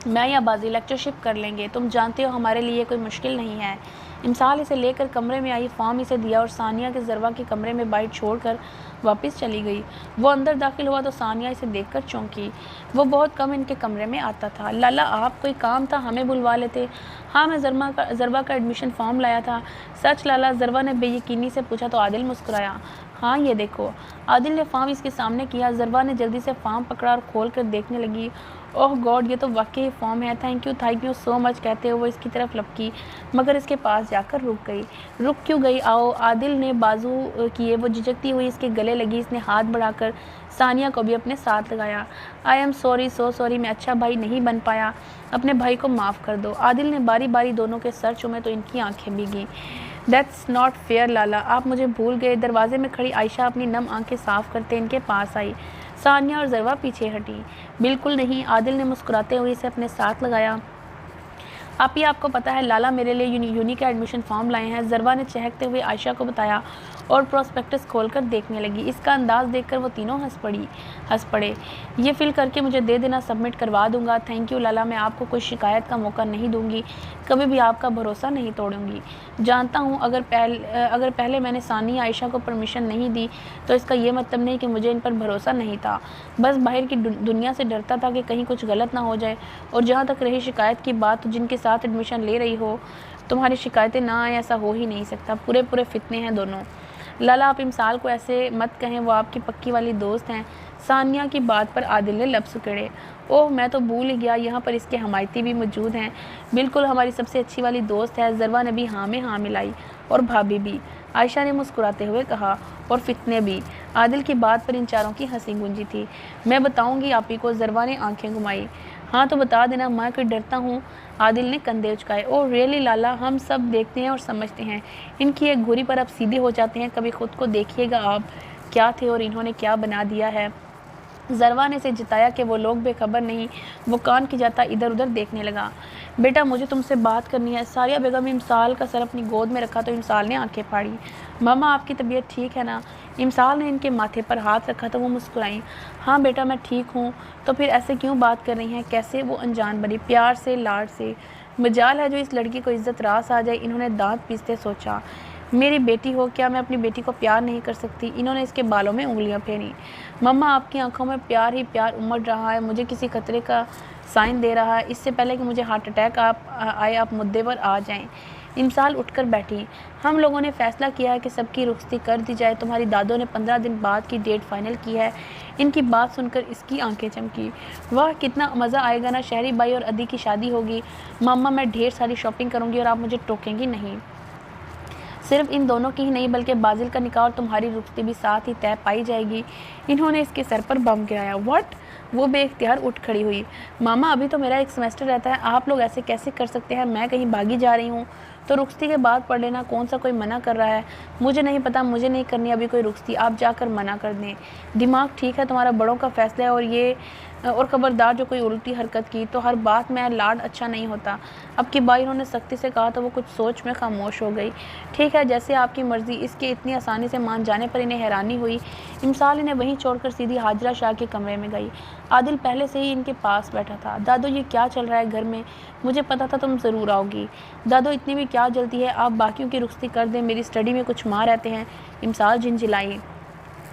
मैं या बाजी लेक्चरशिप कर लेंगे। तुम जानते हो हमारे लिए कोई मुश्किल नहीं है। इमसाल इसे लेकर कमरे में आई, फॉर्म इसे दिया और सानिया के ज़रवा के कमरे में बाइट छोड़कर वापस चली गई। वो अंदर दाखिल हुआ तो सानिया इसे देखकर चौंकी। वो बहुत कम इनके कमरे में आता था। लाला आप कोई काम था, हमें बुलवा लेते। हाँ मैं ज़रवा का एडमिशन फॉर्म लाया था। सच लाला? ज़रवा ने बेयकीनी से पूछा तो आदिल मुस्कुराया। हाँ ये देखो। आदिल ने फॉर्म इसके सामने किया। ज़रवा ने जल्दी से फॉर्म पकड़ा और खोल कर देखने लगी। ओह गॉड, ये तो वाकई फॉर्म है। थैंक यू सो मच कहते हुए वो इसकी तरफ लपकी, मगर इसके पास जाकर रुक गई। रुक क्यों गई? आओ। आदिल ने बाजू किए, वो झिझकती हुई इसके गले लगी। इसने हाथ बढ़ाकर सानिया को भी अपने साथ लगाया। I am sorry, so sorry, मैं अच्छा भाई नहीं बन पाया, अपने भाई को माफ़ कर दो। आदिल ने बारी बारी दोनों के सर चूमे तो इनकी आंखें भीगी। दैट्स नॉट फेयर लाला, आप मुझे भूल गए। दरवाजे में खड़ी आयशा अपनी नम आंखें साफ करते इनके पास आई। सानिया और ज़रवा पीछे हटी। बिल्कुल नहीं, आदिल ने मुस्कुराते हुए इसे अपने साथ लगाया। आपको पता है लाला मेरे लिए यूनी का एडमिशन फॉर्म लाए हैं, ज़रवा ने चहकते हुए आयशा को बताया। और प्रोस्पेक्टस खोलकर देखने लगी। इसका अंदाज़ देखकर वो तीनों हंस पड़े। ये फिल करके मुझे दे देना, सबमिट करवा दूंगा। थैंक यू लाला, मैं आपको कोई शिकायत का मौका नहीं दूंगी, कभी भी आपका भरोसा नहीं तोड़ूंगी। जानता हूँ अगर पहले मैंने सानिया आयशा को परमिशन नहीं दी तो इसका ये मतलब नहीं कि मुझे इन पर भरोसा नहीं था, बस बाहर की दुनिया से डरता था कि कहीं कुछ गलत ना हो जाए। और जहाँ तक रही शिकायत की बात, तो जिनके साथ एडमिशन ले रही हो तुम्हारी शिकायतें ना आए ऐसा हो ही नहीं सकता। पूरे फितने हैं दोनों। लाला आप इमसाल को ऐसे मत कहें, वो आपकी पक्की वाली दोस्त हैं। सानिया की बात पर आदिल ने लब सुकेड़े। ओह मैं तो भूल ही गया, यहाँ पर इसके हमायती भी मौजूद हैं। बिल्कुल हमारी सबसे अच्छी वाली दोस्त है। ज़रवा ने भी हाँ में हाँ मिलाई। और भाभी भी, आयशा ने मुस्कुराते हुए कहा। और फितने भी। आदिल की बात पर इन चारों की हंसी गूंजी थी। मैं बताऊंगी आप ही को, ज़रवा ने आंखें घुमाई। हाँ तो बता देना, मैं कोई डरता हूँ। आदिल ने कंधे उचकाए। ओह रियली लाला, हम सब देखते हैं और समझते हैं। इनकी एक घुरी पर आप सीधे हो जाते हैं। कभी खुद को देखिएगा आप क्या थे और इन्होंने क्या बना दिया है। ज़रवा ने से जिताया कि वो लोग बेखबर नहीं। वो कान की जाता इधर उधर देखने लगा। बेटा मुझे तुमसे बात करनी है। सारिया बेगम ने इमसाल का सर अपनी गोद में रखा तो इमसाल ने आंखें फाड़ी। मामा आपकी तबीयत ठीक है ना? इमसाल ने इनके माथे पर हाथ रखा तो वो मुस्कुराई। हाँ बेटा मैं ठीक हूँ। तो फिर ऐसे क्यों बात कर रही हैं? कैसे? वो अनजान बनी, प्यार से, लाड से। मजाल है जो इस लड़की को इज्जत रास आ जाए। इन्होंने दांत पीसते सोचा। मेरी बेटी हो, क्या मैं अपनी बेटी को प्यार नहीं कर सकती? इन्होंने इसके बालों में उंगलियां फेरी। मम्मा आपकी आंखों में प्यार ही प्यार उमड़ रहा है, मुझे किसी खतरे का साइन दे रहा है। इससे पहले कि मुझे हार्ट अटैक आए आप मुद्दे पर आ जाएं। इमसाल उठकर बैठी। हम लोगों ने फैसला किया है कि सबकी रुखसती कर दी जाए। तुम्हारी दादों ने 15 दिन बाद की डेट फाइनल की है। इनकी बात सुनकर इसकी आंखें चमकी। वाह कितना मज़ा आएगा ना, शहरी बाई और अदी की शादी होगी। मम्मा मैं ढेर सारी शॉपिंग करूँगी और आप मुझे टोकेंगी नहीं। सिर्फ इन दोनों की ही नहीं बल्कि बाजिल का निकाह और तुम्हारी रुखसती भी साथ ही तय पाई जाएगी। इन्होंने इसके सर पर बम गिराया। व्हाट? वो बेइख्तियार उठ खड़ी हुई। मामा अभी तो मेरा एक सेमेस्टर रहता है, आप लोग ऐसे कैसे कर सकते हैं? मैं कहीं भागी जा रही हूँ तो रुखसती के बाद पढ़ लेना, कौन सा कोई मना कर रहा है? मुझे नहीं पता, मुझे नहीं करनी अभी कोई रुखसती, आप जाकर मना कर दें। दिमाग ठीक है तुम्हारा? बड़ों का फैसला है। और खबरदार जो कोई उल्टी हरकत की तो हर बात में लाड अच्छा नहीं होता। अब की बाई उन्होंने सख्ती से कहा तो वो कुछ सोच में खामोश हो गई। ठीक है जैसे आपकी मर्ज़ी। इसके इतनी आसानी से मान जाने पर इन्हें हैरानी हुई। इमसाल इन्हें वहीं छोड़कर सीधी हाजरा शाह के कमरे में गई। आदिल पहले से ही इनके पास बैठा था। दादो ये क्या चल रहा है घर में? मुझे पता था तुम ज़रूर आओगी। दादो इतनी भी क्या जल्दी है, आप बाकियों की रुखसती कर दें, मेरी स्टडी में कुछ माँ रहते हैं। इमसाल झिंझिलाई।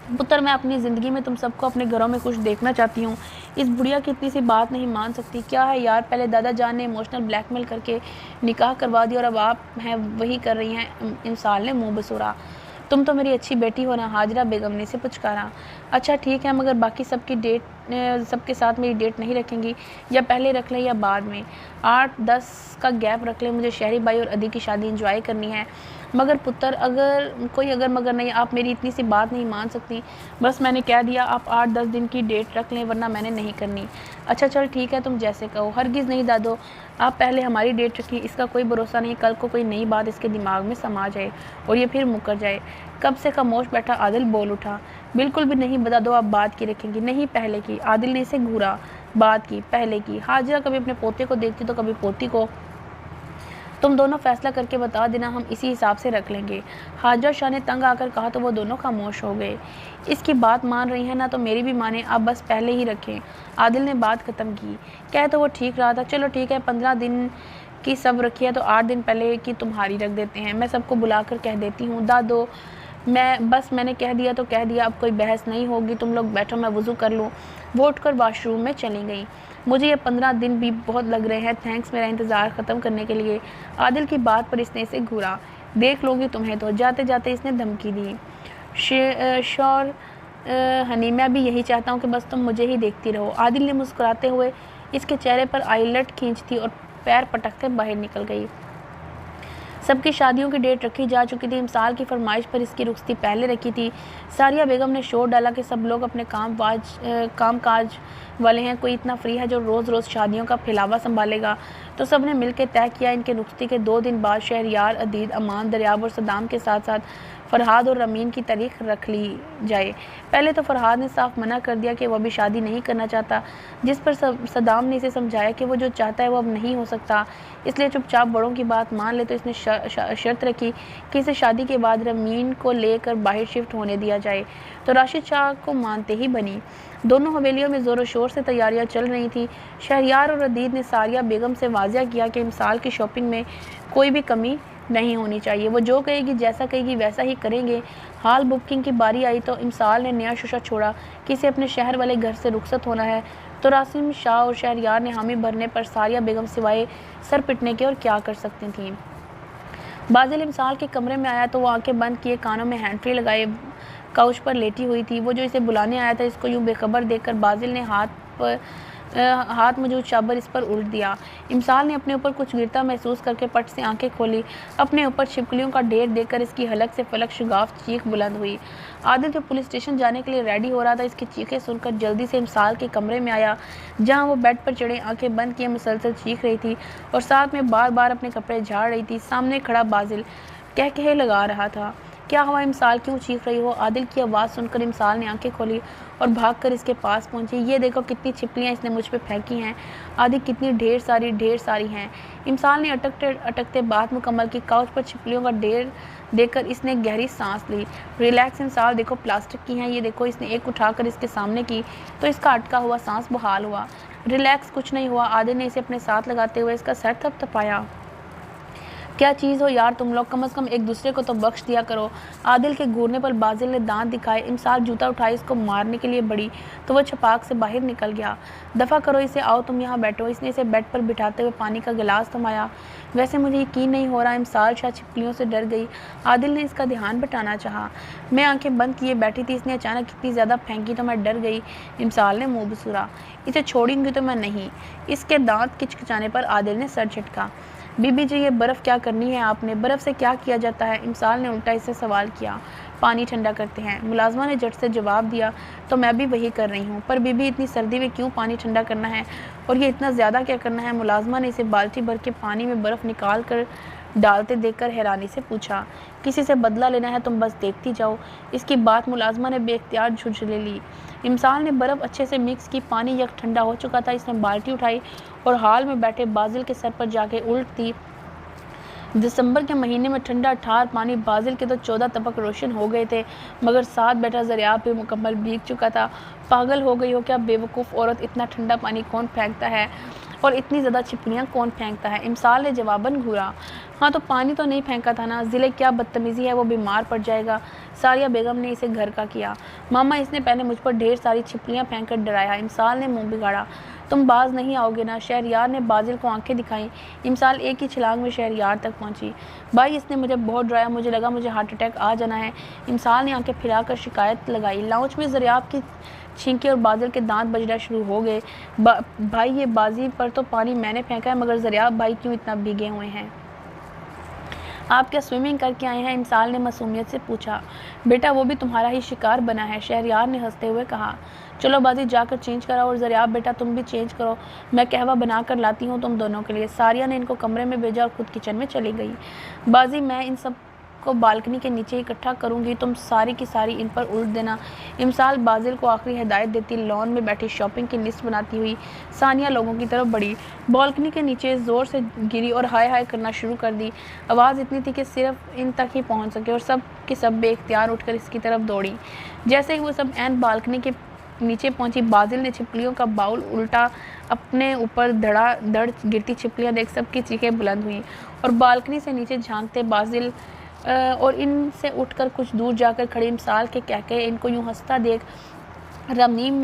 पुत्र मैं अपनी ज़िंदगी में तुम सबको अपने घरों में कुछ देखना चाहती हूँ। इस बुढ़िया की इतनी सी बात नहीं मान सकती। क्या है यार, पहले दादा जान ने इमोशनल ब्लैकमेल करके निकाह करवा दिया और अब आप हैं वही कर रही हैं। इमसाल ने मुंह बसोरा। तुम तो मेरी अच्छी बेटी हो ना? हाजरा बेगम ने इसे पुचकारा। अच्छा ठीक है, मगर बाकी सबके साथ मेरी डेट नहीं रखेंगी? या पहले रख लें या बाद में? 8-10 का गैप रख लें, मुझे शहरी बाई और अदी की शादी एंजॉय करनी है। मगर पुत्र अगर मगर नहीं, आप मेरी इतनी सी बात नहीं मान सकती। बस मैंने कह दिया, आप 8-10 दिन की डेट रख लें, वरना मैंने नहीं करनी। अच्छा चल ठीक है, तुम जैसे कहो। हरगिज़ नहीं दादो, आप पहले हमारी डेट रखिए। इसका कोई भरोसा नहीं, कल को कोई नई बात इसके दिमाग में समा जाए और ये फिर मुकर जाए। कब से खामोश बैठा आदिल बोल उठा। बिल्कुल भी नहीं, बता दो आप बात की रखेंगी? नहीं पहले की। आदिल ने इसे घूरा। बात की? पहले की। हाजिरा कभी अपने पोते को देखती तो कभी पोती को। तुम दोनों फैसला करके बता देना, हम इसी हिसाब से रख लेंगे। हाजरा शाह ने तंग आकर कहा तो वो दोनों खामोश हो गए। इसकी बात मान रही है ना, तो मेरी भी माने, आप बस पहले ही रखें। आदिल ने बात ख़त्म की। कह तो वो ठीक रहा था। चलो ठीक है, 15 दिन की सब रखी है तो 8 दिन पहले की तुम्हारी रख देते हैं। मैं सबको बुलाकर कह देती हूँ। दादो मैंने कह दिया तो कह दिया, अब कोई बहस नहीं होगी। तुम लोग बैठो, मैं वज़ू कर लूँ। वो उठकर वॉशरूम में चली गई। मुझे ये 15 दिन भी बहुत लग रहे हैं। थैंक्स मेरा इंतज़ार ख़त्म करने के लिए। आदिल की बात पर इसने इसे घूरा। देख लोगी तुम्हें तो। जाते जाते इसने धमकी दी। श्योर हनी, मैं भी यही चाहता हूँ कि बस तुम मुझे ही देखती रहो। आदिल ने मुस्कुराते हुए इसके चेहरे पर आईलेट खींचती और पैर पटकते बाहर निकल गई। सबकी शादियों की डेट रखी जा चुकी थी। इमसाल की फरमाइश पर इसकी रुखसती पहले रखी थी। सारिया बेगम ने शोर डाला कि सब लोग अपने काम काज वाले हैं, कोई इतना फ्री है जो रोज़ रोज़ शादियों का फैलावा संभालेगा। तो सब ने मिलकर तय किया इनके रुखसती के 2 दिन बाद शहरयार, अदीद, अमान, दरियाब और सदाम के साथ साथ फरहाद और रमीन की तारीख रख ली जाए। पहले तो फरहाद ने साफ मना कर दिया कि वह भी शादी नहीं करना चाहता, जिस पर सदाम ने इसे समझाया कि वो जो चाहता है वो अब नहीं हो सकता, इसलिए चुपचाप बड़ों की बात मान ले। तो इसने शर्त रखी कि इसे शादी के बाद रमीन को लेकर बाहर शिफ्ट होने दिया जाए, तो राशिद शाह को मानते ही बनी। दोनों हवेलियों में ज़ोर शोर से तैयारियां चल रही थीं। शहरयार और अदीद ने सारिया बेगम से वाज़िया किया कि इमसाल की शॉपिंग में कोई भी कमी नहीं होनी चाहिए, वो जो कहेगी, जैसा कहेगी वैसा ही करेंगे। हाल बुकिंग की बारी आई तो इमसाल ने नया शुशा छोड़ा कि इसे अपने शहर वाले घर से रुखसत होना है, तो रासिम शाह और शहरयार ने हामी भरने पर सारिया बेगम सिवाय सर पिटने के और क्या कर सकती थीं। बाजिल इमसाल के कमरे में आया तो वो आंखें बंद किए, कानों में हैंड फ्री लगाए काउच पर लेटी हुई थी। वो जो इसे बुलाने आया था, इसको यूं बेखबर देखकर बाजिल ने हाथ मौजूद शाबर इस पर उल्ट दिया। इमसाल ने अपने ऊपर कुछ गिरता महसूस करके पट से आंखें खोली। अपने ऊपर छिपकलियों का ढेर देखकर इसकी हलक से फलक शुगाफ चीख बुलंद हुई। आदिल जो पुलिस स्टेशन जाने के लिए रेडी हो रहा था, इसकी चीखें सुनकर जल्दी से इमसाल के कमरे में आया, जहां वो बेड पर चढ़े आंखें बंद किए मुसलसल चीख रही थी और साथ में बार बार अपने कपड़े झाड़ रही थी। सामने खड़ा बाजिल कह लगा रहा था, क्या हुआ इमसाल, क्यों चीख रही हो? आदिल की आवाज़ सुनकर इमसाल ने आंखें खोली और भागकर इसके पास पहुंची। ये देखो कितनी छिपलियां इसने मुझ पे फेंकी हैं। आदि कितनी ढेर सारी हैं। इमसाल ने अटकते अटकते बात मुकम्मल की। काउच पर छिपलियों का ढेर देखकर इसने गहरी सांस ली। रिलैक्स इमसाल, देखो प्लास्टिक की हैं ये देखो। इसने एक उठाकर इसके सामने की तो इसका अटका हुआ सांस बहाल हुआ। रिलैक्स, कुछ नहीं हुआ। आदिल ने इसे अपने साथ लगाते हुए इसका सर थपथपाया। क्या चीज़ हो यार तुम लोग, कम से कम एक दूसरे को तो बख्श दिया करो। आदिल के घूरने पर बाजिल ने दांत दिखाए। इमसाल जूता उठाई इसको मारने के लिए बढ़ी तो वह छपाक से बाहर निकल गया। दफ़ा करो इसे, आओ तुम यहाँ बैठो। इसने इसे बेड पर बिठाते हुए पानी का गिलास थमाया। वैसे मुझे यकीन नहीं हो रहा। इमसाल शाह छिपलियों से डर गई। आदिल ने इसका ध्यान बटाना चाहा। मैं आंखें बंद किए बैठी थी, इसने अचानक इतनी ज़्यादा फेंकी तो मैं डर गई। इमसाल ने मुँह बसूरा। इसे छोड़ूंगी तो मैं नहीं। इसके दांत किचकिचाने पर आदिल ने सर झटका। बीबी जी, ये बर्फ़ क्या करनी है आपने? बर्फ़ से क्या किया जाता है? इमसाल ने उल्टा इससे सवाल किया। पानी ठंडा करते हैं, मुलाजमा ने झट से जवाब दिया। तो मैं भी वही कर रही हूँ। पर बीबी, इतनी सर्दी में क्यों पानी ठंडा करना है, और ये इतना ज़्यादा क्या करना है? मुलाजमा ने इसे बाल्टी भर के पानी में बर्फ़ निकाल कर डालते देखकर हैरानी से पूछा। किसी से बदला लेना है, तुम बस देखती जाओ। इसकी बात मुलाजमा ने बेख्तियार झुंझले ली। इमसाल ने बर्फ़ अच्छे से मिक्स की। पानी यक ठंडा हो चुका था। इसने बाल्टी उठाई और हाल में बैठे बाजिल के सर पर जाके उल्ट दी। दिसंबर के महीने में ठंडा ठार पानी। बाजिल के तो 14 तबक रोशन हो गए थे, मगर साथ बैठा ज़रिया भी मुकम्मल भीग चुका था। पागल हो गई हो क्या बेवकूफ़ औरत, इतना ठंडा पानी कौन फेंकता है, और इतनी ज़्यादा छिपलियाँ कौन फेंकता है? इमसाल ने जवाबन घूरा। हाँ तो पानी तो नहीं फेंका था ना। ज़िले क्या बदतमीज़ी है, वो बीमार पड़ जाएगा। सारिया बेगम ने इसे घर का किया। मामा, इसने पहले मुझ पर ढेर सारी छिपलियाँ फेंक कर डराया। इमसाल ने मुँह बिगाड़ा। तुम बाज नहीं आओगे ना? शहरयार ने बाजिल को आंखें दिखाई। इमसाल एक ही छलांग में शहरयार तक पहुंची। भाई, इसने मुझे बहुत डराया, मुझे लगा मुझे हार्ट अटैक आ जाना है। इमसाल ने आंखें फिराकर शिकायत लगाई। लाउंज में ज़रियाब की छींके और बाजिल के दांत बजना शुरू हो गए। भाई, ये बाजी पर तो पानी मैंने फेंका है, मगर ज़रियाब भाई क्यों इतना भीगे हुए हैं? आप क्या स्विमिंग करके आए हैं? इमसाल ने मासूमियत से पूछा। बेटा, वो भी तुम्हारा ही शिकार बना है, शहरयार ने हंसते हुए कहा। चलो बाजी, जाकर चेंज कराओ, और ज़रियाब बेटा तुम भी चेंज करो। मैं कहवा बना कर लाती हूँ तुम दोनों के लिए। सारिया ने इनको कमरे में भेजा और खुद किचन में चली गई। बाजी, मैं इन सब को बालकनी के नीचे इकट्ठा करूंगी, तुम सारी की सारी इन पर उल्ट देना। इमसाल बाजिल को आखिरी हिदायत देती लॉन में बैठी शॉपिंग की लिस्ट बनाती हुई सानिया लोगों की तरफ बढ़ी। बालकनी के नीचे ज़ोर से गिरी और हाय हाय करना शुरू कर दी। आवाज़ इतनी थी कि सिर्फ इन तक ही पहुंच सके, और सब के सब बेख्तियार उठकर इसकी तरफ दौड़ी। जैसे ही वो सब एन बालकनी के नीचे पहुंची, बाजिल ने छिपलियों का बाउल उल्टा अपने ऊपर धड़ गिरती छिपलियाँ देख सबकी चीखें बुलंद हुई, और बालकनी से नीचे झांकते बाजिल और इनसे उठकर कुछ दूर जाकर खड़े इमसाल के कहके इनको यूं हंसता देख रमीन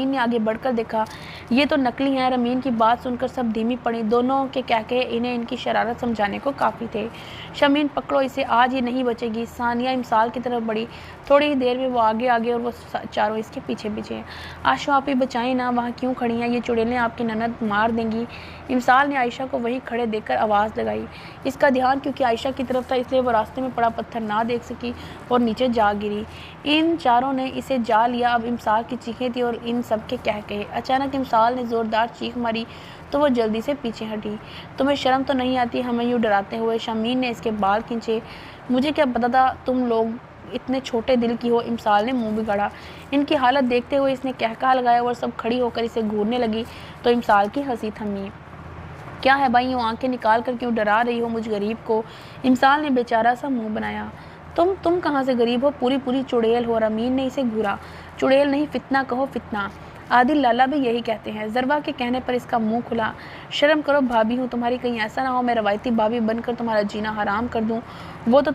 ने आगे बढ़कर देखा। ये तो नकली हैं। रमीन की बात सुनकर सब धीमी पड़ी। दोनों के कहके इन्हें इनकी शरारत समझाने को काफ़ी थे। शमीन, पकड़ो इसे, आज ये नहीं बचेगी। सानिया इमसाल की तरफ बढ़ी। थोड़ी ही देर में वो आगे और वो चारों इसके पीछे पीछे। आशा, आप ही बचाएं ना, वहाँ क्यों खड़ी हैं? ये चुड़ैलें आपकी ननद मार देंगी। इमसाल ने आयशा को वहीं खड़े देखकर आवाज़ लगाई। इसका ध्यान क्योंकि आयशा की तरफ था, इसलिए वो रास्ते में पड़ा पत्थर ना देख सकी और नीचे जा गिरी। इन चारों ने इसे जा लिया। अब इमसाल की चीखें थी और इन सब के कह कहे। अचानक इमसाल ने ज़ोरदार चीख मारी तो वो जल्दी से पीछे हटी। तुम्हें शर्म तो नहीं आती हमें यूँ डराते हुए? शमीन ने इसके बाल खींचे। मुझे क्या पता था तुम लोग इतने छोटे दिल की हो। इमसाल ने मुंह बिगाड़ा। इनकी हालत देखते हुए इसने कहका लगाया और सब खड़ी होकर इसे घूरने लगी तो इमसाल की हंसी थमी। क्या है भाई, यूँ आंखें निकाल कर क्यों डरा रही हो मुझ गरीब को? इमसाल ने बेचारा सा मुंह बनाया। तुम कहाँ से गरीब हो? पूरी पूरी चुड़ैल हो। रमीन ने इसे घूरा। चुड़ैल नहीं, फितना कहो, फितना। आदिल लाला भी यही कहते हैं। ज़रबा के कहने पर इसका मुंह खुला। शर्म करो, भाभी हूँ तुम्हारी, कहीं ऐसा ना हो मैं रवायती भाभी बनकर तुम्हारा जीना हराम कर दूँ। वो तो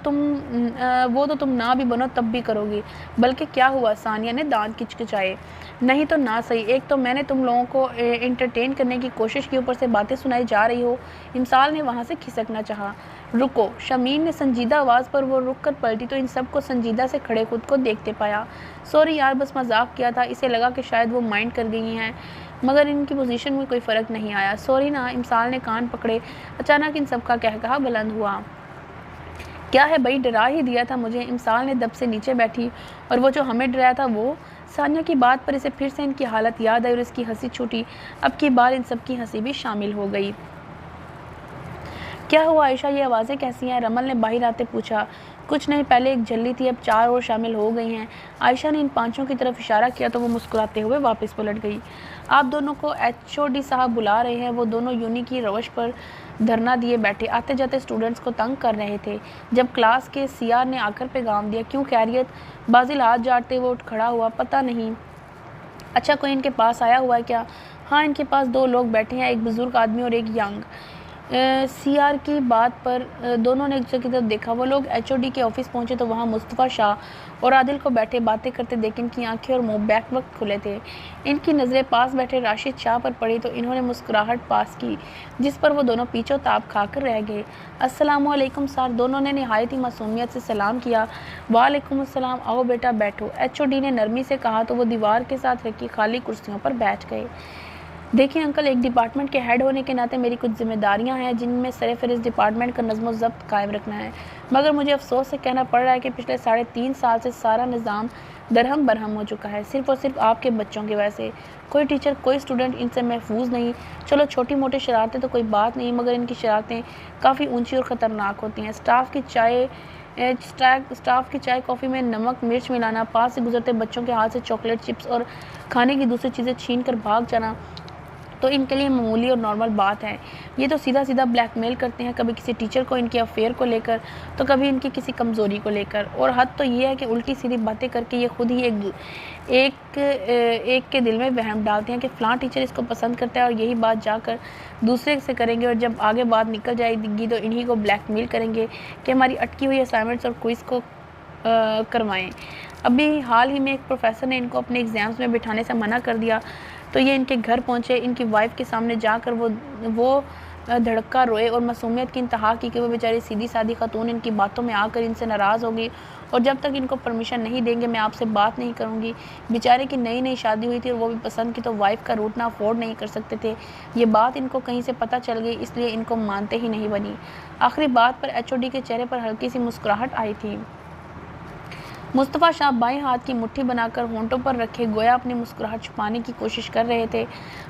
तुम ना भी बनो तब भी करोगी। बल्कि क्या हुआ? सानिया ने दांत किचकिचाए। नहीं तो ना सही, एक तो मैंने तुम लोगों को एंटरटेन करने की कोशिश की, ऊपर से बातें सुनाई जा रही हो। इमसाल ने वहाँ से खिसकना चाहा। रुको। शमीन ने संजीदा आवाज़ पर वो रुक कर पलटी तो इन सबको संजीदा से खड़े खुद को देखते पाया। सॉरी यार, बस मजाक किया था। इसे लगा कि शायद वो माइंड कर गई हैं, मगर इनकी पोजीशन में कोई फ़र्क नहीं आया। सॉरी ना। इमसाल ने कान पकड़े। अचानक इन सब का कहकहा बुलंद हुआ। क्या है भाई, डरा ही दिया था मुझे। इमसाल ने दब से नीचे बैठी। और वो जो हमें डराया था वो? सानिया की बात पर इसे फिर से इनकी हालत याद आई और इसकी हंसी छूटी। अब की बार इन सब की हंसी भी शामिल हो गई। क्या हुआ आयशा, ये आवाज़ें कैसी हैं? रमल ने बाहर आते पूछा। कुछ नहीं, पहले एक झल्ली थी, अब 4 और शामिल हो गई हैं। आयशा ने इन 5 की तरफ इशारा किया तो वो मुस्कुराते हुए वापस पलट गई। आप दोनों को HOD साहब बुला रहे हैं। वो दोनों यूनी की रवश पर धरना दिए बैठे, आते जाते स्टूडेंट्स को तंग कर रहे थे। जब क्लास के CR ने आकर पैगाम दिया। क्यों खैरियत? बाजिल हाथ जाते वो उठ खड़ा हुआ। पता नहीं। अच्छा, कोई इनके पास आया हुआ है क्या? हाँ, इनके पास 2 लोग बैठे हैं, एक बुजुर्ग आदमी और एक यंग। CR की बात पर दोनों ने एक दूसरे की तरफ देखा। वो लोग HOD के ऑफिस पहुंचे तो वहाँ मुस्तफ़ा शाह और आदिल को बैठे बातें करते देख इनकी आंखें और मुंह बैक वक्त खुले थे। इनकी नज़रें पास बैठे राशिद शाह पर पड़ी तो इन्होंने मुस्कुराहट पास की, जिस पर वो दोनों पीछे ताप खाकर रह गए। अस्सलामुअलैकुम सर। दोनों ने निहायत ही मासूमियत से सलाम किया। वालेकुम अस्सलाम, आओ बेटा बैठो। HOD ने नरमी से कहा तो वो दीवार के साथ रखी खाली कुर्सियों पर बैठ गए। देखिए अंकल, एक डिपार्टमेंट के हेड होने के नाते मेरी कुछ जिम्मेदारियां हैं जिनमें सरफहरिस्त डिपार्टमेंट का नज़्म ज़ब्त कायम रखना है। मगर मुझे अफसोस से कहना पड़ रहा है कि पिछले 3.5 साल से सारा निज़ाम दरहम बरहम हो चुका है, सिर्फ़ और सिर्फ आपके बच्चों की वजह से। कोई टीचर, कोई स्टूडेंट इनसे महफूज नहीं। चलो छोटी मोटी शरारतें तो कोई बात नहीं, मगर इनकी शरारतें काफ़ी ऊंची और ख़तरनाक होती हैं। स्टाफ की चाय कॉफ़ी में नमक मिर्च मिलाना, पास से गुजरते बच्चों के हाथ से चॉकलेट चिप्स और खाने की दूसरी चीज़ें छीन कर भाग जाना तो इनके लिए मामूली और नॉर्मल बात है। ये तो सीधा सीधा ब्लैकमेल करते हैं, कभी किसी टीचर को इनके अफेयर को लेकर तो कभी इनकी किसी कमज़ोरी को लेकर। और हद तो ये है कि उल्टी सीधी बातें करके ये खुद ही एक के दिल में वहम डालते हैं कि फ़लाँ टीचर इसको पसंद करता है और यही बात जाकर दूसरे से करेंगे और जब आगे बात निकल जाएगी तो इन्हीं को ब्लैकमेल करेंगे कि हमारी अटकी हुई असाइनमेंट्स और क्विज़ को करवाएं। अभी हाल ही में एक प्रोफेसर ने इनको अपने एग्ज़ाम्स में बिठाने से मना कर दिया तो ये इनके घर पहुँचे। इनकी वाइफ के सामने जाकर वो धड़का रोए और मासूमियत की इंतहा की कि वो बेचारी सीधी सादी खातून इनकी बातों में आकर इनसे नाराज़ होगी और जब तक इनको परमिशन नहीं देंगे मैं आपसे बात नहीं करूँगी। बेचारे की नई नई शादी हुई थी और वो भी पसंद की, तो वाइफ का रूठना अफोर्ड नहीं कर सकते थे। ये बात इनको कहीं से पता चल गई, इसलिए इनको मानते ही नहीं बनी। आखिरी बात पर HOD के चेहरे पर हल्की सी मुस्कुराहट आई थी। मुस्तफ़ा शाह बाएं हाथ की मुट्ठी बनाकर होंठों पर रखे गोया अपनी मुस्कुराहट छुपाने की कोशिश कर रहे थे।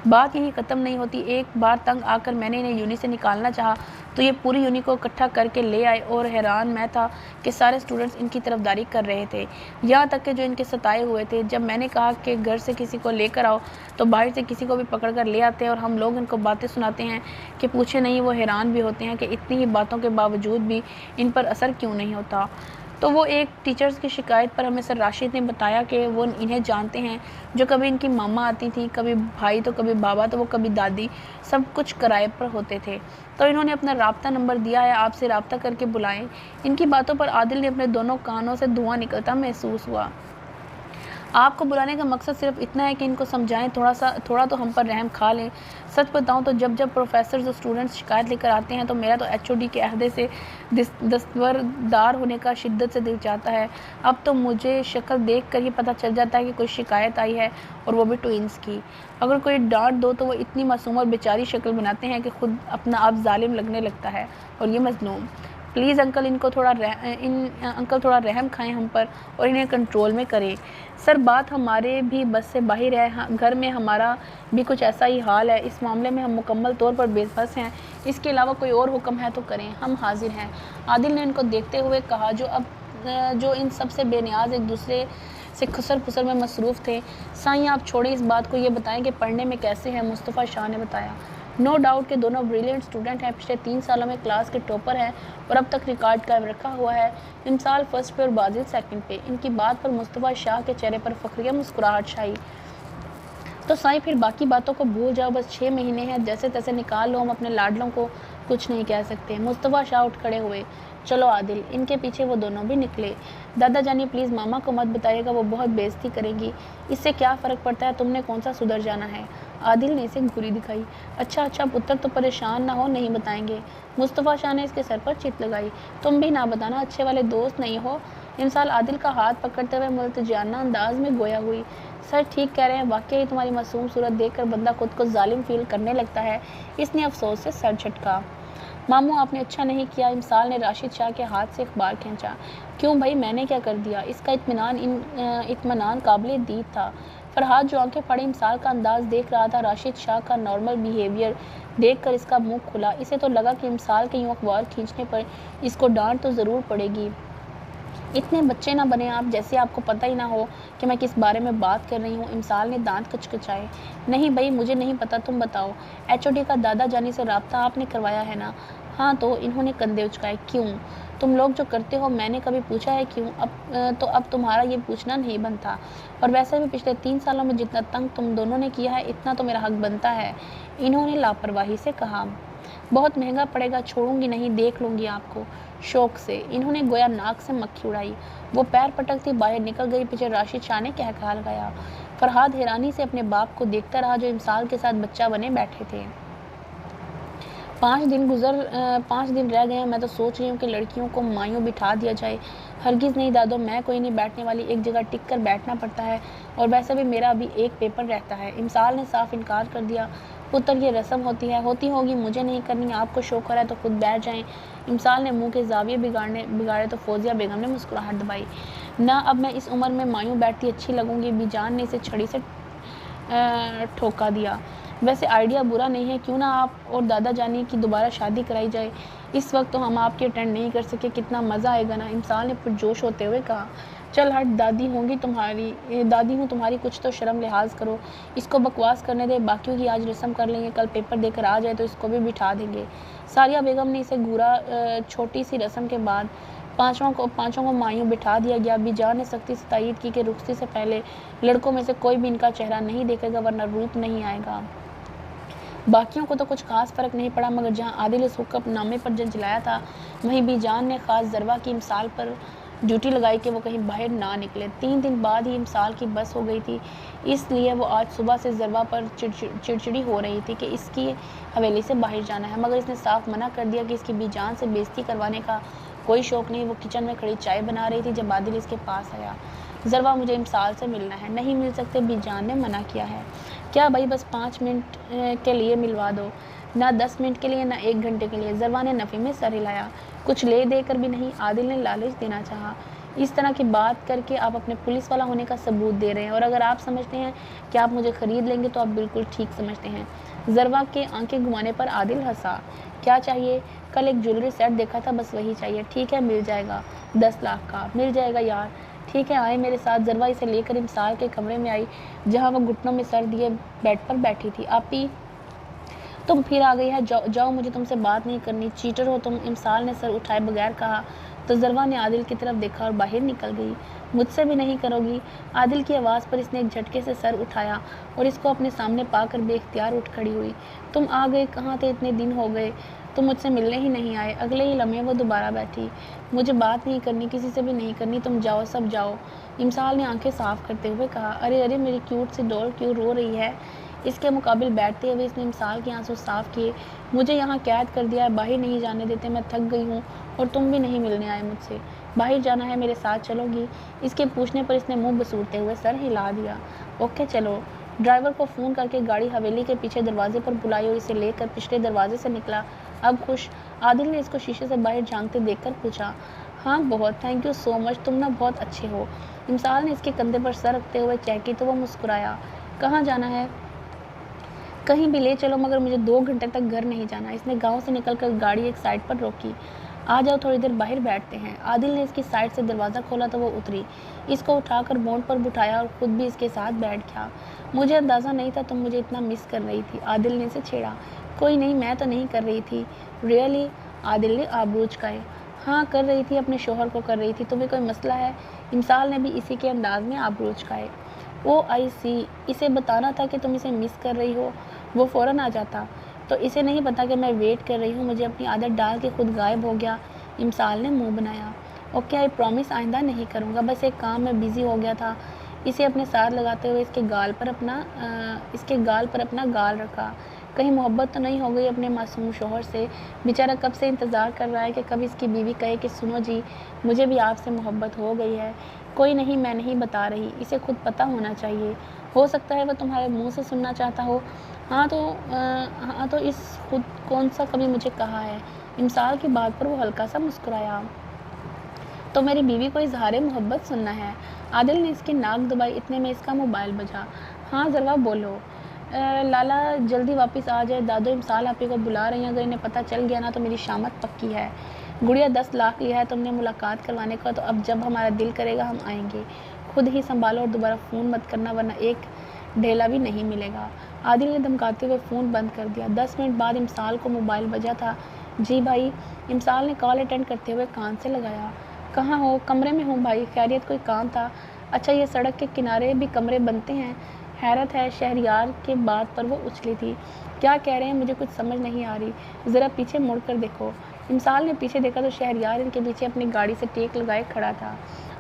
बात यहीं ख़त्म नहीं होती। एक बार तंग आकर मैंने इन्हें यूनी से निकालना चाहा तो ये पूरी यूनी को इकट्ठा करके ले आए और हैरान मैं था कि सारे स्टूडेंट्स इनकी तरफदारी कर रहे थे, यहाँ तक कि जो इनके सताए हुए थे। जब मैंने कहा कि घर से किसी को लेकर आओ तो बाहर से किसी को भी पकड़ कर ले आते हैं और हम लोग इनको बातें सुनाते हैं कि पूछे नहीं। वो हैरान भी होते हैं कि इतनी ही बातों के बावजूद भी इन पर असर क्यों नहीं होता। तो वो एक टीचर्स की शिकायत पर हमें सर राशिद ने बताया कि वो इन्हें जानते हैं, जो कभी इनकी मामा आती थी, कभी भाई तो कभी बाबा तो वो कभी दादी, सब कुछ किराए पर होते थे। तो इन्होंने अपना राब्ता नंबर दिया है, आपसे राब्ता करके बुलाएं। इनकी बातों पर आदिल ने अपने दोनों कानों से धुआं निकलता महसूस हुआ। आपको बुलाने का मकसद सिर्फ इतना है कि इनको समझाएं, थोड़ा तो हम पर रहम खा लें। सच बताऊं तो जब प्रोफेसर्स और स्टूडेंट्स शिकायत लेकर आते हैं तो मेरा तो HOD के अहदे से दस्तबरदार होने का शिद्दत से दिल चाहता है। अब तो मुझे शक्ल देख कर ही पता चल जाता है कि कोई शिकायत आई है, और वो भी ट्विंस की। अगर कोई डांट दो तो वो इतनी मासूम और बेचारी शक्ल बनाते हैं कि खुद अपना आप जालिम लगने लगता है और ये मजलूम। प्लीज़ अंकल, अंकल थोड़ा रहम खाएं हम पर और इन्हें कंट्रोल में करें। सर बात हमारे भी बस से बाहर है, घर में हमारा भी कुछ ऐसा ही हाल है। इस मामले में हम मुकम्मल तौर पर बेबस हैं। इसके अलावा कोई और हुक्म है तो करें, हम हाजिर हैं। आदिल ने इनको देखते हुए कहा, जो अब जो इन सब से बेनियाज एक दूसरे से खुसर फुसर में मसरूफ़ थे। साईं आप छोड़ें इस बात को, ये बताएं कि पढ़ने में कैसे हैं। मुस्तफ़ा शाह ने बताया, नो डाउट कि दोनों ब्रिलियंट स्टूडेंट हैं, पिछले 3 सालों में क्लास के टॉपर हैं और अब तक रिकॉर्ड कायम रखा हुआ है। इमसाल फर्स्ट पे और बाजिल सेकंड पे। इनकी बात पर मुस्तफ़ा शाह के चेहरे पर फ़ख्रिया मुस्कुराहट छाई। तो साईं फिर बाकी बातों को भूल जाओ, बस 6 महीने हैं, जैसे तैसे निकाल लो, हम अपने लाडलों को कुछ नहीं कह सकते। मुस्तफ़ा शाह उठ खड़े हुए। चलो आदिल। इनके पीछे वो दोनों भी निकले। दादा जानी प्लीज़ मामा को मत बताइएगा, वो बहुत बेइज्जती करेंगी। इससे क्या फ़र्क पड़ता है, तुमने कौन सा सुधर जाना है। आदिल ने इसे घूरी दिखाई। अच्छा अच्छा पुत्र, तो परेशान ना हो, नहीं बताएंगे। मुस्तफ़ा शाह ने इसके सर पर चित लगाई। तुम भी ना बताना, अच्छे वाले दोस्त नहीं हो। इंसान आदिल का हाथ पकड़ते हुए मुल्तजियाना अंदाज में गोया हुई। सर ठीक कह रहे हैं, वाकई तुम्हारी मासूम सूरत देखकर बंदा खुद को जालिम फील करने लगता है। इसने अफसोस से सर झटका। मामू आपने अच्छा नहीं किया। इमसाल ने राशिद शाह के हाथ से अखबार खींचा। क्यों भाई, मैंने क्या कर दिया। इसका इत्मीनान काबिल दीद था। फरहाद जो आंखें फाड़े इमसाल का अंदाज देख रहा था, राशिद शाह का नॉर्मल बिहेवियर देखकर इसका मुंह खुला। इसे तो लगा कि इमसाल के यूँ अखबार खींचने पर इसको डांट तो ज़रूर पड़ेगी। इतने बच्चे ना बने आप, जैसे आपको पता ही ना हो कि मैं किस बारे में बात कर रही हूँ। इमसाल ने दांत कचकचाए। नहीं भाई, मुझे नहीं पता, तुम बताओ। एचओडी का दादा जानी से रब्ता आपने करवाया है ना। हाँ, तो इन्होंने कंधे उचकाए। क्यों, तुम लोग जो करते हो मैंने कभी पूछा है क्यों। अब तुम्हारा ये पूछना नहीं बनता। और वैसे भी पिछले 3 सालों में जितना तंग तुम दोनों ने किया है, इतना तो मेरा हक बनता है। इन्होंने लापरवाही से कहा। बहुत महंगा पड़ेगा, छोड़ूंगी नहीं, देख लूंगी आपको। शौक से। इन्होंने गोया नाक से मक्खी उड़ाई। वो पैर पटकती बाहर निकल गई। पीछे राशिद शाह ने कह लगाया। फरहाद हैरानी से अपने बाप को देखता रहा, जो इमसाल के साथ बच्चा बने बैठे थे। 5 दिन रह गए हैं। मैं तो सोच रही हूँ कि लड़कियों को मायूं बिठा दिया जाए। हरगिज़ नहीं दादो, मैं कोई नहीं बैठने वाली, एक जगह टिक कर बैठना पड़ता है, और वैसे भी मेरा अभी एक पेपर रहता है। इमसाल ने साफ इनकार कर दिया। पुत्र, ये रस्म होती होगी, मुझे नहीं करनी। आपको शौक है तो खुद बैठ जाएं। इमसाल ने मुंह के जाविये बिगाड़े तो फौजिया बेगम ने मुस्कुराहट दबाई। ना, अब मैं इस उम्र में मायूं बैठती अच्छी लगूंगी। बीजान ने इसे छड़ी से ठोका दिया। वैसे आइडिया बुरा नहीं है, क्यों ना आप और दादा जानी की दोबारा शादी कराई जाए। इस वक्त तो हम आपकी अटेंड नहीं कर सके, कितना मज़ा आएगा ना। इमसाल ने पुरजोश होते हुए कहा। चल हट, दादी हूँ तुम्हारी, कुछ तो शर्म लिहाज करो। इसको बकवास करने दे, बाकियों की आज रस्म कर लेंगे, कल पेपर देकर आ जाए तो इसको भी बिठा देंगे। सारिया बेगम ने इसे घूरा। छोटी सी रस्म के बाद पाँचों को मायूं बिठा दिया गया। बीजान ने सख्ती से तायद की कि रुखसती से पहले लड़कों में से कोई भी इनका चेहरा नहीं देखेगा, वरना रूप नहीं आएगा। बाकियों को तो कुछ खास फर्क नहीं पड़ा, मगर जहां आदिल इस हुक्मनामे पर झंझलाया था, वहीं बीजान ने खास जरवा की इमसाल पर ड्यूटी लगाई कि वो कहीं बाहर ना निकले। 3 दिन बाद ही इमसाल की बस हो गई थी, इसलिए वो आज सुबह से जरवा पर चिड़चिड़ी हो रही थी कि इसकी हवेली से बाहर जाना है, मगर इसने साफ मना कर दिया कि इसकी बीजान से बेइज्जती करवाने का कोई शौक नहीं। वो किचन में खड़ी चाय बना रही थी जब आदिल इसके पास आया। जरवा, मुझे इमसाल से मिलना है। नहीं मिल सकते, बीजान ने मना किया है। क्या भाई, बस 5 मिनट के लिए मिलवा दो। ना 10 मिनट के लिए, ना 1 घंटे के लिए। जरवा ने नफ़ी में सर हिलाया। कुछ ले देकर भी नहीं। आदिल ने लालच देना चाहा। इस तरह की बात करके आप अपने पुलिस वाला होने का सबूत दे रहे हैं, और अगर आप समझते हैं कि आप मुझे ख़रीद लेंगे तो आप बिल्कुल ठीक समझते हैं। जरवा के आंखें घुमाने पर आदिल हंसा। क्या चाहिए? कल एक ज्वेलरी सेट देखा था, बस वही चाहिए। ठीक है, मिल जाएगा। 10 लाख का मिल जाएगा यार। ठीक है, आए मेरे साथ। जरवा इसे लेकर इमसाल के कमरे में आई, जहाँ वह घुटनों में सर दिए बेड पर बैठी थी। आपी, तुम फिर आ गई है। जाओ, मुझे तुमसे बात नहीं करनी। चीटर हो तुम। इमसाल ने सर उठाए बगैर कहा, तो जरवा ने आदिल की तरफ देखा और बाहर निकल गई। मुझसे भी नहीं करोगी? आदिल की आवाज़ पर इसने एक झटके से सर उठाया और इसको अपने सामने पाकर बेख्तियार उठ खड़ी हुई। तुम आ गए? कहाँ थे इतने दिन हो गए, तुम मुझसे मिलने ही नहीं आए। अगले ही लम्हे वो दोबारा बैठी। मुझे बात नहीं करनी, किसी से भी नहीं करनी, तुम जाओ, सब जाओ। इमसाल ने आंखें साफ करते हुए कहा। अरे अरे, मेरी क्यूट सी डॉल क्यों रो रही है? इसके मुकाबिल बैठते हुए इसने इमसाल के आंसू साफ किए। मुझे यहाँ कैद कर दिया है, बाहर नहीं जाने देते, मैं थक गई हूँ, और तुम भी नहीं मिलने आए मुझसे। बाहर जाना है, मेरे साथ चलोगी? इसके पूछने पर इसने मुंह बसूरते हुए सर हिला दिया। ओके चलो। ड्राइवर को फ़ोन करके गाड़ी हवेली के पीछे दरवाजे पर बुलाई और इसे लेकर पिछले दरवाजे से निकला। अब खुश? आदिल ने इसको शीशे से बाहर झांकते देखकर पूछा। हाँ बहुत, थैंक यू सो मच, तुम ना बहुत अच्छे हो। इमसाल ने इसके कंधे पर सर रखते हुए चहकी तो वह मुस्कुराया। कहाँ जाना है? कहीं भी ले चलो, मगर मुझे 2 घंटे तक घर नहीं जाना। इसने गांव से निकलकर गाड़ी एक साइड पर रोकी। आ जाओ, थोड़ी देर बाहर बैठते हैं। आदिल ने इसकी साइड से दरवाज़ा खोला तो वो उतरी, इसको उठाकर बोर्ड पर बिठाया और ख़ुद भी इसके साथ बैठ गया। मुझे अंदाज़ा नहीं था तुम मुझे इतना मिस कर रही थी, आदिल ने इसे छेड़ा। कोई नहीं, मैं तो नहीं कर रही थी। रियली? आदिल ने आबरू चुकाए। हाँ कर रही थी, अपने शोहर को कर रही थी। तुम्हें कोई मसला है? इमसाल ने भी इसी के अंदाज में आबरू चुकाए। ओ आई सी, इसे बताना था कि तुम इसे मिस कर रही हो, वो फ़ौरन आ जाता। तो इसे नहीं पता कि मैं वेट कर रही हूँ, मुझे अपनी आदत डाल के खुद गायब हो गया। इमसाल ने मुंह बनाया। ओके, आई प्रॉमिस आइंदा नहीं करूँगा, बस एक काम में बिज़ी हो गया था। इसे अपने साथ लगाते हुए इसके गाल पर अपना गाल रखा। कहीं मोहब्बत तो नहीं हो गई अपने मासूम शोहर से? बेचारा कब से इंतज़ार कर रहा है कि कब इसकी बीवी कहे कि सुनो जी, मुझे भी आपसे मोहब्बत हो गई है। कोई नहीं, मैं नहीं बता रही, इसे खुद पता होना चाहिए। हो सकता है वह तुम्हारे मुंह से सुनना चाहता हो। हाँ तो इस खुद कौन सा कभी मुझे कहा है? इमसाल की बात पर वो हल्का सा मुस्कुराया। तो मेरी बीवी को इजहार मोहब्बत सुनना है। आदिल ने इसकी नाक दबाई, इतने में इसका मोबाइल बजा। हाँ ज़रा बोलो। लाला जल्दी वापस आ जाए, दादो इमसाल आपी को बुला रही हैं, अगर इन्हें पता चल गया ना तो मेरी शामत पक्की है। गुड़िया 10 लाख लिया है तुमने मुलाकात करवाने का, तो अब जब हमारा दिल करेगा हम आएंगे। खुद ही संभालो और दोबारा फ़ोन मत करना, वरना एक ढेला भी नहीं मिलेगा। आदिल ने धमकाते हुए फ़ोन बंद कर दिया। 10 मिनट बाद इमसाल को मोबाइल बजा था। जी भाई, इमसाल ने कॉल अटेंड करते हुए कान से लगाया। कहाँ हो? कमरे में हूँ भाई, खैरियत कोई काम था? अच्छा, ये सड़क के किनारे भी कमरे बनते हैं? हैरत है, शहरयार के बात पर वो उछली थी। क्या कह रहे हैं मुझे कुछ समझ नहीं आ रही, ज़रा पीछे मुड़ कर देखो। इमसाल ने पीछे देखा तो शहरयार इनके पीछे अपनी गाड़ी से टेक लगाए खड़ा था।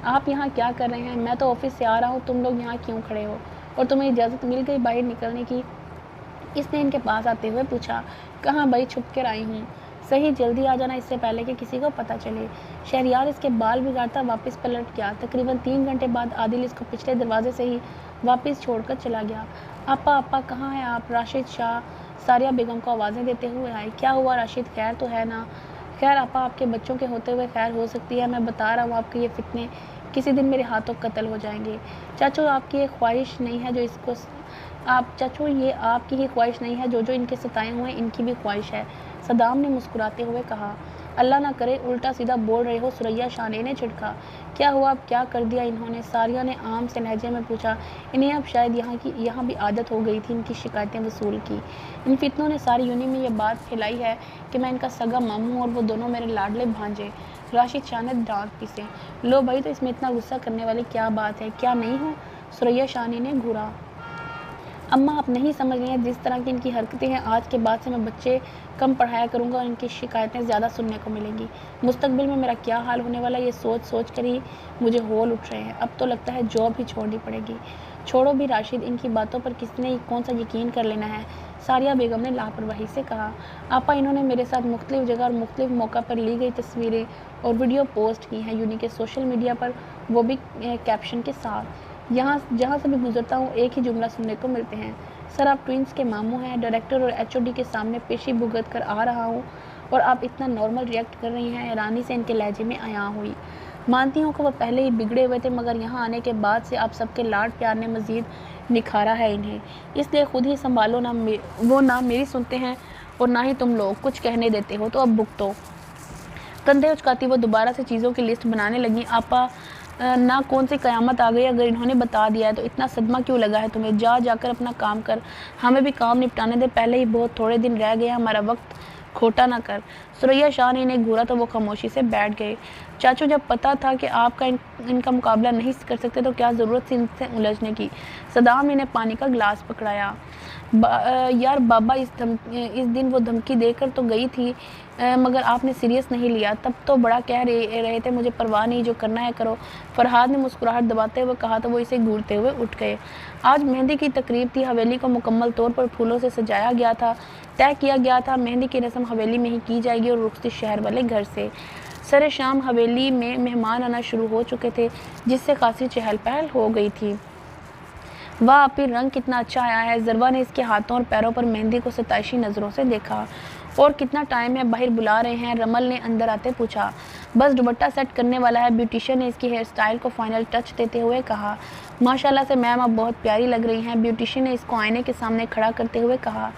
आप यहाँ क्या कर रहे हैं? मैं तो ऑफिस से आ रहा हूँ, तुम लोग यहाँ क्यों खड़े हो? और तुम्हें इजाज़त मिल गई बाहर निकलने की? इसने इनके पास आते हुए पूछा। कहाँ भाई, छुप कर आई हूँ। सही, जल्दी आ जाना इससे पहले कि किसी को पता चले। शहरयार इसके बाल बिगाड़ता वापस पलट गया। तकरीबन 3 घंटे बाद आदिल इसको पिछले दरवाजे से ही वापस छोड़कर चला गया। आपा कहाँ हैं आप? राशिद शाह सारिया बेगम को आवाज़ें देते हुए आए। क्या हुआ राशिद, खैर तो है ना? खैर आपा, आपके बच्चों के होते हुए खैर हो सकती है, मैं बता रहा हूँ आपके ये फितने किसी दिन मेरे हाथों कत्ल हो जाएंगे। चाचू आपकी ये ख्वाहिश नहीं है जो इसको चाचू ये आपकी ही ख्वाहिश नहीं है, जो इनके सताए हुए इनकी भी ख्वाहिश है, सदाम ने मुस्कुराते हुए कहा। अल्लाह ना करे उल्टा सीधा बोल रहे हो, सुरैया शाने ने छिड़का। क्या हुआ, अब क्या कर दिया इन्होंने? सारिया ने आम से लहजे में पूछा। इन्हें अब शायद यहाँ भी आदत हो गई थी इनकी शिकायतें वसूल की। इन फितनों ने सारी यूनि में ये बात फैलाई है कि मैं इनका सगा मामू और वो दोनों मेरे लाडले भांजे। राशिद शाह ने दांत पीसे। लो भाई, तो इसमें इतना गुस्सा करने वाली क्या बात है? क्या नहीं हो? सुरैया शानी ने घूरा। अम्मा आप नहीं समझ रही हैं, जिस तरह की इनकी हरकतें हैं, आज के बाद से मैं बच्चे कम पढ़ाया करूँगा और इनकी शिकायतें ज़्यादा सुनने को मिलेंगी। मुस्तकबिल में मेरा क्या हाल होने वाला है, ये सोच कर ही मुझे होल उठ रहे हैं। अब तो लगता है जॉब ही छोड़नी पड़ेगी। छोड़ो भी राशिद, इनकी बातों पर किसने कौन सा यकीन कर लेना है? सारिया बेगम ने लापरवाही से कहा। आपा, इन्होंने मेरे साथ मुख्तलिफ जगह और मुख्तलिफ मौका पर ली गई तस्वीरें और वीडियो पोस्ट की हैं यूनि के सोशल मीडिया पर, वो भी कैप्शन के साथ। जहाँ से भी गुजरता हूँ एक ही जुमला सुनने को मिलते हैं, सर आप ट्विंस के मामू हैं। डायरेक्टर और एचओडी के सामने पेशी भुगत कर आ रहा हूँ और आप इतना नॉर्मल रिएक्ट कर रही हैं। हैरानी से इनके लहजे में आया हुई। मानती हूँ कि वो पहले ही बिगड़े हुए थे, मगर यहाँ आने के बाद से आप सबके लाड प्यार ने मज़ीद निखारा है इन्हें, इसलिए खुद ही संभालो ना। वो ना मेरी सुनते हैं और ना ही तुम लोग कुछ कहने देते हो, तो अब भुगतो। कंधे उचकाती वो दोबारा से चीज़ों की लिस्ट बनाने लगी। आपा, ना कौन सी क़यामत आ गई, अगर इन्होंने बता दिया है तो इतना सदमा क्यों लगा है तुम्हें? जाकर अपना काम कर, हमें भी काम निपटाने दे, पहले ही बहुत थोड़े दिन रह गए, हमारा वक्त खोटा ना कर। सुरैया शाह ने इन्हें घूरा तो वो खामोशी से बैठ गए। चाचू, जब पता था कि आपका इनका मुकाबला नहीं कर सकते तो क्या ज़रूरत थी इनसे उलझने की? सदाम ने इन्हें पानी का गिलास पकड़ाया। यार बाबा, इस दिन वो धमकी देकर तो गई थी, मगर आपने सीरियस नहीं लिया। तब तो बड़ा कह रहे थे मुझे परवाह नहीं, जो करना है करो। फरहाद ने मुस्कुराहट दबाते हुए कहा तो वो इसे घूरते हुए उठ गए। आज मेहंदी की तकरीब थी। हवेली को मुकम्मल तौर पर फूलों से सजाया गया था। तय किया गया था मेहंदी की रस्म हवेली में ही की जाएगी और रुखसती शहर वाले घर से। सरे शाम हवेली में मेहमान आना शुरू हो चुके थे, जिससे खासी चहल पहल हो गई थी। वाह आपी, रंग कितना अच्छा आया है। ज़रवा ने इसके हाथों और पैरों पर मेहंदी को सताइशी नज़रों से देखा। और कितना टाइम है, बाहर बुला रहे हैं? रमल ने अंदर आते पूछा। बस दुपट्टा सेट करने वाला है। ब्यूटिशियन ने इसकी हेयर स्टाइल को फाइनल टच देते हुए कहा। माशाल्लाह से मैम आप बहुत प्यारी लग रही हैं। ब्यूटिशियन ने इसको आईने के सामने खड़ा करते हुए कहा।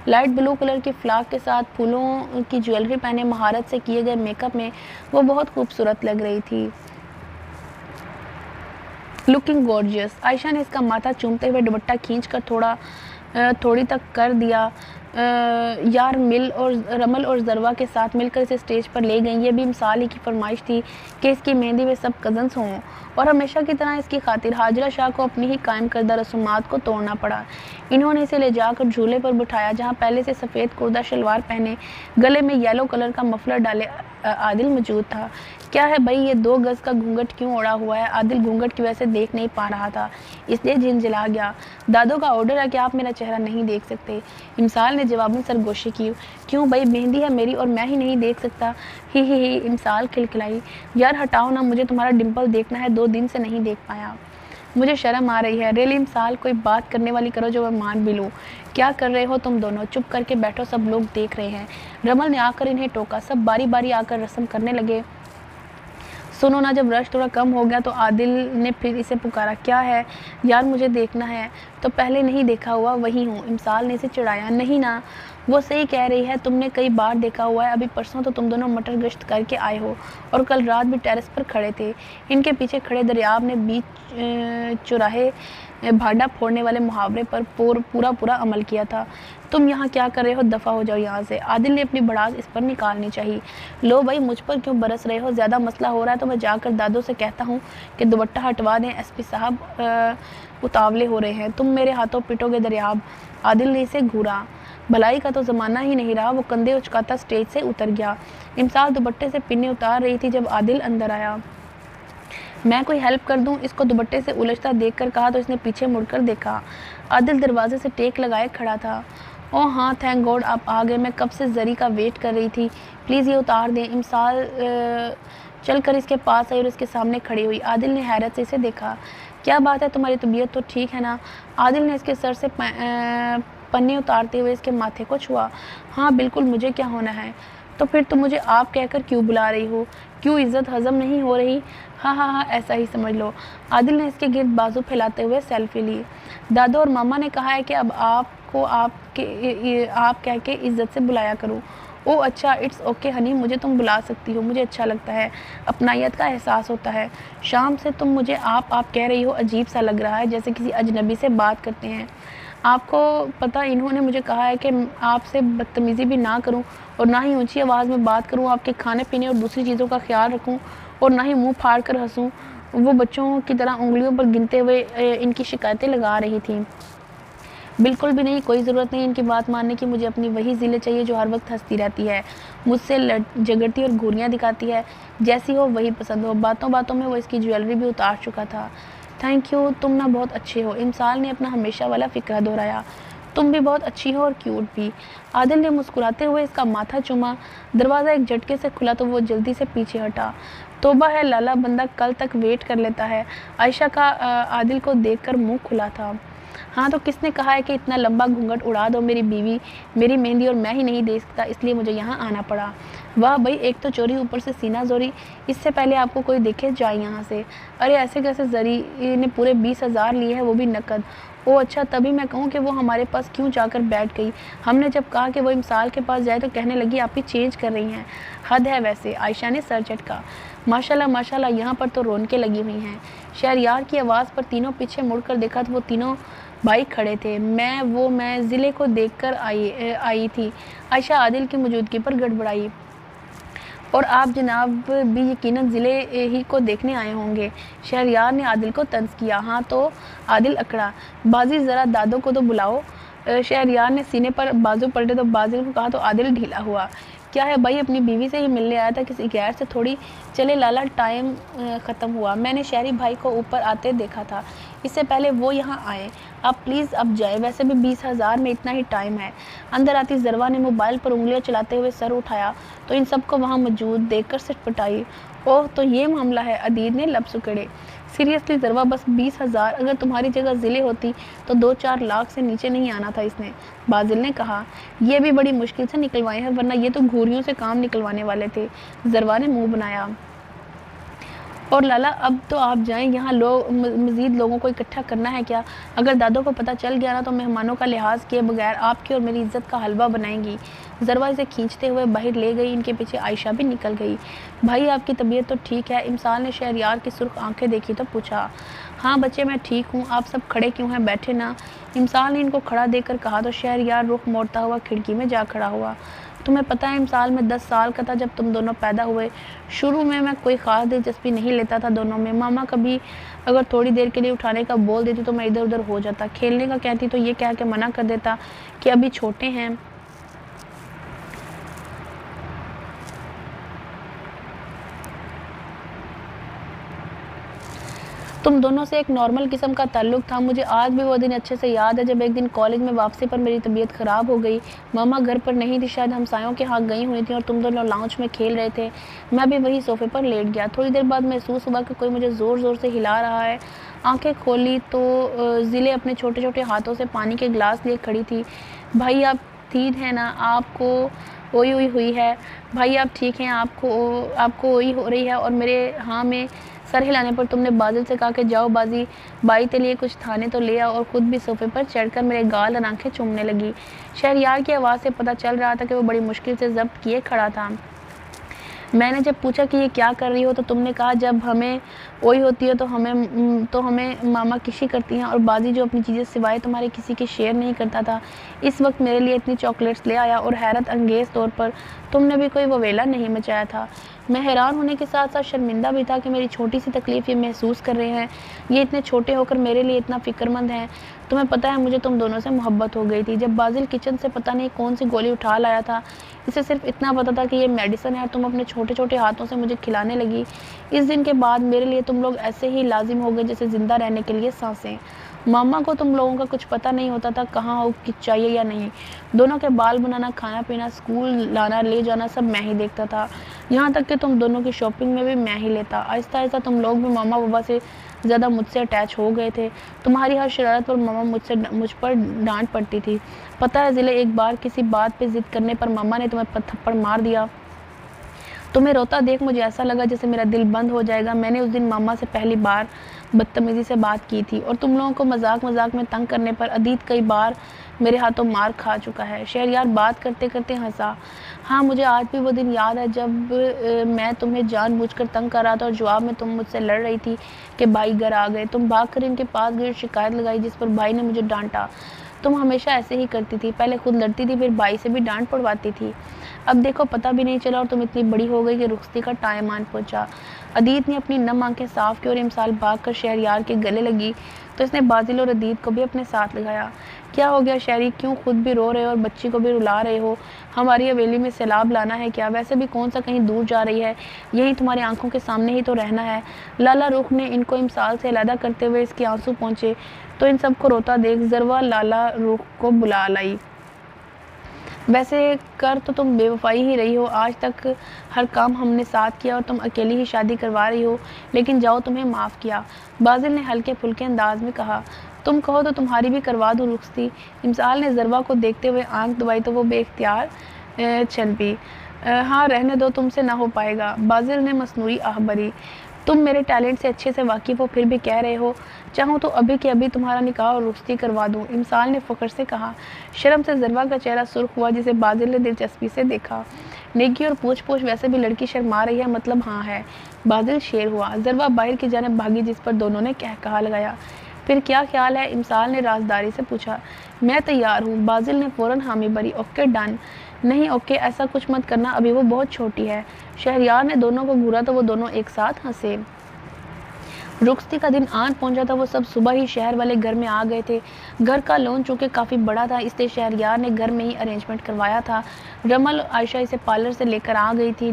लाइट ब्लू कलर की फ्लाक के साथ फूलों की ज्वेलरी पहने महारत से किए गए मेकअप में वो बहुत खूबसूरत लग रही थी। Looking gorgeous. आयशा ने इसका माथा चूमते हुए दुपट्टा खींचकर थोड़ी तक कर दिया। यार रमल और ज़रवा के साथ मिलकर इसे स्टेज पर ले गई। ये भी मिसाल ही की फरमाइश थी कि इसकी मेहंदी में सब कज़न्स हों और हमेशा की तरह इसकी खातिर हाजरा शाह को अपनी ही कायम करदा रसूमात को तोड़ना पड़ा। इन्होंने इसे ले जाकर झूले पर बिठाया जहाँ पहले से सफ़ेद कुर्ता शलवार पहने गले में येलो कलर का मफलर डाले आदिल मौजूद था। क्या है भाई ये 2 गज़ का घूंघट क्यों ओढ़ा हुआ है? आदिल घूंघट की वजह से देख नहीं पा रहा था, इसलिए झिंझला गया। दादो का ऑर्डर है कि आप मेरा चेहरा नहीं देख सकते। इमसाल ने जवाबन सरगोशी की। क्यों भाई, मेहंदी है मेरी और मैं ही नहीं देख सकता? ही इमसाल खिलखिलाई। यार हटाओ ना, मुझे तुम्हारा डिम्पल देखना है, 2 दिन से नहीं देख पाया। मुझे शर्म आ रही है। रेली इमसाल, कोई बात करने वाली करो जो मैं मान भी लूँ। क्या कर रहे हो तुम दोनों? चुप करके बैठो, सब लोग देख रहे हैं। रमल ने आकर इन्हें टोका। सब बारी बारी आकर रस्म करने लगे। सुनो ना, जब रश थोड़ा कम हो गया तो आदिल ने फिर इसे पुकारा। क्या है यार, मुझे देखना है। तो पहले नहीं देखा हुआ, वही हूँ। इमसाल ने इसे चिढ़ाया। नहीं ना, वो सही कह रही है, तुमने कई बार देखा हुआ है। अभी परसों तो तुम दोनों मटर गश्त करके आए हो और कल रात भी टेरेस पर खड़े थे। इनके पीछे खड़े दरियाब ने बीच चौराहे भांडा फोड़ने वाले मुहावरे पर पूरा अमल किया था। तुम यहाँ क्या कर रहे हो? दफ़ा हो जाओ यहाँ से। आदिल ने अपनी भड़ास इस पर निकालनी चाहिए। लो भाई, मुझ पर क्यों बरस रहे हो? ज़्यादा मसला हो रहा है तो मैं जाकर दादो से कहता हूँ कि दुपट्टा हटवा दें। एसपी साहब उतावले हो रहे हैं। तुम मेरे हाथों पिटोगे दरियाब। आदिल ने इसे घूरा। भलाई का तो ज़माना ही नहीं रहा। वो कंधे उचकाता स्टेज से उतर गया। इमसाल दुपट्टे से पिन्ने उतार रही थी जब आदिल अंदर आया। मैं कोई हेल्प कर दूं? इसको दुपट्टे से उलझता देखकर कहा तो इसने पीछे मुड़कर देखा। आदिल दरवाजे से टेक लगाए खड़ा था। ओह हाँ, थैंक गॉड आप आ गए। मैं कब से जरी का वेट कर रही थी। प्लीज़ ये उतार दें। इमसाल चलकर इसके पास आई और इसके सामने खड़ी हुई। आदिल ने हैरत से इसे देखा। क्या बात है, तुम्हारी तबीयत तो ठीक है ना? आदिल ने इसके सर से पन्ने उतारते हुए इसके माथे को छुआ। हाँ बिल्कुल, मुझे क्या होना है? तो फिर तुम मुझे आप कहकर क्यों बुला रही हो? क्यों इज़्ज़त हज़म नहीं हो रही? हाँ, ऐसा ही समझ लो। आदिल ने इसके गिर्द बाजू फैलाते हुए सेल्फी ली। दादू और मामा ने कहा है कि अब आपको आप कह के इज़्ज़त से बुलाया करूँ। ओह अच्छा, इट्स ओके हनी, मुझे तुम बुला सकती हो। मुझे अच्छा लगता है, अपनायत का एहसास होता है। शाम से तुम मुझे आप कह रही हो, अजीब सा लग रहा है, जैसे किसी अजनबी से बात करते हैं। आपको पता, इन्होंने मुझे कहा है कि आपसे बदतमीज़ी भी ना करूं और ना ही ऊंची आवाज़ में बात करूं, आपके खाने पीने और दूसरी चीज़ों का ख्याल रखूं और ना ही मुंह फाड़ कर हंसूं। वो बच्चों की तरह उंगलियों पर गिनते हुए इनकी शिकायतें लगा रही थी। बिल्कुल भी नहीं, कोई ज़रूरत नहीं इनकी बात मानने की। मुझे अपनी वही ज़िले चाहिए जो हर वक्त हंसती रहती है, मुझसे झगड़ती और घूरियाँ दिखाती है। जैसी हो वही पसंद हो। बातों बातों में वो इसकी ज्वेलरी भी उतार चुका था। थैंक यू, तुम ना बहुत अच्छे हो। इमसाल ने अपना हमेशा वाला फ़िक्रा दोहराया। तुम भी बहुत अच्छी हो और क्यूट भी। आदिल ने मुस्कुराते हुए इसका माथा चूमा। दरवाज़ा एक झटके से खुला तो वो जल्दी से पीछे हटा। तोबा है, लाला बंदा कल तक वेट कर लेता है। आयशा का आदिल को देखकर मुंह खुला था। हाँ तो किसने कहा है कि इतना लंबा घूंघट उड़ा दो? मेरी बीवी, मेरी मेहंदी और मैं ही नहीं दे सकता, इसलिए मुझे यहाँ आना पड़ा। वाह भाई, एक तो चोरी, ऊपर से सीना जोरी। इससे पहले आपको कोई देखे जाए यहाँ से। अरे ऐसे कैसे? जरी ने पूरे 20,000 लिए हैं, वो भी नकद। ओह अच्छा, तभी मैं कहूँ कि वो हमारे पास क्यों जाकर बैठ गई। हमने जब कहा कि वो इमसाल के पास जाए तो कहने लगी आप ही चेंज कर रही हैं। हद है वैसे। आयशा ने सर झटका। माशाल्लाह माशाल्लाह, यहाँ पर तो रौनकें लगी हुई हैं। शहरयार की आवाज़ पर तीनों पीछे मुड़कर देखा तो वो तीनों भाई खड़े थे। मैं ज़िले को देखकर आई थी। आयशा आदिल की मौजूदगी पर गड़बड़ाई। और आप जनाब भी यकीनन ज़िले ही को देखने आए होंगे। शहरयार ने आदिल को तंज किया। हाँ तो? आदिल अकड़ा। बाजी ज़रा दादो को तो बुलाओ। शहरयार ने सीने पर बाजू पलटे तो बाजिल को कहा तो आदिल ढीला हुआ। क्या है भाई, अपनी बीवी से ही मिलने आया था, किसी गैर से थोड़ी। चले लाला, टाइम ख़त्म हुआ। मैंने शहरी भाई को ऊपर आते देखा था, इससे पहले वो यहाँ आए। आप प्लीज़ अब जाए, वैसे भी 20,000 में इतना ही टाइम है। अंदर आती ज़रवा ने मोबाइल पर उंगलियां चलाते हुए सर उठाया तो इन सबको वहाँ मौजूद देखकर सिटपटाई। ओह तो ये मामला है। अदीद ने लब सुकड़े। सीरियसली ज़रवा, बस 20,000? अगर तुम्हारी जगह ज़िले होती तो 2-4 लाख से नीचे नहीं आना था इसने। बाजिल ने कहा। ये भी बड़ी मुश्किल से निकलवाए हैं, वरना ये तो घूरियों से काम निकलवाने वाले थे। ज़रवा ने मुंह बनाया। और लाला अब तो आप जाएं, यहाँ लोग मज़ीद लोगों को इकट्ठा करना है क्या? अगर दादों को पता चल गया ना तो मेहमानों का लिहाज किए बगैर आपकी और मेरी इज्जत का हलवा बनाएंगी। ज़रवा इसे खींचते हुए बाहर ले गई। इनके पीछे आयशा भी निकल गई। भाई आपकी तबीयत तो ठीक है? इमसाल ने शहरयार की सुर्ख आंखें देखी तो पूछा। हाँ बच्चे मैं ठीक हूँ, आप सब खड़े क्यों हैं, बैठे ना। इमसाल ने इनको खड़ा देकर कहा तो शहरयार रुख मोड़ता हुआ खिड़की में जा खड़ा हुआ। तुम्हें पता है इमसाल में 10 साल का था जब तुम दोनों पैदा हुए। शुरू में मैं कोई ख़ास दिलचस्पी नहीं लेता था दोनों में। मामा कभी अगर थोड़ी देर के लिए उठाने का बोल देती तो मैं इधर उधर हो जाता। खेलने का कहती तो ये कह के मना कर देता कि अभी छोटे हैं। तुम दोनों से एक नॉर्मल किस्म का ताल्लुक था। मुझे आज भी वो दिन अच्छे से याद है जब एक दिन कॉलेज में वापसी पर मेरी तबीयत ख़राब हो गई। मामा घर पर नहीं थी, शायद हमसायों के यहाँ गई हुई थी और तुम दोनों लाउंज में खेल रहे थे। मैं भी वही सोफे पर लेट गया। थोड़ी देर बाद महसूस हुआ कि कोई मुझे ज़ोर ज़ोर से हिला रहा है। आंखें खोली तो ज़िले अपने छोटे छोटे हाथों से पानी के गिलास लिए खड़ी थी। भाई आप ठीक हैं ना? आपको ओई हुई है? भाई आप ठीक हैं? आपको ओई हो रही है? और मेरे हाँ में सर हिलाने पर तुमने बादल से कहा कि जाओ बाजी बाई के लिए कुछ थाने तो ले आओ, और ख़ुद भी सोफे पर चढ़कर मेरे गाल और आंखें चूमने लगी। शहरयार की आवाज़ से पता चल रहा था कि वो बड़ी मुश्किल से जब्त किए खड़ा था। मैंने जब पूछा कि ये क्या कर रही हो तो तुमने कहा जब हमें ओई होती है तो हमें मामा किशी करती हैं, और बाजी जो अपनी चीज़ें सिवाय तुम्हारे किसी के शेयर नहीं करता था इस वक्त मेरे लिए इतनी चॉकलेट्स ले आया, और हैरत अंगेज़ तौर पर तुमने भी कोई ववेला नहीं मचाया था। मैं हैरान होने के साथ साथ शर्मिंदा भी था कि मेरी छोटी सी तकलीफ़ ये महसूस कर रहे हैं। ये इतने छोटे होकर मेरे लिए इतना फ़िक्रमंद हैं। तुम्हें पता है मुझे तुम दोनों से मोहब्बत हो गई थी जब बाजिल किचन से पता नहीं कौन सी गोली उठा लाया था। इसे सिर्फ इतना पता था कि ये मेडिसिन है, और तुम अपने छोटे छोटे हाथों से मुझे खिलाने लगी। इस दिन के बाद मेरे लिए तुम लोग ऐसे ही लाजिम हो गए जैसे ज़िंदा रहने के लिए सांसें। मामा को तुम लोगों का कुछ पता नहीं होता था कहाँ हो, कि चाहिए या नहीं। दोनों के बाल बनाना, खाना पीना, स्कूल लाना ले जाना सब मैं ही देखता था। यहाँ तक कि तुम दोनों की शॉपिंग में भी मैं ही लेता। आहिस्ता आहिस्ता तुम लोग भी मामा बाबा से ज़्यादा मुझसे अटैच हो गए थे। तुम्हारी हर शरारत पर मामा मुझ पर डांट पड़ती थी। पता है ज़िले, एक बार किसी बात पे ज़िद करने पर मामा ने तुम्हें थप्पड़ मार दिया। तुम्हें रोता देख मुझे ऐसा लगा जैसे मेरा दिल बंद हो जाएगा। मैंने उस दिन मामा से पहली बार बदतमीज़ी से बात की थी, और तुम लोगों को मजाक मजाक में तंग करने पर अदीत कई बार मेरे हाथों मार खा चुका है। शहरयार बात करते करते हंसा। हाँ मुझे आज भी वो दिन याद है जब मैं तुम्हें जानबूझकर तंग कर रहा था, और जवाब में तुम मुझसे लड़ रही थी कि भाई घर आ गए। तुम भागकर इनके पास गई, शिकायत लगाई, जिस पर भाई ने मुझे डांटा। तुम हमेशा ऐसे ही करती थी, पहले खुद लड़ती थी फिर भाई से भी डांट पड़वाती थी। अब देखो पता भी नहीं चला और तुम इतनी बड़ी हो गई कि रुखसती का टाइम आन पहुंचा। अदीत ने अपनी नम आंखें साफ की और इमसाल भागकर शहरयार के गले लगी तो इसने बाजिल और अदीत को भी अपने साथ लगाया। क्या हो गया शहरी, क्यों खुद भी रो रहे हो और बच्ची को भी रुला रहे हो? हमारी हवेली में सैलाब लाना है क्या? वैसे भी कौन सा कहीं दूर जा रही है, यही तुम्हारी आंखों के सामने ही तो रहना है। लाला रुख ने इनको इमसाल से अलहदा करते हुए इसके आंसू पहुंचे तो इन सबको रोता देख ज़रवा लाला रुख को बुला लाई। वैसे कर तो तुम बेवफाई ही रही हो, आज तक हर काम हमने साथ किया और तुम अकेली ही शादी करवा रही हो, लेकिन जाओ तुम्हें माफ़ किया। बाजिल ने हल्के फुल्के अंदाज में कहा। तुम कहो तो तुम्हारी भी करवा दूँ रुखसती। इमसाल ने ज़रवा को देखते हुए आंख दबाई तो वो बेख्तियार चल पी। हाँ रहने दो, तुमसे ना हो पाएगा। बाजिल ने मसनूई आह भरी। तुम मेरे टैलेंट से अच्छे से वाकिफ़ हो फिर भी कह रहे हो चाहूँ तो अभी के अभी तुम्हारा निकाह और रुखसती करवा दूँ, इमसाल ने फ़ख्र से कहा। शर्म से ज़रवा का चेहरा सुर्ख हुआ जिसे बाजिल ने दिलचस्पी से देखा। नेकी और पूछ पूछ वैसे भी लड़की शर्मा रही है, मतलब हाँ है। बाजिल शेर हुआ। ज़रवा बाहर की जानिब भागी जिस पर दोनों ने कहा लगाया। फिर क्या ख्याल है, इमसाल ने राजदारी से पूछा। मैं तैयार हूँ, बाजिल ने फ़ौरन हामी भरी। Okay done. नहीं ओके ऐसा कुछ मत करना, अभी वो बहुत छोटी है। शहरयार ने दोनों को घूरा तो वो दोनों एक साथ हंसे। रुखसती का दिन आन पहुंचा था। वो सब सुबह ही शहर वाले घर में आ गए थे। घर का लॉन चूँकि काफ़ी बड़ा था इसलिए शहरयार ने घर में ही अरेंजमेंट करवाया था। रमल आयशा इसे पार्लर से लेकर आ गई थी।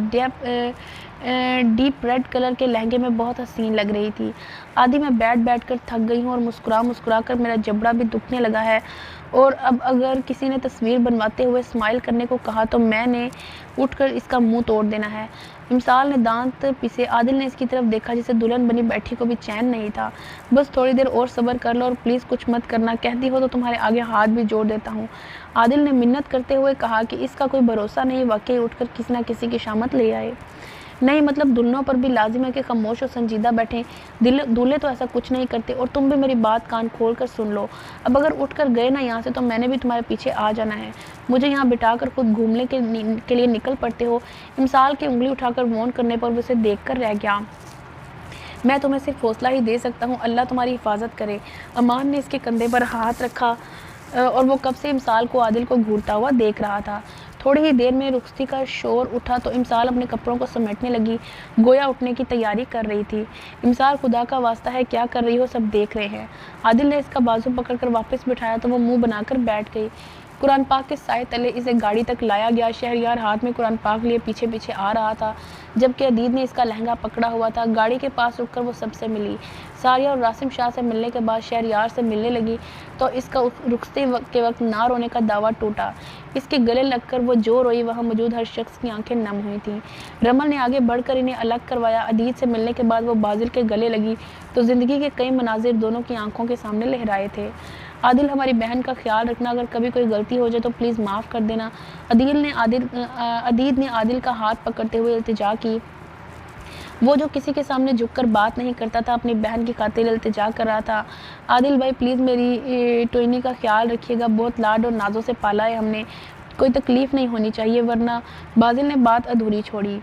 डीप रेड कलर के लहंगे में बहुत हसीन लग रही थी। आदि मैं बैठ कर थक गई हूँ और मुस्कुरा कर मेरा जबड़ा भी दुखने लगा है, और अब अगर किसी ने तस्वीर बनवाते हुए स्माइल करने को कहा तो मैंने उठकर इसका मुंह तोड़ देना है। इमसाल ने दांत पीसे। आदिल ने इसकी तरफ देखा जिसे दुल्हन बनी बैठी को भी चैन नहीं था। बस थोड़ी देर और सब्र कर लो और प्लीज़ कुछ मत करना, कहती हो तो तुम्हारे आगे हाथ भी जोड़ देता हूँ। आदिल ने मिन्नत करते हुए कहा कि इसका कोई भरोसा नहीं, वाकई उठकर किसी न किसी की शामत ले आए। नहीं मतलब दुल्हनों पर भी लाजिम है कि खामोश और संजीदा बैठें, दूल्हे तो ऐसा कुछ नहीं करते। और तुम भी मेरी बात कान खोल कर सुन लो, अब अगर उठ कर गए ना यहाँ से तो मैंने भी तुम्हारे पीछे आ जाना है। मुझे यहाँ बिठा कर खुद घूमने के लिए निकल पड़ते हो। इमसाल की उंगली उठाकर मौन करने पर उसे देख कर रह गया। मैं तुम्हें सिर्फ हौसला ही दे सकता हूँ, अल्लाह तुम्हारी हिफाजत करे। अमान ने इसके कंधे पर हाथ रखा और वो कब से इमसाल को आदिल को घूरता हुआ देख रहा था। थोड़ी ही देर में रुखसती का शोर उठा तो इमसाल अपने कपड़ों को समेटने लगी, गोया उठने की तैयारी कर रही थी। इमसाल, खुदा का वास्ता है क्या कर रही हो, सब देख रहे हैं। आदिल ने इसका बाजू पकड़कर वापस बिठाया तो वो मुंह बनाकर बैठ गई। कुरान पाक के साए तले इसे गाड़ी तक लाया गया। शहरयार हाथ में कुरान पाक लिए पीछे पीछे आ रहा था, जबकि अदीद ने इसका लहंगा पकड़ा हुआ था। गाड़ी के पास रुककर वो सबसे मिली। सारिया और रासिम शाह से मिलने के बाद शहरयार से मिलने लगी तो इसका रुखसती के वक्त ना रोने का दावा टूटा। इसके गले लगकर वो जो रोई वहाँ मौजूद हर शख्स की आंखें नम हुई थीं। रमल ने आगे बढ़कर इन्हें अलग करवाया। अदीद से मिलने के बाद वो बाजिल के गले लगी तो ज़िंदगी के कई मनाजिर दोनों की आंखों के सामने लहराए थे। आदिल, हमारी बहन का ख्याल रखना, अगर कभी कोई गलती हो जाए तो प्लीज़ माफ़ कर देना। अदीद ने आदिल का हाथ पकड़ते हुए इल्तिजा की। वो जो किसी के सामने झुककर बात नहीं करता था, अपनी बहन की खातिर इल्तिजा कर रहा था। आदिल भाई, प्लीज़ मेरी टोइनी का ख्याल रखिएगा, बहुत लाड और नाजों से पाला है हमने, कोई तकलीफ़ नहीं होनी चाहिए वरना। बाजिल ने बात अधूरी छोड़ी।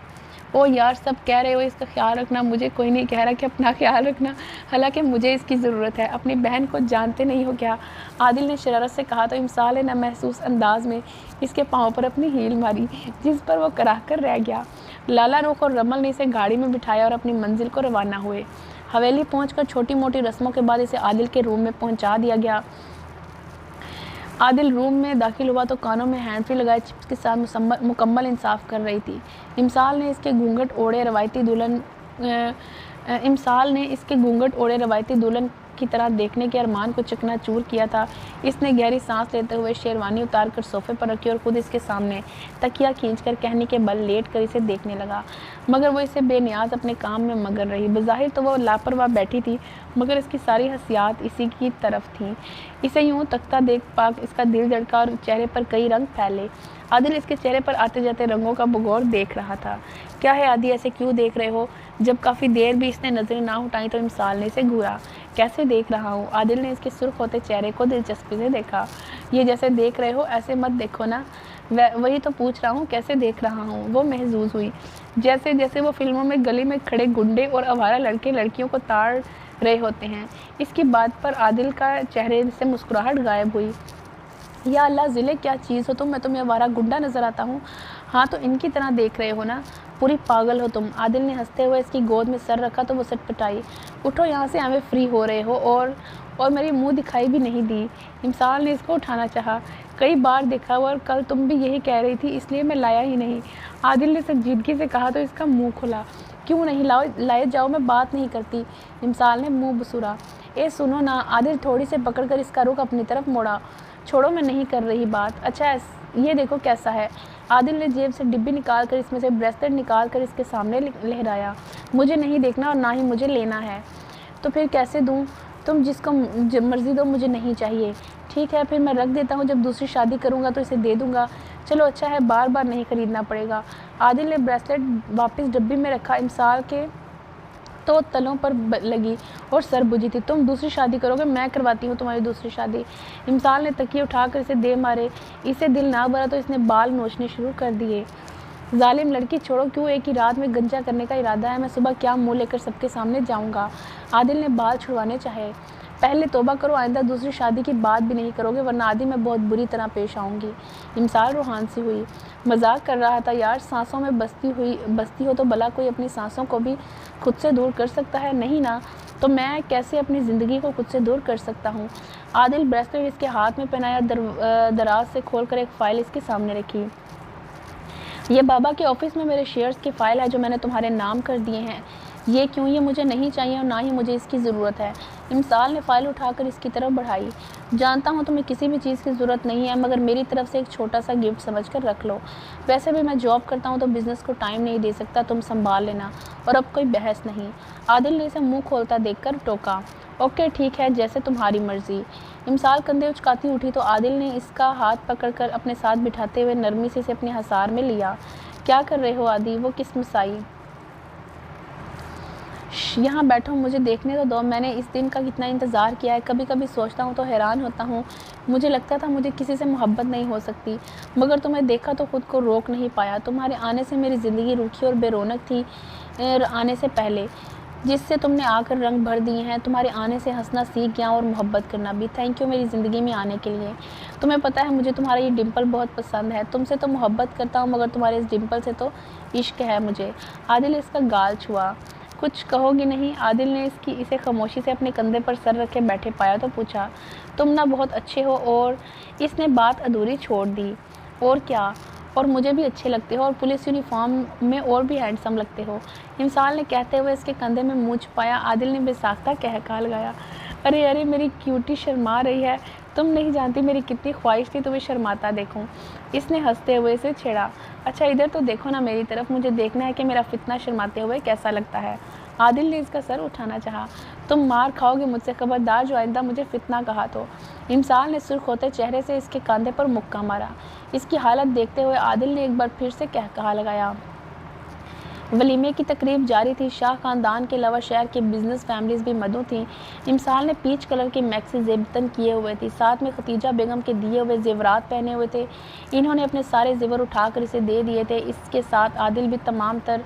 ओ यार, सब कह रहे हो इसका ख्याल रखना, मुझे कोई नहीं कह रहा कि अपना ख्याल रखना, हालांकि मुझे इसकी ज़रूरत है। अपनी बहन को जानते नहीं हो क्या? आदिल ने शरारत से कहा तो इमसाल ने महसूस अंदाज में इसके पाँव पर अपनी हील मारी, जिस पर वो कराह कर रह गया। लाला रुख और रमल ने इसे गाड़ी में बिठाया और अपनी मंजिल को रवाना हुए। हवेली पहुंचकर छोटी मोटी रस्मों के बाद इसे आदिल के रूम में पहुंचा दिया गया। आदिल रूम में दाखिल हुआ तो कानों में हैंड फ्री लगाए चिप्स के साथ मुकम्मल इंसाफ कर रही थी। इमसाल ने इसके घूंघट ओढ़े रवायती दुल्हन की तरह देखने के अरमान को चकनाचूर किया था। इसने गहरी सांस लेते हुए शेरवानी उतारकर सोफे पर रखी और खुद इसके सामने तकिया खींचकर कहनी के बल लेट कर इसे देखने लगा, मगर वो इसे बेनियाज अपने काम में मगन रही। बज़ाहिर तो वो लापरवाह बैठी थी, मगर इसकी सारी हसियात इसी की तरफ थी। इसे यूं तकता देख पाक इसका दिल धड़का और चेहरे पर कई रंग फैले। आदिल इसके चेहरे पर आते जाते रंगों का बगौर देख रहा था। क्या है आदि, ऐसे क्यों देख रहे हो? जब काफ़ी देर भी इसने नज़रें ना उठाई तो इमसाल ने इसे घूरा। कैसे देख रहा हूँ? आदिल ने इसके सुर्ख होते चेहरे को दिलचस्पी से देखा। ये जैसे देख रहे हो ऐसे मत देखो ना, वही तो पूछ रहा हूँ, कैसे देख रहा हूँ? वो महजूज हुई, जैसे जैसे वो फिल्मों में गली में खड़े गुंडे और आवारा लड़के लड़कियों को ताड़ रहे होते हैं। इसकी बात पर आदिल का चेहरे से मुस्कुराहट गायब हुई। या अल्लाह ज़िले, क्या चीज़ हो तुम? मैं तुम्हें आवारा गुंडा नज़र आता हूँ? हाँ तो इनकी तरह देख रहे हो ना, पूरी पागल हो तुम। आदिल ने हंसते हुए इसकी गोद में सर रखा तो वो सटपटाई। उठो यहाँ से, हमें फ्री हो रहे हो और मेरी मुंह दिखाई भी नहीं दी। इमसाल ने इसको उठाना चाहा। कई बार देखा और कल तुम भी यही कह रही थी, इसलिए मैं लाया ही नहीं। आदिल ने संजीदगी से कहा तो इसका मुँह खुला। क्यों नहीं लाए जाओ, मैं बात नहीं करती। इमसाल ने मुँह बसूरा। ए सुनो ना। आदिल थोड़ी से पकड़कर इसका रुख अपनी तरफ मोड़ा। छोड़ो, मैं नहीं कर रही बात। अच्छा ये देखो कैसा है। आदिल ने जेब से डिब्बी निकाल कर इसमें से ब्रेसलेट निकाल कर इसके सामने लहराया। मुझे नहीं देखना और ना ही मुझे लेना है। तो फिर कैसे दूँ? तुम जिसको मर्ज़ी दो, मुझे नहीं चाहिए। ठीक है, फिर मैं रख देता हूँ, जब दूसरी शादी करूँगा तो इसे दे दूँगा। चलो अच्छा है, बार बार नहीं ख़रीदना पड़ेगा। आदिल ने ब्रेसलेट वापस डिब्बी में रखा। इमसाल के तो तलों पर लगी और सर बुझी थी। तुम दूसरी शादी करोगे? मैं करवाती हूँ तुम्हारी दूसरी शादी। इमसाल ने तकिए उठाकर इसे दे मारे। इसे दिल ना भरा तो इसने बाल नोचने शुरू कर दिए। जालिम लड़की, छोड़ो, क्यों एक ही रात में गंजा करने का इरादा है? मैं सुबह क्या मुंह लेकर सबके सामने जाऊँगा? आदिल ने बाल छुड़वाने चाहे। पहले तौबा करो, आइंदा दूसरी शादी की बात भी नहीं करोगे, वरना आदि मैं बहुत बुरी तरह पेश आऊँगी। इमसाल रूहान सी हुई। मजाक कर रहा था यार, सांसों में बसती हो तो भला कोई अपनी सांसों को भी खुद से दूर कर सकता है? नहीं ना, तो मैं कैसे अपनी ज़िंदगी को खुद से दूर कर सकता हूँ? आदिल ब्रेसलेट इसके हाथ में पहनाया, दराज से खोलकर एक फ़ाइल इसके सामने रखी। ये बाबा के ऑफिस में मेरे शेयर्स की फ़ाइल है जो मैंने तुम्हारे नाम कर दिए हैं। ये क्यों? ये मुझे नहीं चाहिए और ना ही मुझे इसकी ज़रूरत है। इमसाल ने फ़ाइल उठाकर इसकी तरफ बढ़ाई। जानता हूँ तुम्हें किसी भी चीज़ की ज़रूरत नहीं है, मगर मेरी तरफ से एक छोटा सा गिफ्ट समझकर रख लो। वैसे भी मैं जॉब करता हूँ तो बिज़नेस को टाइम नहीं दे सकता, तुम संभाल लेना। और अब कोई बहस नहीं। आदिल ने इसे मुँह खोलता देखकर टोका। ओके ठीक है, जैसे तुम्हारी मर्ज़ी। इमसाल कंधे उचकाती उठी तो आदिल ने इसका हाथ पकड़कर अपने साथ बिठाते हुए नरमी से इसे अपने हसार में लिया। क्या कर रहे हो आदि? वो किस्म साई। यहाँ बैठो, मुझे देखने तो दो, मैंने इस दिन का कितना इंतज़ार किया है। कभी कभी सोचता हूँ तो हैरान होता हूँ। मुझे लगता था मुझे किसी से मोहब्बत नहीं हो सकती, मगर तुम्हें देखा तो खुद को रोक नहीं पाया। तुम्हारे आने से मेरी ज़िंदगी रूखी और बेरौनक थी आने से पहले, जिससे तुमने आकर रंग भर दिए हैं। तुम्हारे आने से हंसना सीख गया और मोहब्बत करना भी। थैंक यू मेरी ज़िंदगी में आने के लिए। तुम्हें पता है मुझे तुम्हारा ये डिम्पल बहुत पसंद है। तुमसे तो मोहब्बत करता हूँ, मगर तुम्हारे इस डिम्पल से तो इश्क है मुझे। आदिल ने इसका गाल छुआ। कुछ कहोगी नहीं? आदिल ने इसे खामोशी से अपने कंधे पर सर रखे बैठे पाया तो पूछा, तुम ना बहुत अच्छे हो। और इसने बात अधूरी छोड़ दी। और क्या, और मुझे भी अच्छे लगते हो, और पुलिस यूनिफॉर्म में और भी हैंडसम लगते हो। इमसाल ने कहते हुए इसके कंधे में मुँह छुपाया। आदिल ने बेसाख्ता कह लगाया, अरे अरे मेरी क्यूटी शर्मा रही है। तुम नहीं जानती मेरी कितनी ख्वाहिश थी तुम्हें शर्माता देखूं। इसने हंसते हुए इसे छेड़ा। अच्छा इधर तो देखो ना मेरी तरफ, मुझे देखना है कि मेरा फितना शर्माते हुए कैसा लगता है। आदिल ने इसका सर उठाना चाहा। तुम मार खाओगे मुझसे, खबरदार जो आइंदा मुझे फितना कहा तो। इमसाल ने सुर्ख होते चेहरे से इसके कंधे पर मुक्का मारा। इसकी हालत देखते हुए आदिल ने एक बार फिर से कहा लगाया। वलीमे की तकरीब जारी थी। शाह खानदान के अलावा शहर की बिजनेस फैमिलीज भी मदऊ थीं। इमसाल ने पीच कलर की मैक्सी जेबतन किए हुए थी, साथ में खतीजा बेगम के दिए हुए जेवरात पहने हुए थे। इन्होंने अपने सारे जेवर उठाकर इसे दे दिए थे। इसके साथ आदिल भी तमाम तर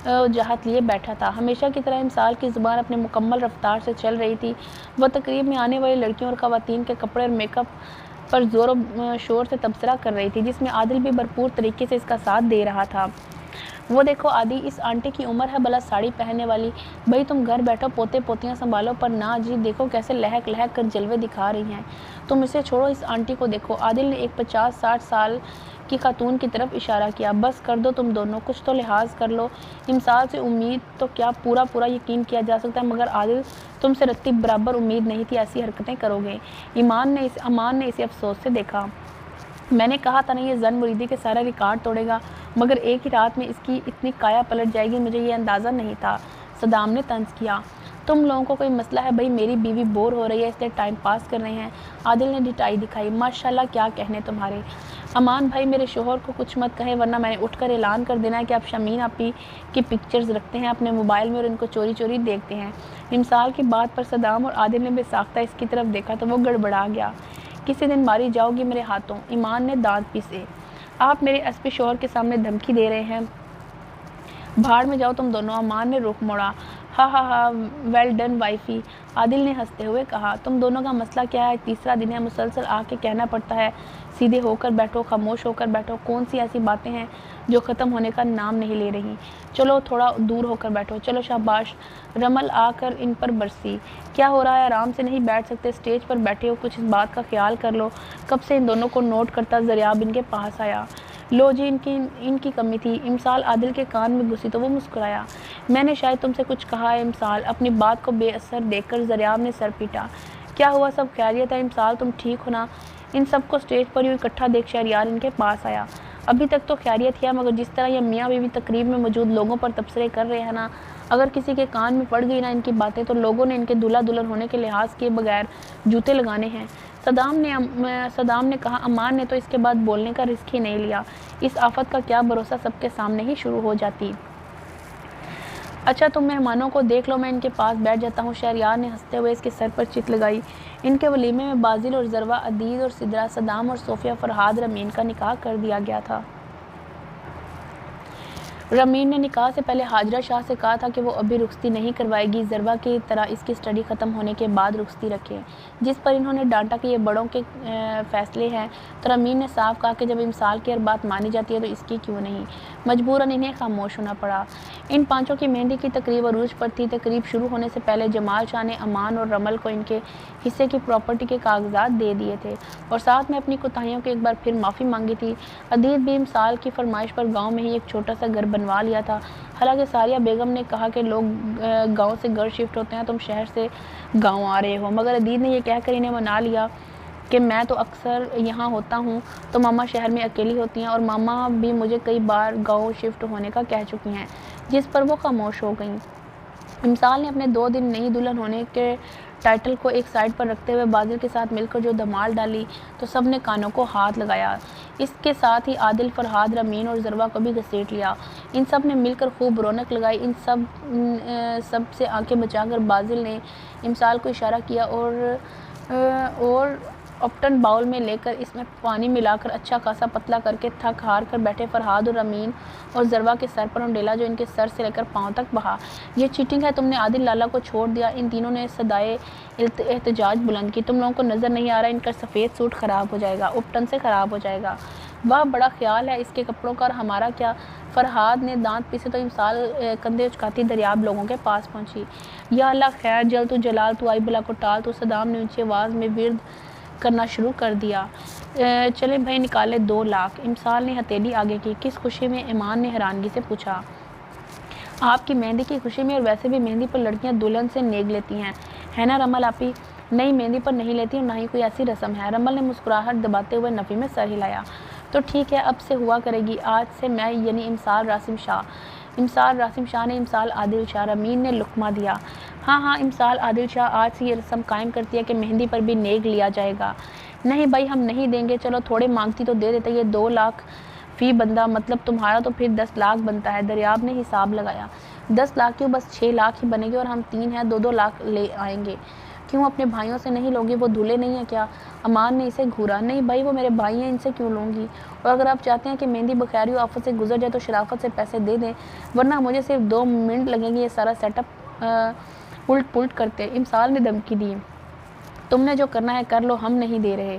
जहात लिए बैठा था। हमेशा की तरह इमसाल की ज़ुबान अपने मुकम्मल रफ्तार से चल रही थी। वह तकरीब में आने वाली लड़कियों और ख़वातीन के कपड़े और मेकअप पर ज़ोर शोर से तबसरा कर रही थी, जिसमें आदिल भी भरपूर तरीके से इसका साथ दे रहा था। वो देखो आदि, इस आंटी की उम्र है भला साड़ी पहनने वाली। भाई तुम घर बैठो, पोते पोतियाँ संभालो, पर ना जी देखो कैसे लहक लहक कर जलवे दिखा रही हैं। तुम इसे छोड़ो, इस आंटी को देखो। आदिल ने एक 50-60 साल की खातून की तरफ इशारा किया। बस कर दो तुम दोनों, कुछ तो लिहाज कर लो। इमसाल से उम्मीद तो क्या पूरा यकीन किया जा सकता है, मगर आदिल तुमसे रत्ती बराबर उम्मीद नहीं थी ऐसी हरकतें करोगे। अमान ने इसे अफसोस से देखा। मैंने कहा था ना ये जन मुरीदी के सारा रिकॉर्ड तोड़ेगा, मगर एक ही रात में इसकी इतनी काया पलट जाएगी, मुझे ये अंदाज़ा नहीं था। सदाम ने तंज किया। तुम लोगों को कोई मसला है? भाई मेरी बीवी बोर हो रही है इसलिए टाइम पास कर रहे हैं। आदिल ने ढिठाई दिखाई। माशाल्लाह क्या कहने तुम्हारे। अमान भाई मेरे शोहर को कुछ मत कहे, वरना मैंने उठकर ऐलान कर देना है कि आप शमीन आपी की पिक्चर्स रखते हैं अपने मोबाइल में और इनको चोरी चोरी देखते हैं। इमसाल की बात पर सदाम और आदिल ने बेसाख्ता इसकी तरफ देखा तो वो गड़बड़ा गया। किसी दिन मारी जाओगी मेरे हाथों। ईमान ने दांत पीसे। आप मेरे एसपी शोहर के सामने धमकी दे रहे हैं? भाड़ में जाओ तुम दोनों। अमान ने रुख मोड़ा। हा वेल डन वाइफी। आदिल ने हंसते हुए कहा। तुम दोनों का मसला क्या है? तीसरा दिन है, मुसलसल आके कहना पड़ता है सीधे होकर बैठो, खामोश होकर बैठो। कौन सी ऐसी बातें हैं जो ख़त्म होने का नाम नहीं ले रही? चलो थोड़ा दूर होकर बैठो। चलो शाबाश। रमल आकर इन पर बरसी। क्या हो रहा है? आराम से नहीं बैठ सकते? स्टेज पर बैठे हो, कुछ इस बात का ख्याल कर लो। कब से इन दोनों को नोट करता ज़रियाब इनके पास आया। लो जी इनकी कमी थी। इमसाल आदिल के कान में घुसी तो वो मुस्कुराया। मैंने शायद तुमसे कुछ कहा है इमसाल। अपनी बात को बेअसर देखकर ज़रियाब ने सर पीटा। क्या हुआ, सब खैरियत है? इमसाल तुम ठीक हो ना? इन सबको स्टेज पर यूँ इकट्ठा देख शहरयार इनके पास आया। अभी तक तो खैरियत है, मगर जिस तरह ये मियाँ बीवी तकरीब में मौजूद लोगों पर तबसरे कर रहे हैं ना, अगर किसी के कान में पड़ गई ना इनकी बातें तो लोगों ने इनके दूल्हा दुल्हन होने के लिहाज किए बगैर जूते लगाने हैं। सदाम ने कहा। अमान ने तो इसके बाद बोलने का रिस्क ही नहीं लिया। इस आफत का क्या भरोसा, सबके सामने ही शुरू हो जाती। अच्छा तुम मेहमानों को देख लो, मैं इनके पास बैठ जाता हूँ। शहरयार ने हंसते हुए इसके सर पर चित लगाई। इनके वलीमे में बाजिल और जरवा, अदीद और सिदरा, सदाम और सोफिया, फरहाद, रमीन का निकाह कर दिया गया था। रमीन ने निकाह से पहले हाजरा शाह से कहा था कि वो अभी रुखसती नहीं करवाएगी, जरवा की तरह इसकी स्टडी ख़त्म होने के बाद रुखसती रखें, जिस पर इन्होंने डांटा कि ये बड़ों के फ़ैसले हैं। तो रमीन ने साफ कहा कि जब इमसाल की हर बात मानी जाती है तो इसकी क्यों नहीं। मजबूरन इन्हें खामोश होना पड़ा। इन पाँचों की मेहंदी की तकरीब अरूज पर थी। तकरीब शुरू होने से पहले जमाल शाह ने अमान और रमल को इनके हिस्से की प्रॉपर्टी के कागजात दे दिए थे और साथ में अपनी कोताहियों की एक बार फिर माफ़ी मांगी थी। अदीद भी इमसाल की फरमाइश पर गाँव में ही एक छोटा सा घर बनवा लिया था। हालांकि सारिया बेगम ने कहा कि लोग गांव से घर शिफ्ट होते हैं, तुम शहर से गांव आ रहे हो, मगर अदीद ने यह कहकर इन्हें मना लिया कि मैं तो अक्सर यहाँ होता हूँ तो मामा शहर में अकेली होती हैं और मामा भी मुझे कई बार गांव शिफ्ट होने का कह चुकी हैं, जिस पर वो खामोश हो गई। इमसाल ने अपने 2 दिन नई दुल्हन होने के टाइटल को एक साइड पर रखते हुए बाजिल के साथ मिलकर जो धमाल डाली तो सब ने कानों को हाथ लगाया। इसके साथ ही आदिल, फरहाद, रमीन और ज़रवा को भी घसीट लिया। इन सब ने मिलकर खूब रौनक लगाई। इन सब से आंखें बचाकर बाजिल ने इमसाल को इशारा किया और अपटन बाउल में लेकर इसमें पानी मिलाकर अच्छा खासा पतला करके थक हार कर बैठे फरहाद और रमीन और ज़रवा के सर पर उंडेला जो इनके सर से लेकर पाँव तक बहा। ये चीटिंग है, तुमने आदिल लाला को छोड़ दिया। इन तीनों ने सदाए एहतजाज बुलंद की। तुम लोगों को नज़र नहीं आ रहा इनका सफ़ेद सूट ख़राब हो जाएगा, उपटन से ख़राब हो जाएगा। वह बड़ा ख्याल है इसके कपड़ों का और हमारा क्या। फरहाद ने दांत पीसे तो इमसाल कंधे उचकाती दरियाब लोगों के पास पहुंची। या अल्लाह खैर, जल तू जलाल तू आई बला को टाल तू। सदाम ने ऊंची आवाज़ में विर्द करना शुरू कर दिया। चले भाई निकाले 2 लाख। इमसाल ने हथेली आगे की। किस खुशी में? ईमान ने हैरानगी से पूछा। आपकी मेहंदी की खुशी में, और वैसे भी मेहंदी पर लड़कियां दुल्हन से नेग लेती हैं, है ना रमल आपी? नहीं, मेहंदी पर नहीं लेती और ना ही कोई ऐसी रस्म है। रमल ने मुस्कुराहट दबाते हुए नफ़ी में सर हिलाया। तो ठीक है, अब से हुआ करेगी। आज से मैं यानी इमसाल रासिम शाह ने इमसाल आदिल शाह। रमीन ने लुकमा दिया। हाँ, इमसाल आदिल शाह आज से ये रस्म कायम करती है कि मेहंदी पर भी नेग लिया जाएगा। नहीं भाई, हम नहीं देंगे। चलो थोड़े मांगती तो दे देते। ये 2 लाख फ़ी बंदा, मतलब तुम्हारा तो फिर 10 लाख बनता है। दरियाब ने हिसाब लगाया। 10 लाख क्यों, बस 6 लाख ही बनेंगे और हम 3 हैं, 2-2 लाख ले आएंगे। क्यों, अपने भाइयों से नहीं लोगी? वो दूल्हे नहीं है क्या? अमान ने इसे घूरा। नहीं भाई, वो मेरे भाई हैं, इनसे क्यों लूँगी? और अगर आप चाहते हैं कि मेहंदी बखैरी आफत से गुजर जाए तो शराफत से पैसे दे दें, वरना मुझे सिर्फ 2 मिनट लगेंगे ये सारा सेटअप उल्ट पुल्ट करते। इमसाल ने धमकी दी। तुमने जो करना है कर लो, हम नहीं दे रहे।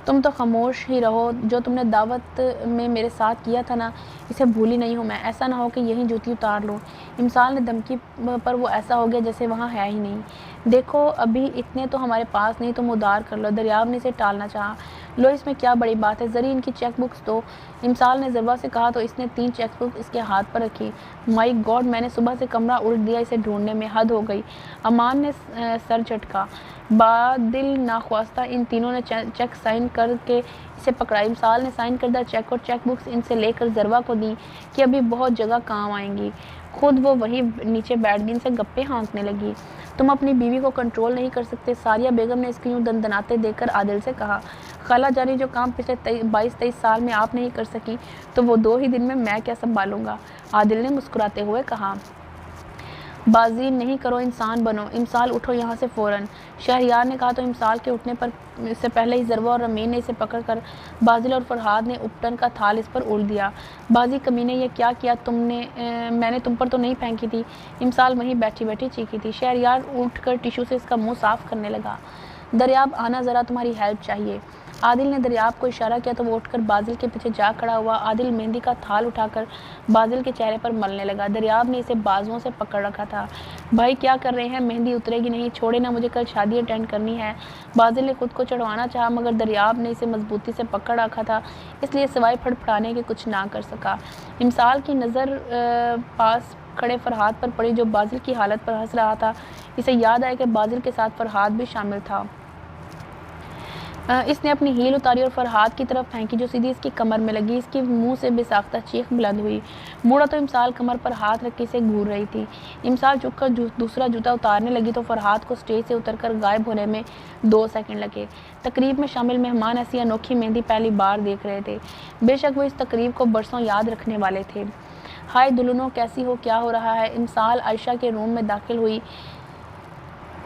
तुम तो खामोश ही रहो। जो तुमने दावत में मेरे साथ किया था ना, इसे भूली नहीं हूँ मैं। ऐसा ना हो कि यहीं जूती उतार लो। इमसाल ने धमकी पर वो ऐसा हो गया जैसे वहाँ है ही नहीं। देखो अभी इतने तो हमारे पास नहीं, तुम उधार कर लो। दरियाब ने इसे टालना चाहा। लो, इसमें क्या बड़ी बात है, ज़री इनकी चेक बुक्स दो। इमसाल ने ज़रवा से कहा तो इसने 3 चेक बुक इसके हाथ पर रखी। माई गॉड, मैंने सुबह से कमरा उल्ट दिया इसे ढूंढने में, हद हो गई। अमान ने सर झटका। बादिल नाख्वास्ता इन तीनों ने चेक साइन करके इसे पकड़ा। इमसाल ने साइन करदा चेक और चेक बुक्स इनसे लेकर ज़रवा को दी कि अभी बहुत जगह काम आएंगी। खुद वो वहीं नीचे बैठ गई, इनसे गप्पे हाँकने लगी। तुम अपनी बीवी को कंट्रोल नहीं कर सकते? सारिया बेगम ने इसको यूँ दंदनाते देखकर आदिल से कहा। खाला जानी, जो काम पिछले 22-23 साल में आप नहीं कर सकी तो वो 2 ही दिन में मैं क्या संभालूंगा? आदिल ने मुस्कुराते हुए कहा। बाजी नहीं करो, इंसान बनो। इमसाल उठो यहाँ से फ़ौरन, शहरयार ने कहा। तो इमसाल के उठने पर से पहले ही ज़रवा और रमीन ने इसे पकड़कर बाजिल और फरहाद ने उपटन का थाल इस पर उड़ दिया। बाजी कमीने, ये क्या किया तुमने? मैंने तुम पर तो नहीं फेंकी थी। इमसाल वहीं बैठी बैठी चीखी थी। शहरयार उठकर टिशू से इसका मुंह साफ करने लगा। दरियाब आना, ज़रा तुम्हारी हेल्प चाहिए। आदिल ने दरियाब को इशारा किया तो वो उठकर बाजिल के पीछे जा खड़ा हुआ। आदिल मेहंदी का थाल उठाकर बाजिल के चेहरे पर मलने लगा। दरियाब ने इसे बाजुओं से पकड़ रखा था। भाई क्या कर रहे हैं? मेहंदी उतरेगी नहीं, छोड़े ना, मुझे कल शादी अटेंड करनी है। बाजिल ने खुद को चढ़वाना चाहा मगर दरियाब ने इसे मजबूती से पकड़ रखा था, इसलिए सिवाय फड़फड़ाने के कुछ ना कर सका। इमसाल की नज़र पास खड़े फरहाद पर पड़ी जो बाजिल की हालत पर हंस रहा था। इसे याद आया कि बाजिल के साथ फरहाद भी शामिल था। इसने अपनी हील उतारी और फरहाद की तरफ फेंकी जो सीधी इसकी कमर में लगी। इसके मुंह से बेसाख्ता चीख बुलंद हुई। मुड़ा तो इमसाल कमर पर हाथ रख के इसे घूर रही थी। इमसाल झुककर दूसरा जूता उतारने लगी तो फरहाद को स्टेज से उतरकर गायब होने में 2 सेकंड लगे। तकरीब में शामिल मेहमान ऐसी अनोखी मेहंदी पहली बार देख रहे थे। बेशक वो इस तकरीब को बरसों याद रखने वाले थे। हाय दुल्हनों, कैसी हो, क्या हो रहा है? इमसाल आयशा के रूम में दाखिल हुई।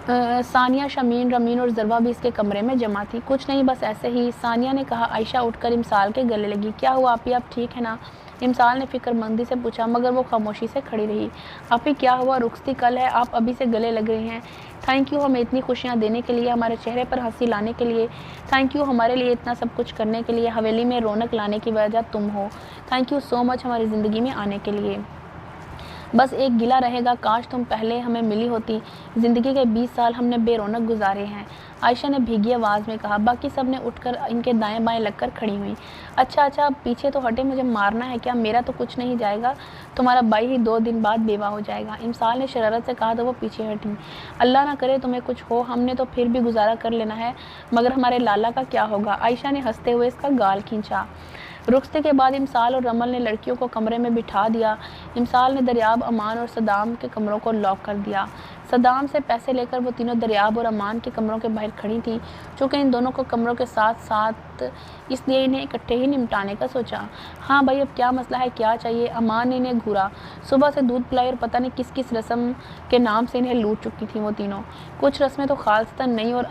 सानिया, शमीन, रमीन और ज़रवा भी इसके कमरे में जमा थी। कुछ नहीं, बस ऐसे ही, सानिया ने कहा। आयशा उठकर इमसाल के गले लगी। क्या हुआ आपी, आप ठीक है ना? इमसाल ने फिक्रमंदी से पूछा मगर वो खामोशी से खड़ी रही। आपी क्या हुआ? रुखसती कल है, आप अभी से गले लग रहे हैं। थैंक यू हमें इतनी खुशियाँ देने के लिए, हमारे चेहरे पर हंसी लाने के लिए। थैंक यू हमारे लिए इतना सब कुछ करने के लिए। हवेली में रौनक लाने की वजह तुम हो। थैंक यू सो मच हमारी ज़िंदगी में आने के लिए। बस एक गिला रहेगा, काश तुम पहले हमें मिली होती। ज़िंदगी के 20 साल हमने बेरौनक गुजारे हैं, आयशा ने भीगी आवाज़ में कहा। बाकी सब ने उठकर इनके दाएं बाएं लगकर खड़ी हुई। अच्छा अब पीछे तो हटे, मुझे मारना है क्या? मेरा तो कुछ नहीं जाएगा, तुम्हारा भाई ही 2 दिन बाद बेवा हो जाएगा। इमसाल ने शरारत से कहा तो वो पीछे हटी। अल्लाह ना करे तुम्हें कुछ हो, हमने तो फिर भी गुजारा कर लेना है, मगर हमारे लाला का क्या होगा? आयशा ने हंसते हुए इसका गाल खींचा। रुखसते के बाद इमसाल और रमल ने लड़कियों को कमरे में बिठा दिया। इमसाल ने दरियाब, अमान और सदाम के कमरों को लॉक कर दिया। सदाम से पैसे लेकर वो तीनों दरियाब और अमान के कमरों के बाहर खड़ी थी। चूँकि इन दोनों को कमरों के साथ साथ इसलिए इन्हें इकट्ठे ही निपटाने का सोचा। हाँ भाई, अब क्या मसला है, क्या चाहिए? अमान ने इन्हें घूरा। सुबह से दूध पिलाई और पता नहीं किस किस रस्म के नाम से इन्हें लूट चुकी थी वो तीनों। कुछ रस्में तो खालसतन नई और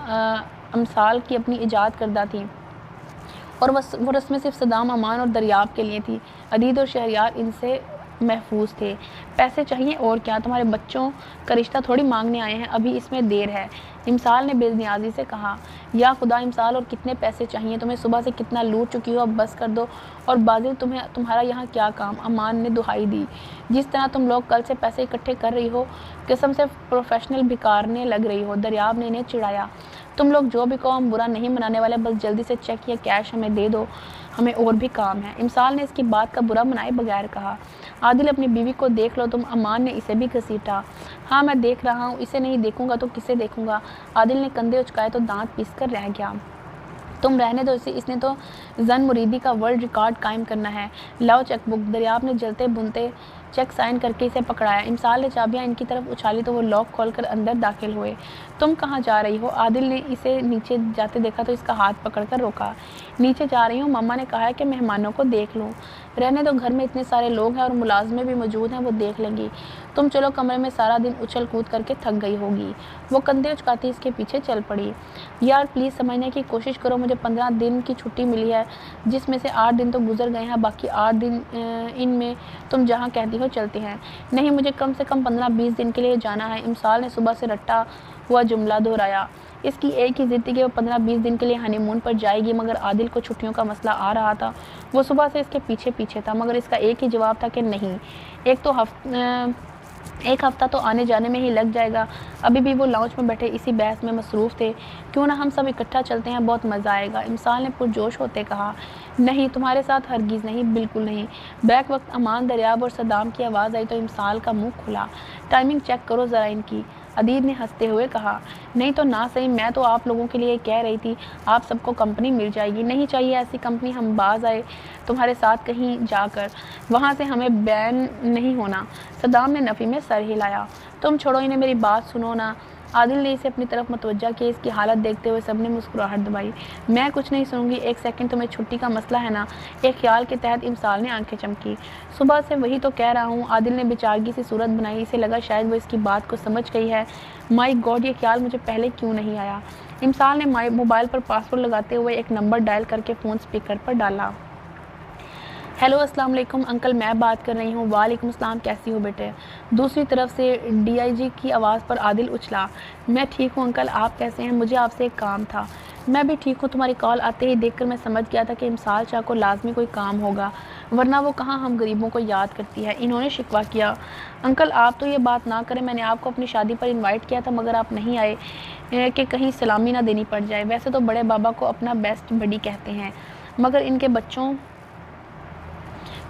अमसाल की अपनी ईजाद करदा थी, और वो रस्में सिर्फ सदाम, अमान और दरियाब के लिए थी। अदीद और शहरयार इनसे महफूज थे। पैसे चाहिए और क्या, तुम्हारे बच्चों का रिश्ता थोड़ी मांगने आए हैं, अभी इसमें देर है। इमसाल ने बेनियाजी से कहा। या खुदा इमसाल, और कितने पैसे चाहिए तुम्हें? सुबह से कितना लूट चुकी हो, अब बस कर दो। और बाजिल, तुम्हारा यहाँ क्या काम? अमान ने दुहाई दी। जिस तरह तुम लोग कल से पैसे इकट्ठे कर रही हो, किस्म से प्रोफेशनल भिकारने लग रही हो। दरियाब ने इन्हें चिढ़ाया। तुम लोग जो भी कहो, हम बुरा नहीं मनाने वाले, बस जल्दी से चेक या कैश हमें दे दो, हमें और भी काम है। इमसाल ने इसकी बात का बुरा मनाए बगैर कहा। आदिल, अपनी बीवी को देख लो तुम। अमान ने इसे भी घसीटा। हाँ, मैं देख रहा हूँ, इसे नहीं देखूंगा तो किसे देखूंगा? आदिल ने कंधे उचकाए तो दांत पीस कर रह गया। तुम रहने दो इसे, इसने तो जन मुरीदी का वर्ल्ड रिकॉर्ड कायम करना है। लाओ चेकबुक। दरियाब ने जलते भुनते चेक साइन करके इसे पकड़ाया। इमसाल ने चाबियां इनकी तरफ उछाली तो वो लॉक खोलकर अंदर दाखिल हुए। तुम कहाँ जा रही हो? आदिल ने इसे नीचे जाते देखा तो इसका हाथ पकड़कर रोका। नीचे जा रही हूँ, मम्मा ने कहा है कि मेहमानों को देख लूँ। रहने दो, घर में इतने सारे लोग हैं और मुलाजमे भी मौजूद हैं, वो देख लेंगी। तुम चलो, कमरे में सारा दिन उछल कूद करके थक गई होगी। वो कंधे उचकाती इसके पीछे चल पड़ी। यार प्लीज़ समझने की कोशिश करो, मुझे 15 दिन की छुट्टी मिली है, जिसमें से 8 दिन तो गुजर गए हैं, बाकी 8 दिन इनमें तुम जहाँ कहती हो चलते हैं। नहीं, मुझे कम से कम 15-20 दिन के लिए जाना है। इमसाल ने सुबह से रट्टा हुआ जुमला दोहराया। इसकी एक ही जिद थी कि वो 15-20 दिन के लिए हनीमून पर जाएगी, मगर आदिल को छुट्टियों का मसला आ रहा था। वो सुबह से इसके पीछे पीछे था, मगर इसका एक ही जवाब था कि नहीं। एक हफ्ता तो आने जाने में ही लग जाएगा। अभी भी वो लाउंज में बैठे इसी बहस में मसरूफ़ थे। क्यों ना हम सब इकट्ठा चलते हैं, बहुत मज़ा आएगा। इमसाल ने पुरजोश होते कहा। नहीं, तुम्हारे साथ हरगिज़ नहीं, बिल्कुल नहीं। बैक वक्त अमान, दरियाब और सदाम की आवाज़ आई तो इमसाल का मुंह खुला। टाइमिंग चेक करो ज़रा इनकी, अदीद ने हंसते हुए कहा। नहीं तो ना सही, मैं तो आप लोगों के लिए कह रही थी, आप सबको कंपनी मिल जाएगी। नहीं चाहिए ऐसी कंपनी, हम बाज आए तुम्हारे साथ कहीं जाकर, वहाँ से हमें बैन नहीं होना। सदाम ने नफ़ी में सर हिलाया। तुम छोड़ो इन्हें, मेरी बात सुनो ना। आदिल ने इसे अपनी तरफ मुतवज्जा किया। इसकी हालत देखते हुए सबने मुस्कुराहट दबाई। मैं कुछ नहीं सुनूंगी, एक सेकंड, तुम्हें छुट्टी का मसला है ना? एक ख्याल के तहत इमसाल ने आंखें चमकी। सुबह से वही तो कह रहा हूँ। आदिल ने बेचारगी सी सूरत बनाई। इसे लगा शायद वो इसकी बात को समझ गई है। माई गॉड, ये ख्याल मुझे पहले क्यों नहीं आया? इमसाल ने मोबाइल पर पासवर्ड लगाते हुए एक नंबर डायल करके फ़ोन स्पीकर पर डाला। हेलो, अस्सलाम वालेकुम अंकल, मैं बात कर रही हूँ। वालेकुम अस्सलाम, कैसी हो बेटे? दूसरी तरफ से डीआईजी की आवाज़ पर आदिल उछला। मैं ठीक हूँ अंकल, आप कैसे हैं? मुझे आपसे एक काम था। मैं भी ठीक हूँ, तुम्हारी कॉल आते ही देखकर मैं समझ गया था कि इमसाल शाह को लाजमी कोई काम होगा, वरना वो कहाँ हम गरीबों को याद करती है। इन्होंने शिकवा किया। अंकल आप तो ये बात ना करें, मैंने आपको अपनी शादी पर इन्वाइट किया था, मगर आप नहीं आए कि कहीं सलामी ना देनी पड़ जाए। वैसे तो बड़े बाबा को अपना बेस्ट बडी कहते हैं, मगर इनके बच्चों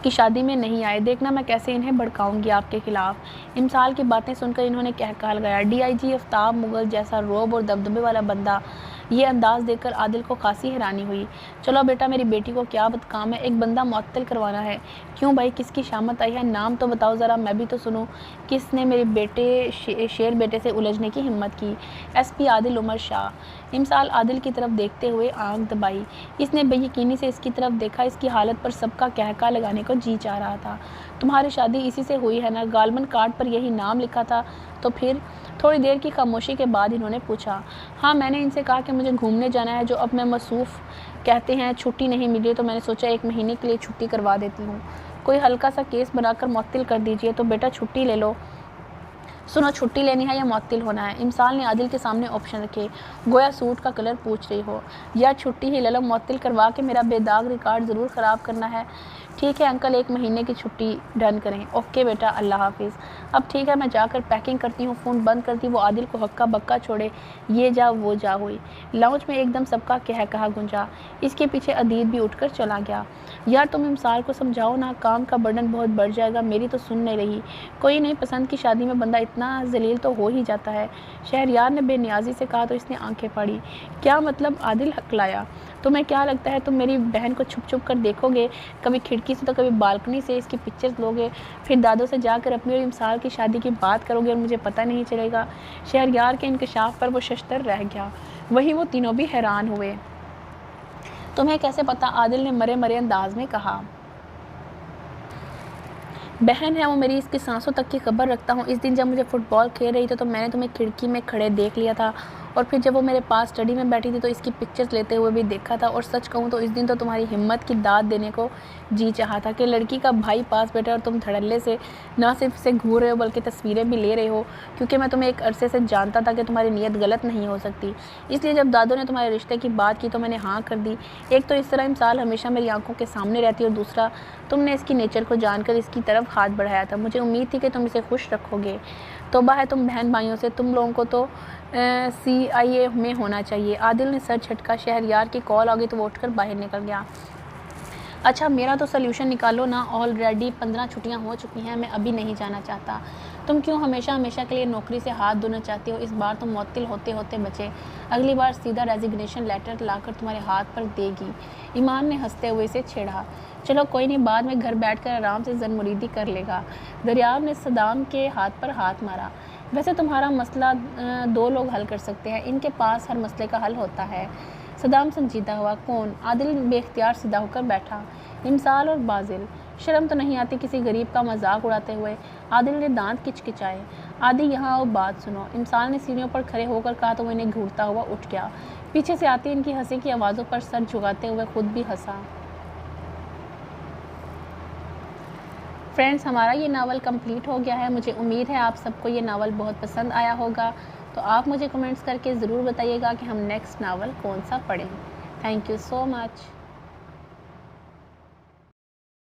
की शादी में नहीं आए। देखना मैं कैसे इन्हें भड़काऊंगी आपके खिलाफ। इमसाल की बातें सुनकर इन्होंने कह लगाया। डीआईजी आफ्ताब मुगल जैसा रोब और दबदबे वाला बंदा, ये अंदाज देखकर आदिल को खासी हैरानी हुई। चलो बेटा, मेरी बेटी को क्या काम है? एक बंदा मुअत्तल करवाना है। क्यों भाई, किसकी शामत आई है? नाम तो बताओ ज़रा, मैं भी तो सुनूं। किसने मेरे बेटे शेर बेटे से उलझने की हिम्मत की? एसपी आदिल उमर शाह। इमसाल आदिल की तरफ देखते हुए आंख दबाई। इसने बेयकीनी से इसकी तरफ देखा। इसकी हालत पर सबका कहका लगाने को जी चाह रहा था। तुम्हारी शादी इसी से हुई है ना? गालमन कार्ड पर यही नाम लिखा था। तो फिर? थोड़ी देर की खामोशी के बाद इन्होंने पूछा। हाँ, मैंने इनसे कहा कि मुझे घूमने जाना है, जो अब मैं मसरूफ़ कहते हैं। छुट्टी नहीं मिली तो मैंने सोचा 1 महीने के लिए छुट्टी करवा देती हूँ। कोई हल्का सा केस बनाकर मुअत्तिल कर दीजिए। तो बेटा छुट्टी ले लो। सुनो, छुट्टी लेनी है या मुअत्तिल होना है? इमसाल ने आदिल के सामने ऑप्शन रखे, गोया सूट का कलर पूछ रही हो। यार छुट्टी ही ले लो, मुअत्तिल करवा के मेरा बेदाग रिकॉर्ड ज़रूर ख़राब करना है। ठीक है अंकल, 1 महीने की छुट्टी डन करें। ओके बेटा, अल्लाह हाफिज़। अब ठीक है, मैं जाकर पैकिंग करती हूँ। फ़ोन बंद करती वो आदिल को हक्का बक्का छोड़े ये जा वो जा हुई। लाउंज में एकदम सबका कहा गुंजा। इसके पीछे अदीद भी उठकर चला गया। यार तुम इमसाल को समझाओ ना, काम का बर्डन बहुत बढ़ जाएगा। मेरी तो सुन नहीं रही। कोई नहीं, पसंद की शादी में बंदा इतना जलील तो हो ही जाता है। शहरयार ने बेनियाजी से कहा तो इसने आंखें फाड़ी। क्या मतलब? आदिल हकलाया। तुम्हें क्या लगता है तुम मेरी बहन को छुप छुप कर देखोगे, कभी खिड़की से तो कभी बालकनी से इसकी पिक्चर्स लोगे, फिर दादों से जाकर अपनी और इमसाल की शादी की बात करोगे और मुझे पता नहीं चलेगा। शहरयार के इंकशाफ पर वो शशतर रह गया। वहीं वो तीनों भी हैरान हुए। तुम्हें कैसे पता? आदिल ने मरे मरे अंदाज में कहा। बहन है वो मेरी, इसकी सांसों तक की खबर रखता हूँ। इस दिन जब मुझे फुटबॉल खेल रही थी तो मैंने तुम्हें खिड़की में खड़े देख लिया था, और फिर जब वो मेरे पास स्टडी में बैठी थी तो इसकी पिक्चर्स लेते हुए भी देखा था। और सच कहूँ तो इस दिन तो तुम्हारी हिम्मत की दाद देने को जी चाहा था कि लड़की का भाई पास बैठा और तुम धड़ल्ले से ना सिर्फ से घूर रहे हो बल्कि तस्वीरें भी ले रहे हो, क्योंकि मैं तुम्हें एक अरसे से जानता था कि तुम्हारी नीयत गलत नहीं हो सकती। इसलिए जब दादों ने तुम्हारे रिश्ते की बात की तो मैंने हाँ कर दी। एक तो इस तरह इमसाल हमेशा मेरी आंखों के सामने रहती, और दूसरा तुमने इसकी नेचर को जानकर इसकी तरफ हाथ बढ़ाया था। मुझे उम्मीद थी कि तुम इसे खुश रखोगे। तौबा है तुम बहन भाइयों से, तुम लोगों को तो CIA में होना चाहिए। आदिल ने सर झटका। शहरयार की कॉल आ गई तो वो उठकर बाहर निकल गया। अच्छा, मेरा तो सोल्यूशन निकालो ना। ऑलरेडी 15 छुट्टियां हो चुकी हैं, मैं अभी नहीं जाना चाहता। तुम क्यों हमेशा हमेशा के लिए नौकरी से हाथ धोना चाहती हो? इस बार तुम मुअत्तिल होते होते बचे। अगली बार सीधा रेजिग्नेशन लेटर लाकर तुम्हारे हाथ पर देगी। ईमान ने हंसते हुए इसे छेड़ा। चलो कोई नहीं, बाद में घर बैठकर आराम से ज़न-मुरीदी कर लेगा। दरियाब ने सदाम के हाथ पर हाथ मारा। वैसे तुम्हारा मसला 2 लोग हल कर सकते हैं, इनके पास हर मसले का हल होता है। सदाम संजीदा हुआ। कौन? आदिल बेख्तियार सीधा होकर बैठा। इमसाल और बाजिल। शर्म तो नहीं आती किसी गरीब का मजाक उड़ाते हुए? आदिल ने दांत किचकिचाए। आदि यहाँ आओ, बात सुनो। इमसाल ने सीढ़ियों पर खड़े होकर कहा तो वो इन्हें घूरता हुआ उठ गया। पीछे से आती इनकी हंसी की आवाज़ों पर सर झुकाते हुए खुद भी हंसा। फ्रेंड्स, हमारा ये नावल कंप्लीट हो गया है। मुझे उम्मीद है आप सबको ये नावल बहुत पसंद आया होगा। तो आप मुझे कमेंट्स करके ज़रूर बताइएगा कि हम नेक्स्ट नावल कौन सा पढ़ें। Thank you so much.